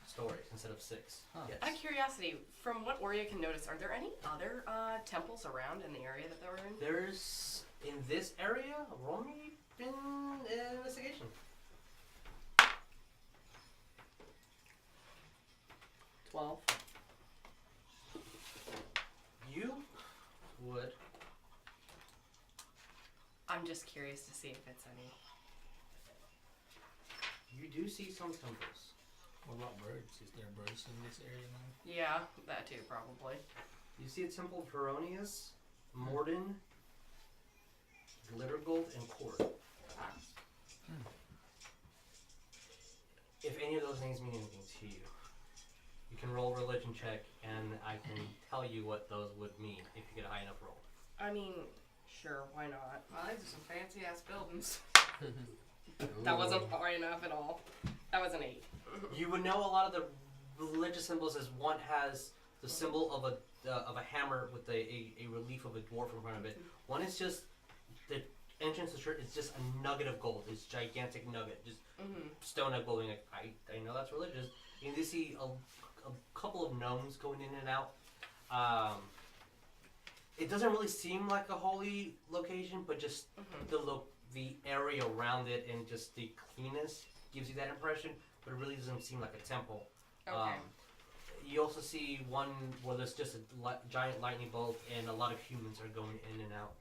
stories instead of 6. Huh. Yes. Out of curiosity, from what Oria can notice, are there any other temples around in the area that they were in? There's in this area, roll me an investigation. 12. You would. I'm just curious to see if it's any. You do see some temples. What about birds? Is there birds in this area now? Yeah, that too, probably. You see a temple of Peronius, Morden, Glittergold, and Cord. If any of those names mean anything to you, you can roll a religion check, and I can tell you what those would mean if you get a high enough roll. I mean, sure, why not? Well, these are some fancy ass buildings. That wasn't high enough at all. That was an 8. You would know a lot of the religious symbols as one has the symbol of a hammer with a relief of a dwarf in front of it. One is just the entrance to the church is just a nugget of gold. It's a gigantic nugget, just stone egg building. I know that's religious. You can see a couple of gnomes going in and out. It doesn't really seem like a holy location, but just the area around it and just the cleanness gives you that impression. But it really doesn't seem like a temple. Okay. You also see one where there's just a giant lightning bolt and a lot of humans are going in and out.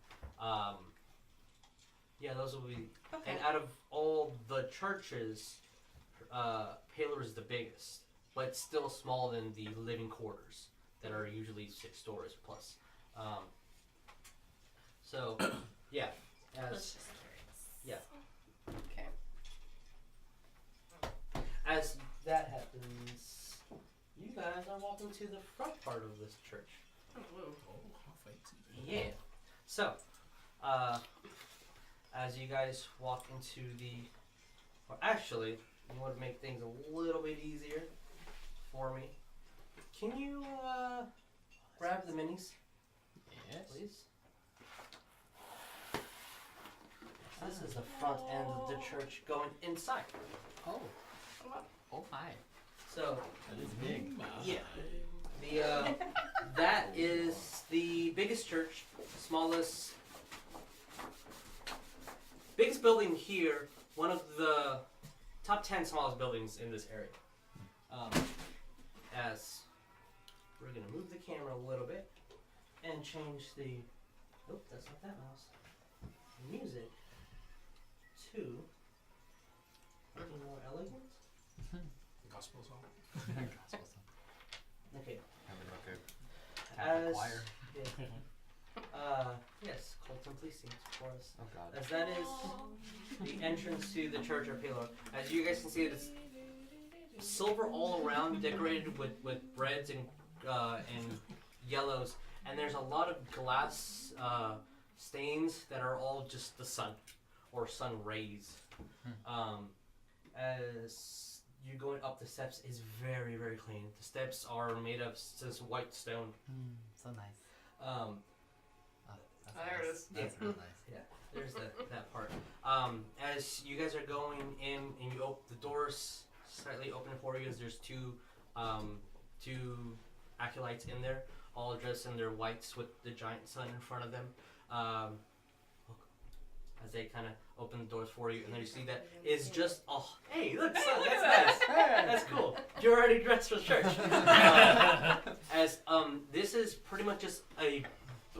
Yeah, those will be. Okay. And out of all the churches, Paler is the biggest, but still smaller than the living quarters that are usually 6 stories plus. So, yeah. Let's just curious. Yeah. Okay. As that happens, you guys are walking to the front part of this church. Oh, whoa. Oh, how fancy. Yeah. So, as you guys walk into the, or actually, you want to make things a little bit easier for me. Can you grab the minis, Yes. please? This is the front end of the church going inside. Oh. Oh my. So, That is big. yeah. The that is the biggest church, biggest building here. One of the top 10 smallest buildings in this area. As we're gonna move the camera a little bit and change the. Oh, that's not that mouse. Music to something more elegant. Gospel song. Okay. As As choir. yes, Coleton, please sing for us. Oh god. As that is the entrance to the church or pillar. As you guys can see, it's silver all around, decorated with reds and yellows, and there's a lot of glass stains that are all just the sun or sun rays. As you're going up the steps is very, very clean. The steps are made of this white stone. So nice. That's there it nice. is. That's real nice. Yeah, there's that part. As you guys are going in and you open the doors slightly open for you, as there's two acolytes in there, all dressed in their whites with the giant sun in front of them. As they kind of open the doors for you, and then you see that it's just hey, look, sun, that's nice. That's cool. You're already dressed for church. This is pretty much just a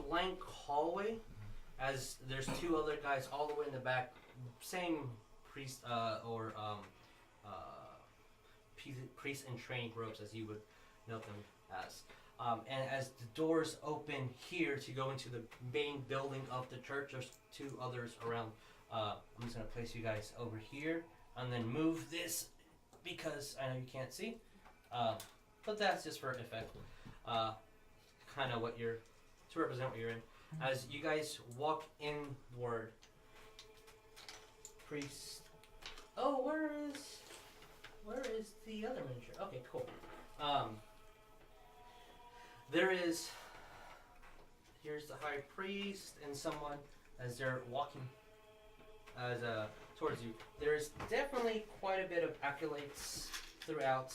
blank hallway, as there's 2 other guys all the way in the back, same priest priest in training robes as you would know them as. And as the doors open here to go into the main building of the church, there's 2 others around. I'm just going to place you guys over here and then move this because I know you can't see. But that's just for effect. Kind of what you're, to represent what you're in. As you guys walk inward, priest. Oh, where is the other miniature? Okay, cool. Here's the high priest and someone as they're walking towards you. There's definitely quite a bit of acolytes throughout.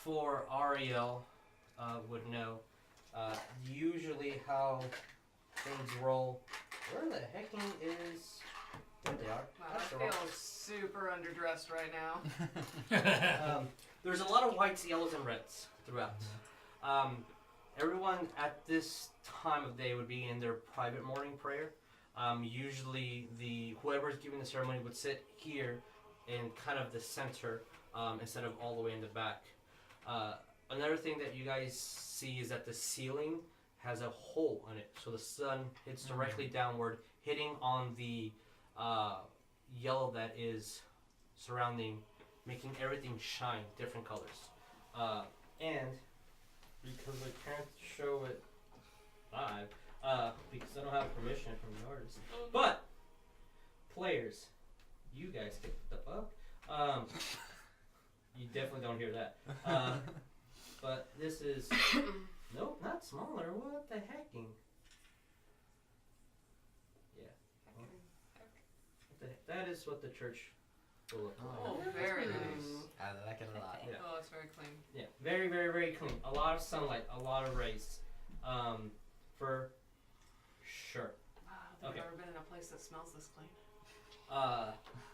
For Ariell would know usually how things roll. Where the hecking is? There they are. Wow, That's I the wrong- feel super underdressed right now. there's a lot of whites, yellows, and reds throughout. Everyone at this time of day would be in their private morning prayer. Usually, whoever's giving the ceremony would sit here in kind of the center instead of all the way in the back. Another thing that you guys see is that the ceiling has a hole in it, so the sun hits directly downward, hitting on the yellow that is surrounding, making everything shine different colors. And because I can't show it live, because I don't have permission from the artist, but players, you guys get the fuck. You definitely don't hear that. But this is nope, not smaller. What the hecking? Yeah. That is what the church will look like. Oh, very nice. I like it a lot. Yeah. Oh, it's very clean. Yeah, very, very, very clean. A lot of sunlight, a lot of rays. For sure. Wow, I've Okay. never been in a place that smells this clean.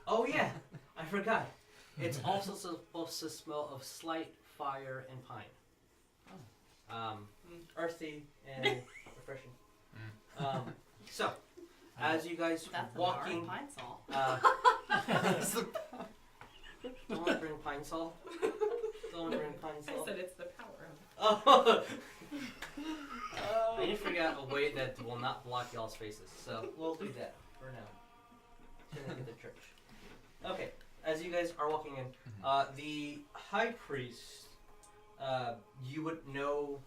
Oh yeah, I forgot. It's also supposed to smell of slight fire and pine. Earthy and refreshing. So, as you guys That's walking, pine salt. don't bring pine salt. Don't bring pine I salt. said it's the power of Oh. I need to figure out a way that will not block y'all's faces. So we'll do that for now. Till we get to church. Okay, as you guys are walking in, the high priest, you would know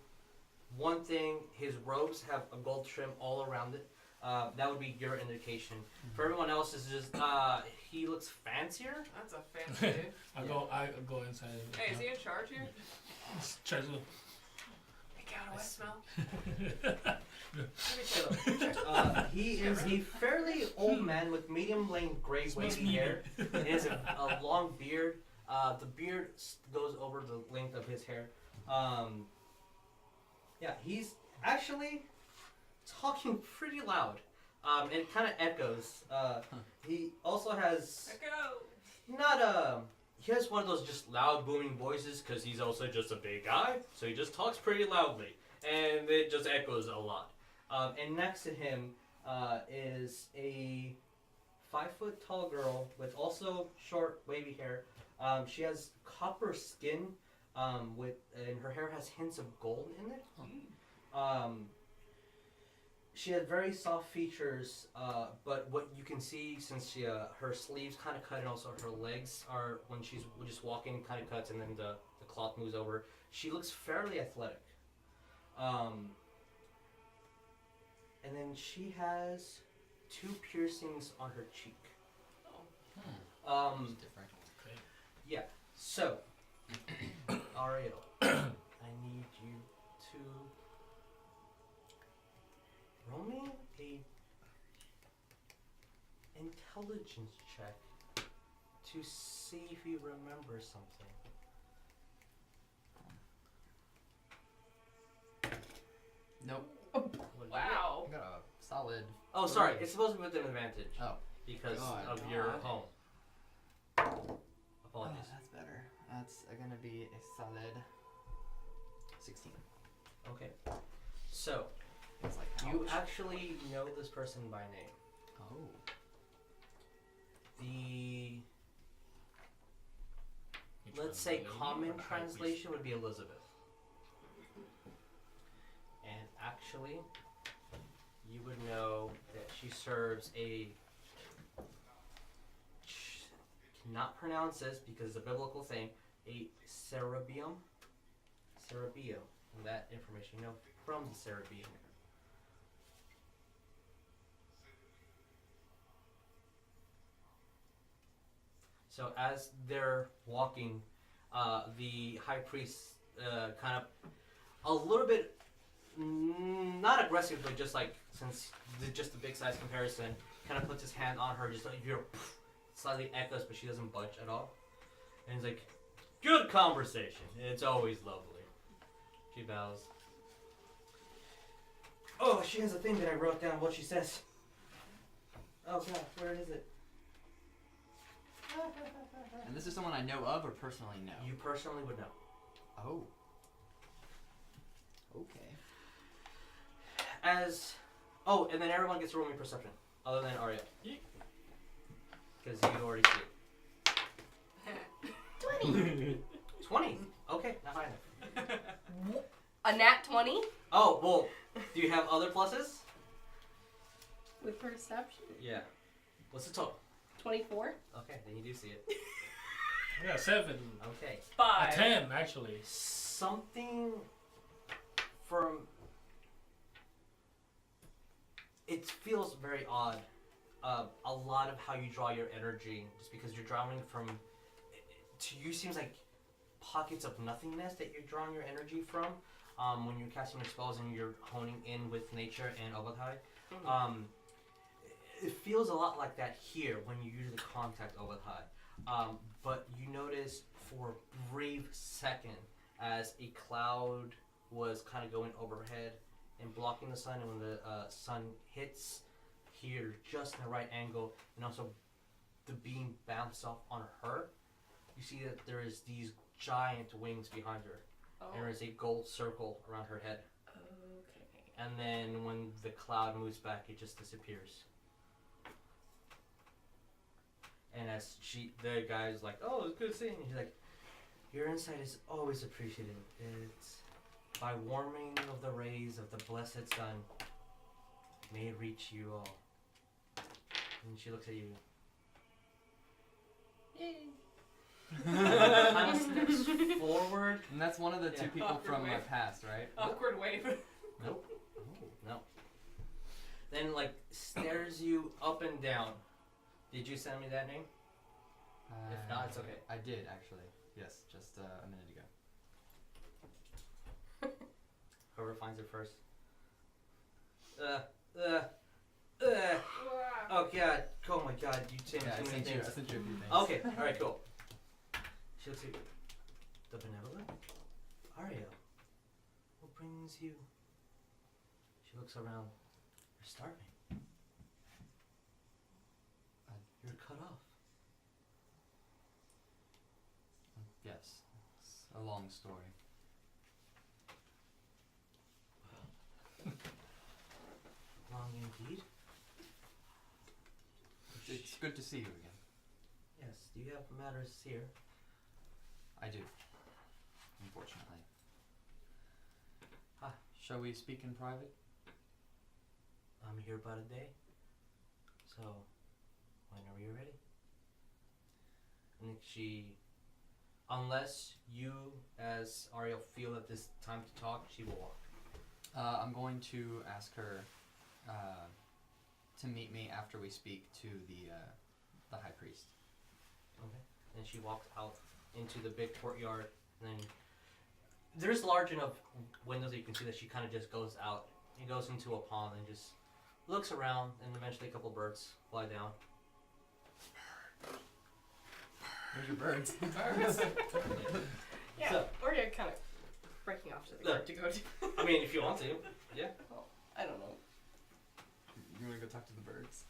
one thing: his robes have a gold trim all around it. That would be your indication. For everyone else, is just he looks fancier. That's a fancy dude. I go inside. Hey, is he in charge here? Try to. Hey, God, do I smell? He is a fairly old man with medium-length gray wavy hair. He has a long beard. The beard goes over the length of his hair. Yeah, he's actually talking pretty loud. It kind of echoes. He also has Echo! he has one of those just loud booming voices because he's also just a big guy, so he just talks pretty loudly, and it just echoes a lot. And next to him is a 5-foot tall girl with also short wavy hair. She has copper skin, and her hair has hints of gold in it. She has very soft features, but what you can see, since she her sleeves kind of cut and also her legs are, when she's just walking, kind of cuts, and then the cloth moves over. She looks fairly athletic. And then she has 2 piercings on her cheek. Different. Okay. Yeah. So, Ariell, I need you to roll me a intelligence check to see if you remember something. Nope. What did you Wow. I got a solid. get? Oh, sorry. It's supposed to be with an advantage. Oh. Because God. of your home. Oh, Apologies. that's better. That's gonna be a solid 16. Okay. So, It's like you ouch. actually know this person by name. Oh. Let's say common translation would be Elizabeth. And actually, you would know that she serves a, cannot pronounce this because it's a biblical thing, a Cerabium. And that information you know from the Cerabium. So as they're walking, the high priest kind of a little bit, not aggressive, but just like, since just the big size comparison, kind of puts his hand on her, just like you hear slightly echoes, but she doesn't budge at all. And he's like, "Good conversation. It's always lovely." She bows. Oh, she has a thing that I wrote down what she says. Oh god, where is it? And this is someone I know of or personally know? You personally would know. Oh. Okay. And then everyone gets to roll me perception, other than Ariell. Because you already see it. 20. 20. Okay, not high enough. A nat 20 Oh, well, do you have other pluses? with perception. Yeah. What's the total? 24. Okay, then you do see it. I got 7. Okay. 5. 10, actually. Something from... It feels very odd. A lot of how you draw your energy, just because you're drawing from... To you seems like pockets of nothingness that you're drawing your energy from when you're casting your spells and you're honing in with nature and Obathai. It feels a lot like that here when you usually contact Obathai. But you notice for a brief second as a cloud was kind of going overhead and blocking the sun, and when the sun hits here just in the right angle, and also the beam bounced off on her, you see that there is these giant wings behind her. Oh. And there is a gold circle around her head. Okay. And then when the cloud moves back, it just disappears. And as the guy's like, oh, it's good seeing you. He's like, your insight is always appreciated. It's by warming of the rays of the blessed sun, may it reach you all. And she looks at you. Yay. Kind of steps forward. And that's one of the two people Awkward from my wave. past, right? Awkward wave. Nope. No. Then stares you up and down. Did you send me that name? If not, it's okay. I did, actually. Yes, just a minute ago. Whoever finds it first. Oh god. Oh my god, you sent me Yeah, too I many sent you things. a few things. Okay, alright, cool. She looks at you. The benevolent? Ariell. What brings you? She looks around. You're starving. You're cut off. Yes, it's a long story. Long indeed. It's good to see you again. Yes, do you have matters here? I do, unfortunately. Ah. Shall we speak in private? I'm here about a day. So, whenever you're ready. And unless you, as Ariell, feel that this time to talk, she will walk. I'm going to ask her to meet me after we speak to the high priest. Okay. And she walks out into the big courtyard, and then there's large enough windows that you can see that she kind of just goes out and goes into a pond and just looks around, and eventually a couple birds fly down. There's your birds. Birds. Yeah, So- or you're kind of breaking off to the Look. yard to go to. I mean, if you want to. Yeah. Well, I don't know. You want to go talk to the birds?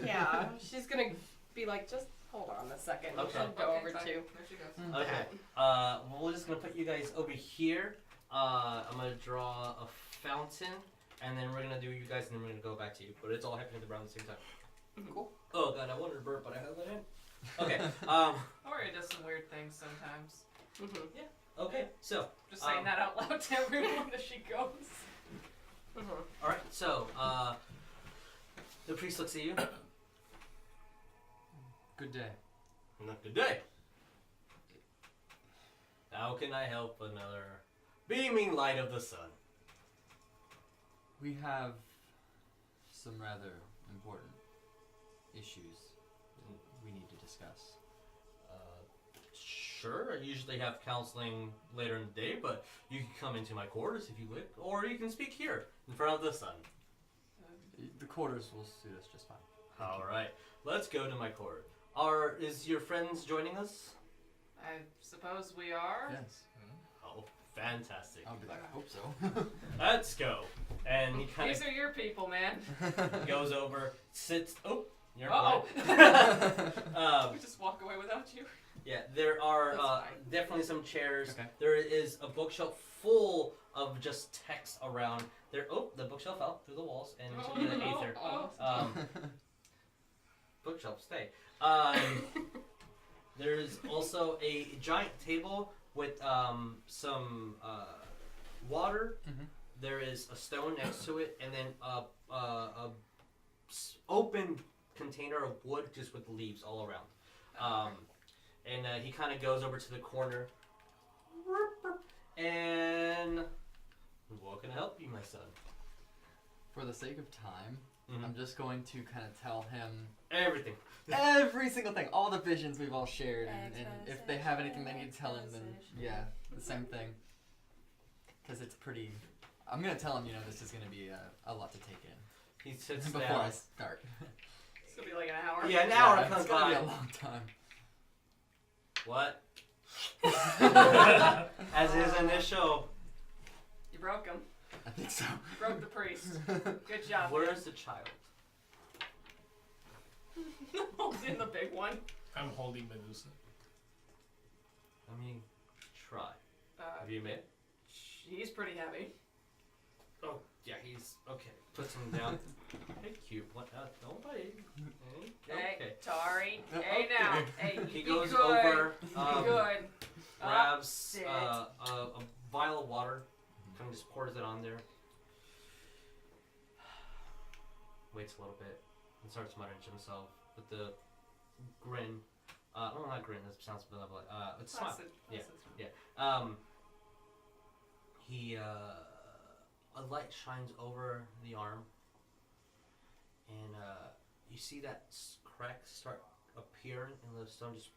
Yeah, she's gonna be like, just hold on a second. Okay. She'll go over fine. to. There she goes. Okay. Well, we're just gonna put you guys over here. I'm gonna draw a fountain, and then we're gonna do you guys, and then we're gonna go back to you. But it's all happening around the same time. Cool. Oh god, I wanted to burp, but I have that in. Okay. Oria does some weird things sometimes. Mm-hmm. Okay. So. Just saying that out loud to everyone as she goes. Mm-hmm. All right. So. The priest looks at you. Good day. Not good day. How can I help another beaming light of the sun? We have some rather important issues that we need to discuss. Sure, I usually have counseling later in the day, but you can come into my quarters if you would, or you can speak here in front of the sun. The quarters will suit us just fine. All right, let's go to my quarter. Is your friends joining us? I suppose we are. Yes. Oh, fantastic. I'll be like, I hope so. Let's go. And he kind These are your people, man. of goes over, sits. Oh, You're Uh-oh. fine. We just walk away without you. Yeah, there are That's fine. definitely some chairs. Okay. There is a bookshelf full of just text around. There. Oh, the bookshelf fell through the walls and into the aether. Bookshelf, stay. There's also a giant table with some water. Mhm. There is a stone next to it, and then a open container of wood just with leaves all around. And he kind of goes over to the corner. And what can I help you, my son? For the sake of time, Mhm. I'm just going to kind of tell him Everything. every single thing, all the visions we've all shared, and if they have anything they need to tell him, then yeah, the same thing. Because it's pretty. I'm gonna tell him, this is gonna be a lot to take in. He sits Before down. I start. It's gonna be like an hour. Yeah, an hour Yeah, comes it's gonna by. be a long time. What? As his initial. You broke him. I think so. You broke the priest. Good job. Where's the child? Who's in the big one? I'm holding Medusa. I mean, try. Have you met? He's pretty heavy. Oh, yeah, he's okay. Puts him down. Hey, cute. What? Don't bite. Hey, Okay. Tari. Oh, Hey now. okay. Hey, you He be goes good. over. You be good. Grabs sit. a vial of water. Kind of just pours it on there. Waits a little bit and starts muttering to himself with the grin. No, not grin. That sounds benevolent. It's a smile. Placid. Yeah. Placid. Yeah. He a light shines over the arm, and you see that crack start appearing, and the stone just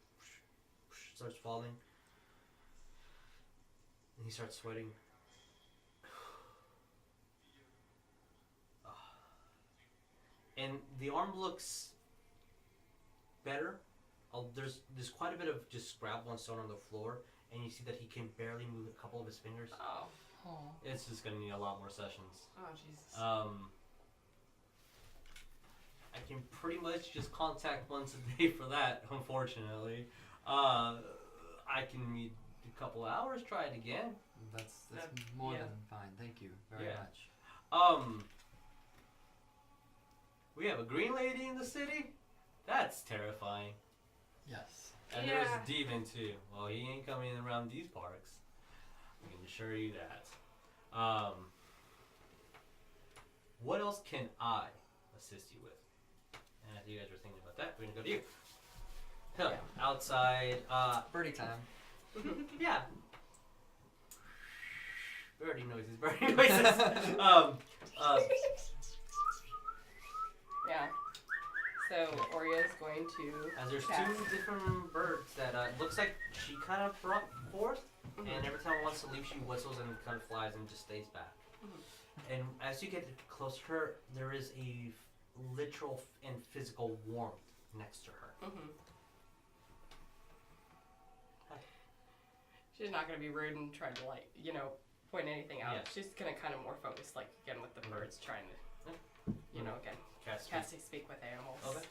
starts falling, and he starts sweating. And the arm looks better. There's quite a bit of just scrabble and stone on the floor, and you see that he can barely move a couple of his fingers. Oh. It's just gonna need a lot more sessions. Oh, Jesus. I can pretty much just contact once a day for that, unfortunately. I can need a couple hours, try it again. That's more yeah. than fine. Thank you very Yeah. much. We have a green lady in the city? That's terrifying. Yes. And Yeah. there's a demon too. Well, he ain't coming around these parks. I can assure you that. What else can I assist you with? And as you guys are thinking about that, we're gonna go to you. Huh, outside, Birdie time. yeah. Birdie noises, birdie noises. Yeah. So Oria's going to. As there's cast. two different birds that looks like she kind of brought forth, and every time it wants to leave, she whistles and kind of flies and just stays back. And as you get close to her, there is a literal and physical warmth next to her. She's not gonna be rude and try to point anything out. Yeah. She's gonna kind of more focus again with the birds, trying to again casting speak with animals. Okay.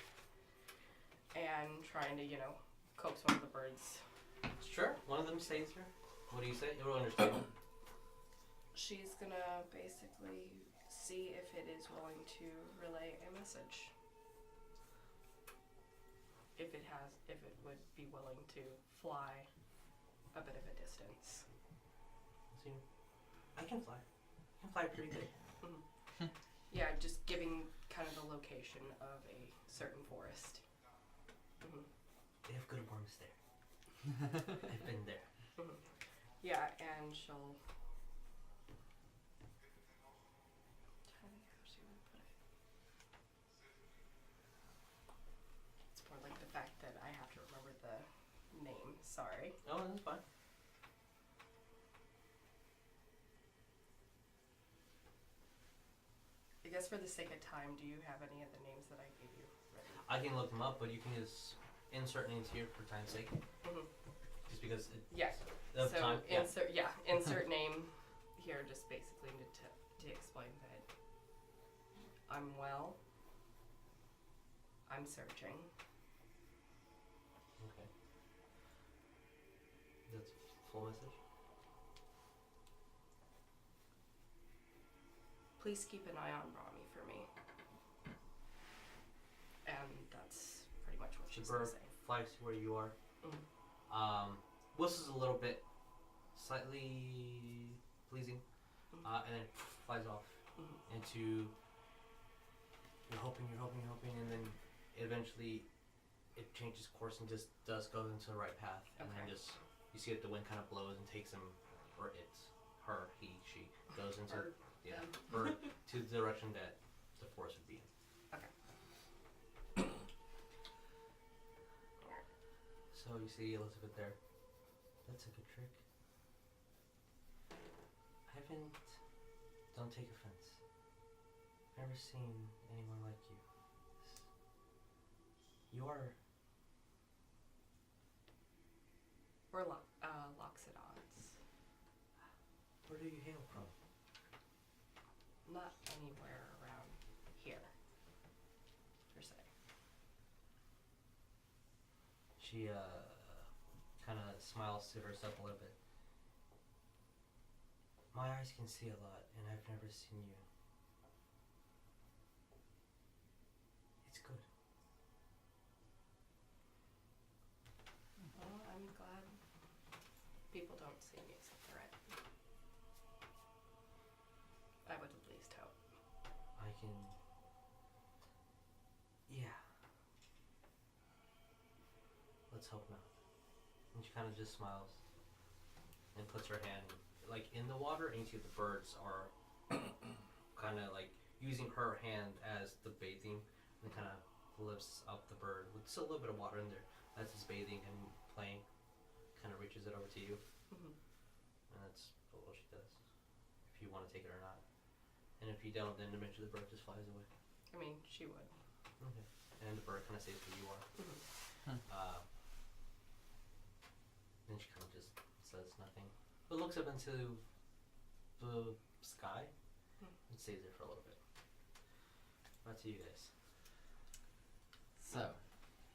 And trying to coax one of the birds. Sure. One of them stays here. What do you say? You'll understand. She's gonna basically see if it is willing to relay a message. If it would be willing to fly a bit of a distance. See, I can fly. I can fly pretty good. Yeah, just giving kind of the location of a certain forest. They have good worms there. I've been there. Yeah, and she'll. How she would put it. It's more like the fact that I have to remember the name. Sorry. Oh, that's fine. I guess for the sake of time, do you have any of the names that I gave you ready? I can look them up, but you can just insert names here for time's sake. Just because Yeah. of So time. insert name here, just basically to explain that I'm well. I'm searching. Okay. That's full message. Please keep an eye on Rami for me. And that's pretty much what The she's gonna bird say. flies to where you are. Mm. Whistles a little bit, slightly pleasing, and then flies off into. You're hoping, and then eventually it changes course and just goes into the right path, and then just you see that the wind kind of blows and takes him, or it's her, he, she goes into bird to the direction that the forest would be in. Okay. So you see Elizabeth there. That's a good trick. Don't take offense. I've never seen anyone like you. You are. We're Loxodons. Where do you hail from? Not anywhere around here, per se. She kind of smiles to herself a little bit. My eyes can see a lot, and I've never seen you. It's good. Well, I'm glad people don't see me as a threat. I would at least hope. I can. Yeah. Let's hope not. And she kind of just smiles and puts her hand like in the water, and you see the birds are kind of like using her hand as the bathing, and kind of lifts up the bird with still a little bit of water in there as it's bathing and playing. Kind of reaches it over to you, and that's what she does. If you want to take it or not, and if you don't, then eventually the bird just flies away. I mean, she would. Okay. And the bird kind of stays where you are. Then she kind of just says nothing, but looks up into the sky and stays there for a little bit. Back to you guys. So,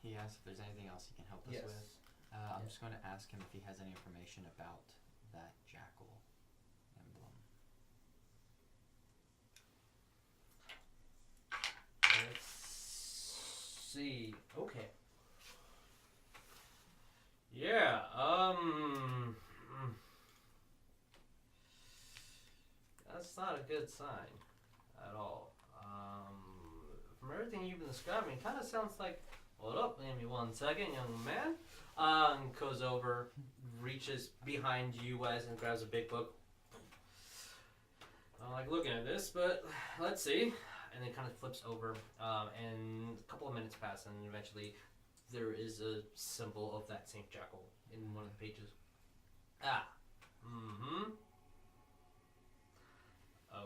he asks if there's anything else he can help us with. I'm just going to ask him if he has any information about that jackal emblem. Let's see. Okay. Yeah, that's not a good sign at all. From everything you've been describing, it kind of sounds like, hold up, give me 1 second, young man. Goes over, reaches behind you guys and grabs a big book. I don't like looking at this, but let's see. And then kind of flips over, and a couple of minutes pass, and eventually there is a symbol of that same jackal in one of the pages.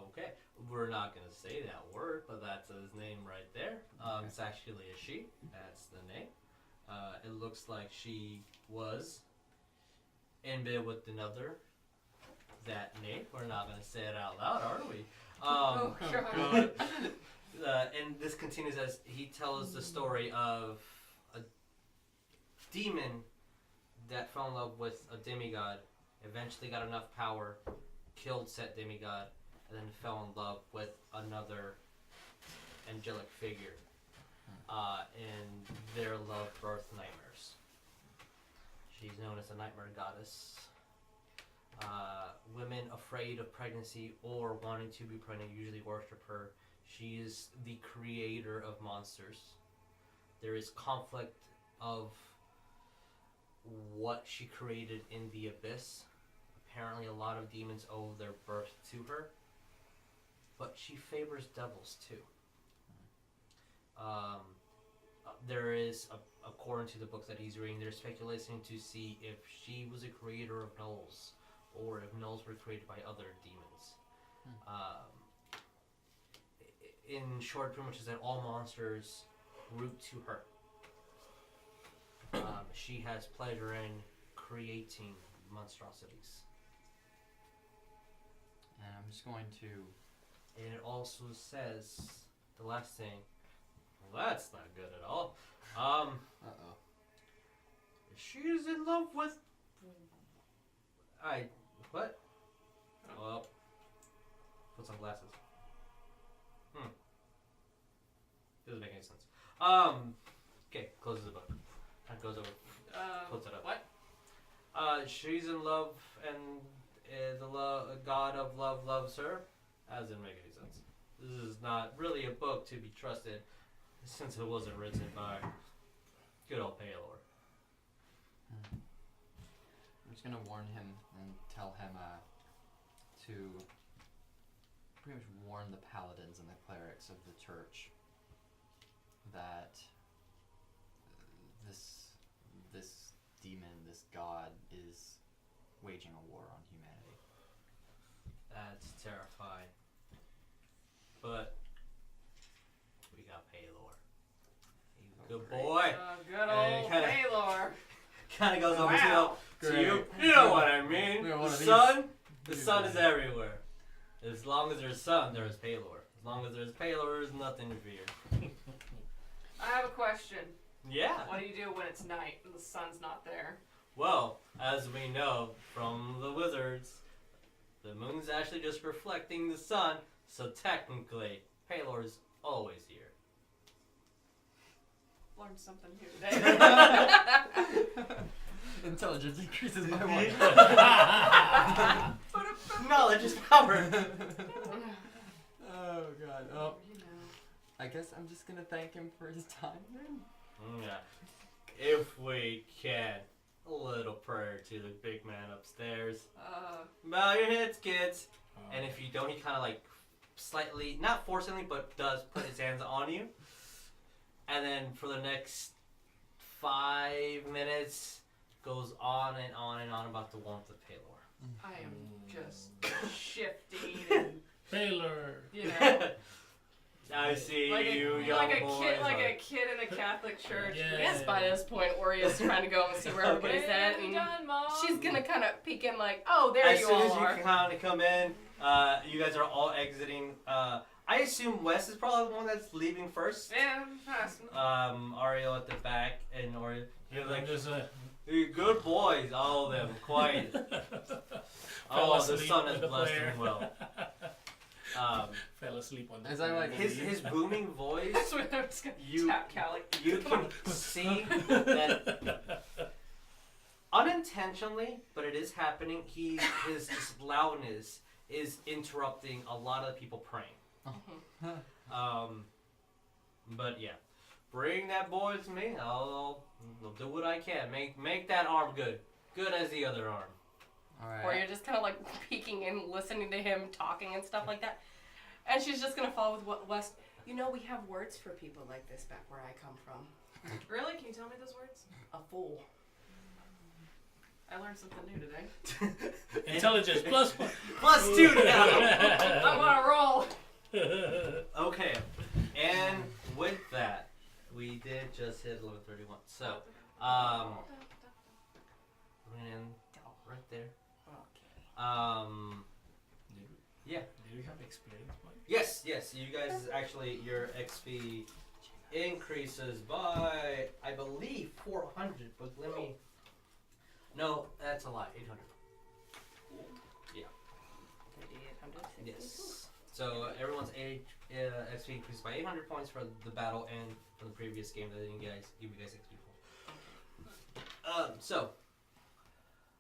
Okay, we're not gonna say that word, but that's his name right there. It's actually a she. That's the name. It looks like she was in bed with another. That name. We're not gonna say it out loud, are we? And this continues as he tells the story of a demon that fell in love with a demigod, eventually got enough power, killed said demigod, and then fell in love with another angelic figure. And their love birthed nightmares. She's known as a nightmare goddess. Women afraid of pregnancy or wanting to be pregnant usually worship her. She is the creator of monsters. There is conflict of what she created in the abyss. Apparently a lot of demons owe their birth to her. But she favors devils too. There is, according to the book that he's reading, there's speculation to see if she was a creator of gnolls, or if gnolls were created by other demons. In short, pretty much is that all monsters root to her. She has pleasure in creating monstrosities. And I'm just going to... And it also says, the last thing, Well, that's not good at all. Uh-oh. She's in love with... What? Well, put some glasses. Doesn't make any sense. Okay, closes the book. That goes over. Puts it up. What? She's in love and the god of love loves her. That doesn't make any sense. This is not really a book to be trusted since it wasn't written by good old Paylor. I'm just gonna warn him and tell him to pretty much warn the paladins and the clerics of the church that this demon, this god, is waging a war on humanity. That's terrifying. But we got Paylor. He's a good boy. Good old Paylor. Kind of goes over to you. Great. You know what I mean. We have one of The sun is everywhere. As long as there's sun, there is Paylor. As long as there's Paylor, there's nothing to fear. I have a question. Yeah. What do you do when it's night and the sun's not there? Well, as we know from the wizards, the moon's actually just reflecting the sun, so technically, Paylor's always here. Learned something new today. Intelligence increases by 1. Knowledge is power. Oh god. Oh. You know. I guess I'm just gonna thank him for his time then. Yeah. If we can. A little prayer to the big man upstairs. Bow your heads, kids. And if you don't, he kind of like slightly, not forcibly, but does put his hands on you. And then for the next 5 minutes, goes on and on and on about the warmth of Paylor. I am just shifting and, Taylor. you know. I see Like you, a young boys. a kid in a Catholic church. Yeah. I guess by this point, Oria's trying to go and see where everybody's at, When and done, Mom? she's gonna kind of peek in like, oh, there As you soon all as you are. kind of come in, you guys are all exiting. I assume Wes is probably the one that's leaving first. Yeah, fast. Ariell at the back, and Oria. You're like, There's a "Hey, good boys, all of them, quiet. Oh, the asleep sun with has the blessed player. him well. Fell asleep on the As I like His booming voice, That's what I'm just gonna You- tap Callie. you can see that unintentionally, but it is happening. His just loudness is interrupting a lot of the people praying. But yeah, bring that boy to me. I'll do what I can. Make that arm good as the other arm. Alright. Or you're just kind of like peeking and listening to him talking and stuff like that. And she's just gonna follow with what West. You know, we have words for people like this back where I come from. Really? Can you tell me those words? A fool. I learned something new today. Intelligence plus one. +2 now. I'm on a roll. Okay, and with that, we did just hit 11:31. So, and right there. Yeah. Do we have experience points? Yes. You guys actually your XP increases by I believe 400. But let me. No, that's a lie. 800. Yeah. 3,860. Yes. So everyone's XP increased by 800 points for the battle and for the previous game that didn't give you guys XP for. So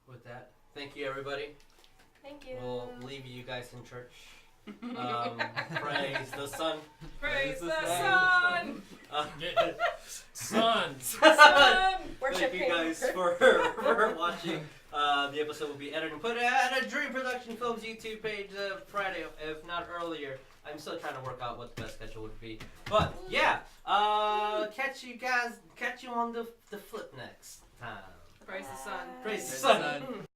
with that, thank you everybody. Thank you. We'll leave you guys in church. Praise the sun. Praise the sun. sun. Sun. Worship Thank you guys for watching. The episode will be edited and put at ADreamProductionFilm's YouTube page Friday, if not earlier. I'm still trying to work out what the best schedule would be. But yeah, catch you on the flip next time. Praise the sun. Praise the sun.